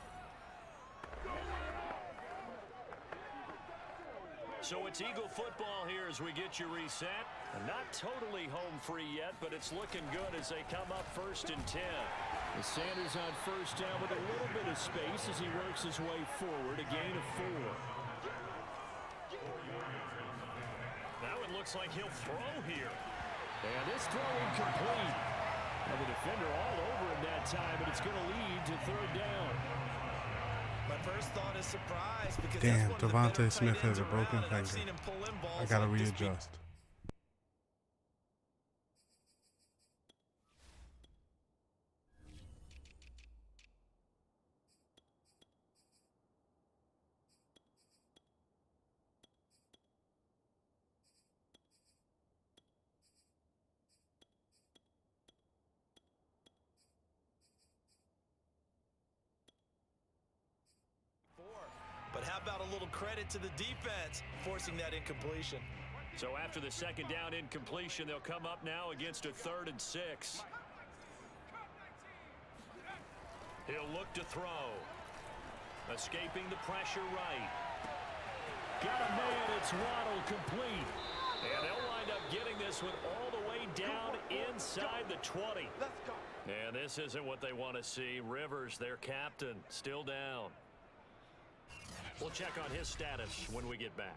So it's Eagle football here as we get you reset. Not totally home free yet, but it's looking good as they come up 1st and 10. The Sanders on 1st down with a little bit of space as he works his way forward, a gain of 4. Now it looks like he'll throw here. And this throw incomplete. Now the defender all over him that time, but it's going to lead to 3rd down. My first thought is surprise because Damn, that's one of the better Devontae Smith tight ends has a broken around, and I've finger. seen him pull in balls I gotta like this big. readjust. But how about a little credit to the defense forcing that incompletion? So after the 2nd down incompletion, they'll come up now against a 3rd and 6. He'll look to throw. Escaping the pressure right. Got a man, it's Waddle complete. And they'll wind up getting this one all the way down inside the 20. And this isn't what they want to see. Rivers, their captain, still down. We'll check on his status when we get back.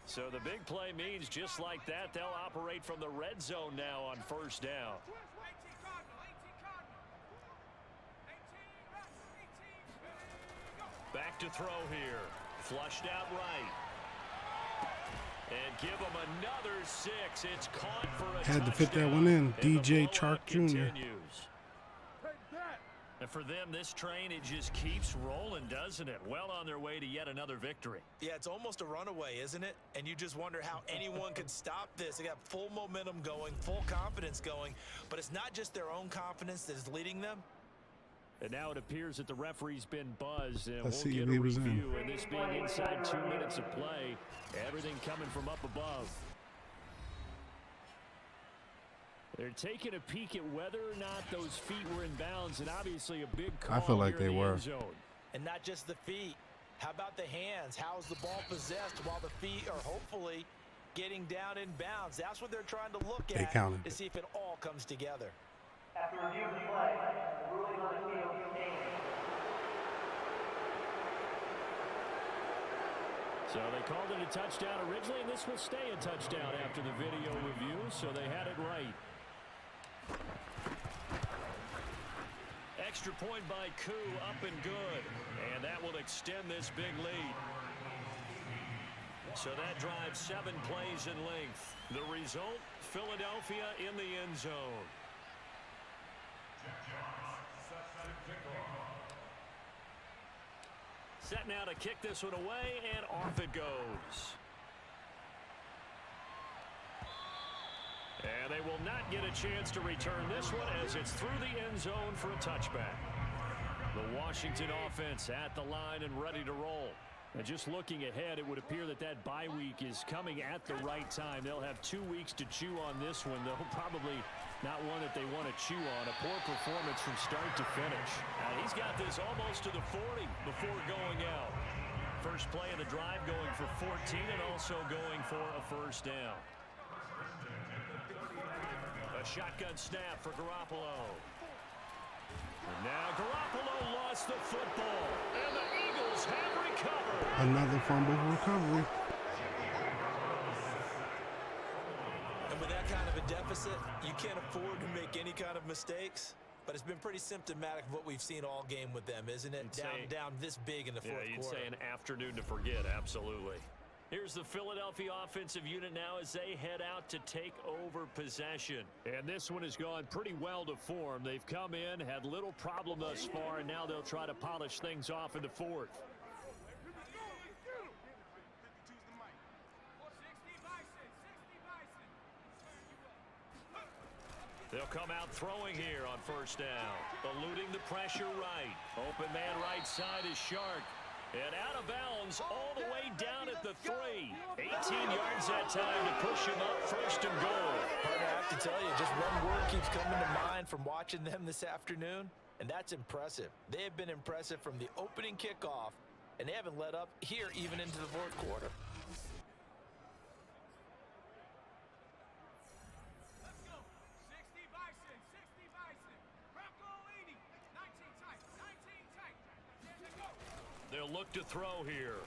So the big play means just like that, they'll operate from the red zone now on 1st down. Back to throw here. Flushed out right. And give him another 6. It's caught for a Had to touchdown. fit that one in. And the DJ blowout Chark Jr. continues. And for them, this train, it just keeps rolling, doesn't it? Well on their way to yet another victory. Yeah, it's almost a runaway, isn't it? And you just wonder how anyone could stop this. They got full momentum going, full confidence going. But it's not just their own confidence that is leading them. And now it appears that the referee's been buzzed, and Let's we'll see get if a he was in. review. And this being inside 2 minutes of play, everything coming from up above. They're taking a peek at whether or not those feet were in bounds, and obviously a big call I feel like here in they the were. end zone. And not just the feet. How about the hands? How's the ball possessed while the feet are hopefully getting down in bounds? That's what they're trying to look They at counted to it. see if it all comes together. After review of the play, the ruling on the field standing. So they called it a touchdown originally, and this will stay a touchdown after the video review, so they had it right. Extra point by Koo, up and good. And that will extend this big lead. So that drives 7 plays in length. The result, Philadelphia in the end zone. Set now to kick this one away, and off it goes. And they will not get a chance to return this one as it's through the end zone for a touchback. The Washington offense at the line and ready to roll. And just looking ahead, it would appear that that bye week is coming at the right time. They'll have 2 weeks to chew on this one, though probably not one that they want to chew on. A poor performance from start to finish. Now he's got this almost to the 40 before going out. First play of the drive going for 14 and also going for a first down. A shotgun snap for Garoppolo. And now Garoppolo lost the football, and the Eagles have recovered. Another fumble recovery. And with that kind of a deficit, you can't afford to make any kind of mistakes. But it's been pretty symptomatic of what we've seen all game with them, isn't it? Down this big in the fourth quarter. Yeah, you'd say an afternoon to forget, absolutely. Here's the Philadelphia offensive unit now as they head out to take over possession. And this one has gone pretty well to form. They've come in, had little problem thus far, and now they'll try to polish things off in the fourth. They'll come out throwing here on first down. Eluding the pressure right. Open man right side is Shark. And out of bounds all the way down at the 3. 18 yards that time to push him up first and goal. Partner, I have to tell you, just one word keeps coming to mind from watching them this afternoon, and that's impressive. They have been impressive from the opening kickoff, and they haven't let up here even into the fourth quarter. Let's go. 60 Bison, 60 Bison. Bronco 80, 19 tight, 19 tight. There they go. They'll look to throw here.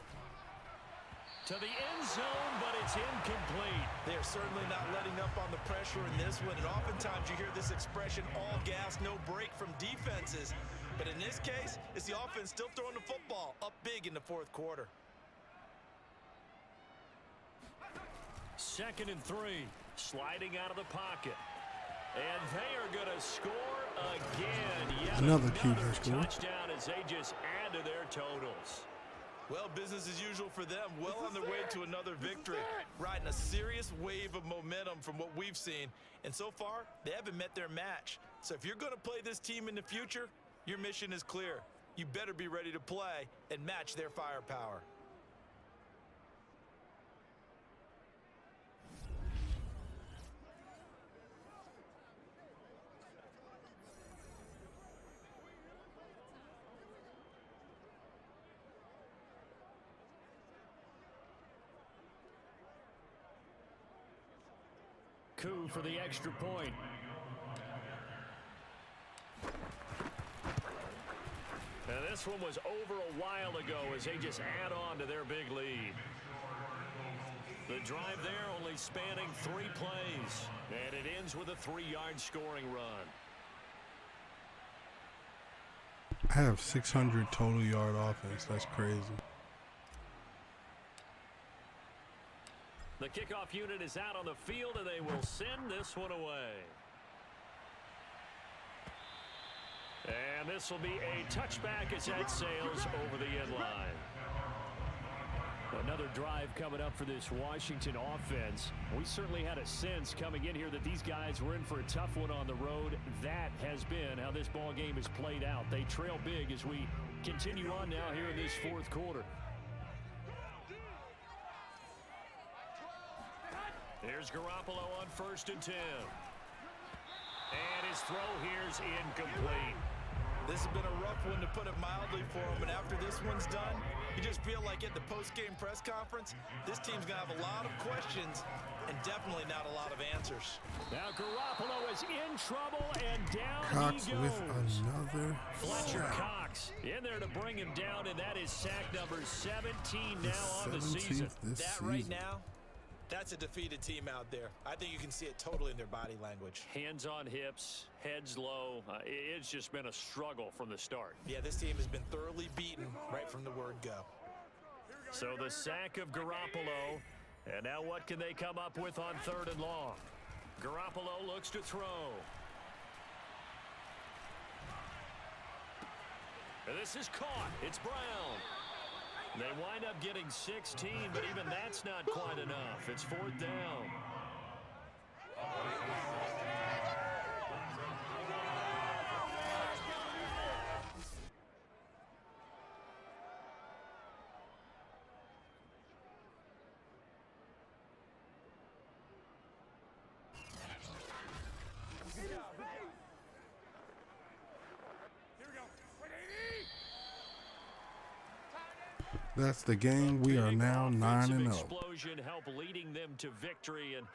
To the end zone, but it's incomplete. They are certainly not letting up on the pressure in this one, and oftentimes you hear this expression, all gas, no break from defenses. But in this case, it's the offense still throwing the football up big in the fourth quarter. 2nd and 3. Sliding out of the pocket. And they are going to score again. Yet Another QB score. Touchdown as they just add to their totals. Well, business as usual for them. Well on their way to another victory. Riding a serious wave of momentum from what we've seen. And so far, they haven't met their match. So if you're going to play this team in the future, your mission is clear. You better be ready to play and match their firepower. Coup for the extra point. And this one was over a while ago as they just add on to their big lead. The drive there only spanning 3 plays. And it ends with a 3-yard scoring run. I have 600 total yard offense. That's crazy. The kickoff unit is out on the field, and they will send this one away. And this will be a touchback as that sails over the end line. Another drive coming up for this Washington offense. We certainly had a sense coming in here that these guys were in for a tough one on the road. That has been how this ball game has played out. They trail big as we continue on now here in this fourth quarter. Here's Garoppolo on 1st and 10. And his throw here's incomplete. This has been a rough one, to put it mildly, for him. And after this one's done, you just feel like at the post-game press conference, this team's going to have a lot of questions and definitely not a lot of answers. Now Garoppolo is in trouble, and down Cox he goes. with another Fletcher sack. Cox in there to bring him down, and that is sack number 17 now on the season. That right now, that's a defeated team out there. I think you can see it totally in their body language. Hands on hips, heads low. It's just been a struggle from the start. Yeah, this team has been thoroughly beaten right from the word go. So the sack of Garoppolo, and now what can they come up with on 3rd and long? Garoppolo looks to throw. And this is caught. It's Brown. They wind up getting 16, but even that's not quite enough. It's 4th down. That's the game. We are now 9-0. Explosion help leading them to victory, and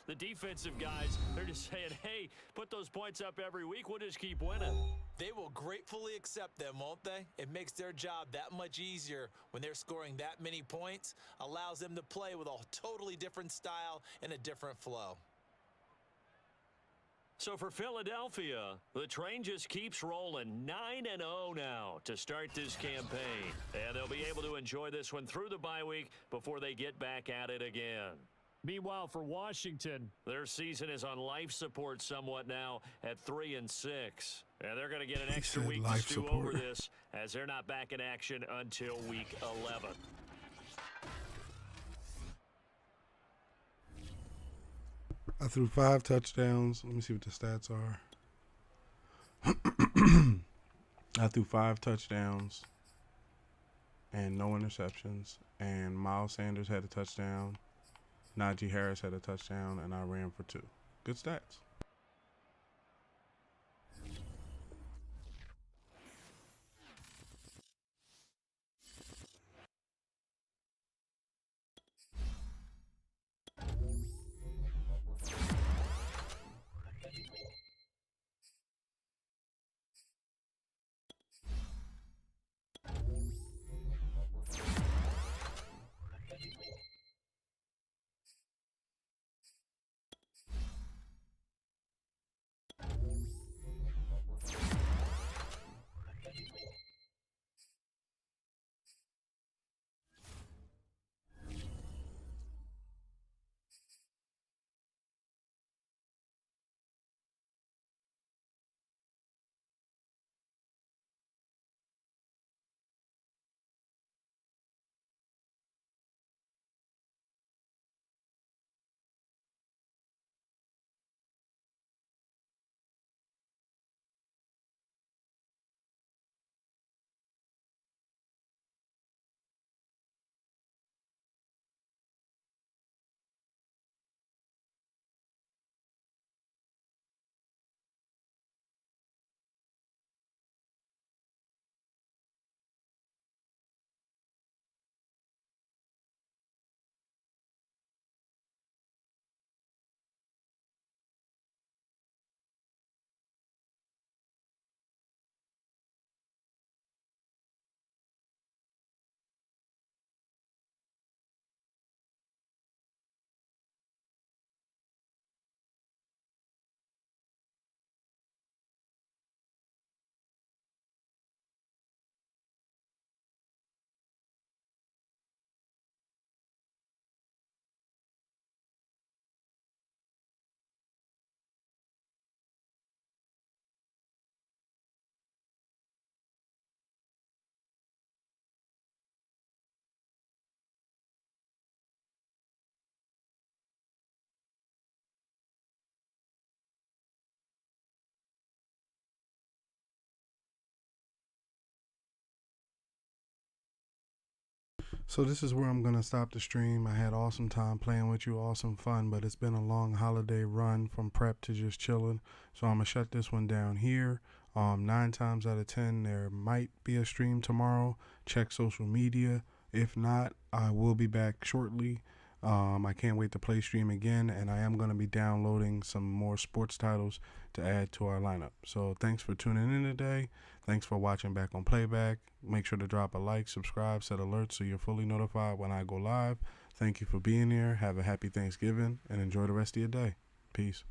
the defensive guys, they're just saying, hey, put those points up every week. We'll just keep winning. They will gratefully accept them, won't they? It makes their job that much easier when they're scoring that many points, allows them to play with a totally different style and a different flow. So for Philadelphia, the train just keeps rolling. 9-0 now to start this campaign. And they'll be able to enjoy this one through the bye week before they get back at it again. Meanwhile, for Washington, their season is on life support somewhat now at 3-6. And they're going to get an extra week to stew over this as they're not back in action until week 11. I threw 5 touchdowns. Let me see what the stats are. I threw 5 touchdowns and no interceptions. And Miles Sanders had a touchdown. Najee Harris had a touchdown, and I ran for 2. Good stats. So this is where I'm going to stop the stream. I had awesome time playing with you, awesome fun, but it's been a long holiday run from prep to just chilling. So I'm going to shut this one down here. 9 times out of 10, there might be a stream tomorrow. Check social media. If not, I will be back shortly. I can't wait to play stream again, and I am going to be downloading some more sports titles to add to our lineup. So thanks for tuning in today. Thanks for watching back on playback. Make sure to drop a like, subscribe, set alerts so you're fully notified when I go live. Thank you for being here. Have a happy Thanksgiving and enjoy the rest of your day. Peace.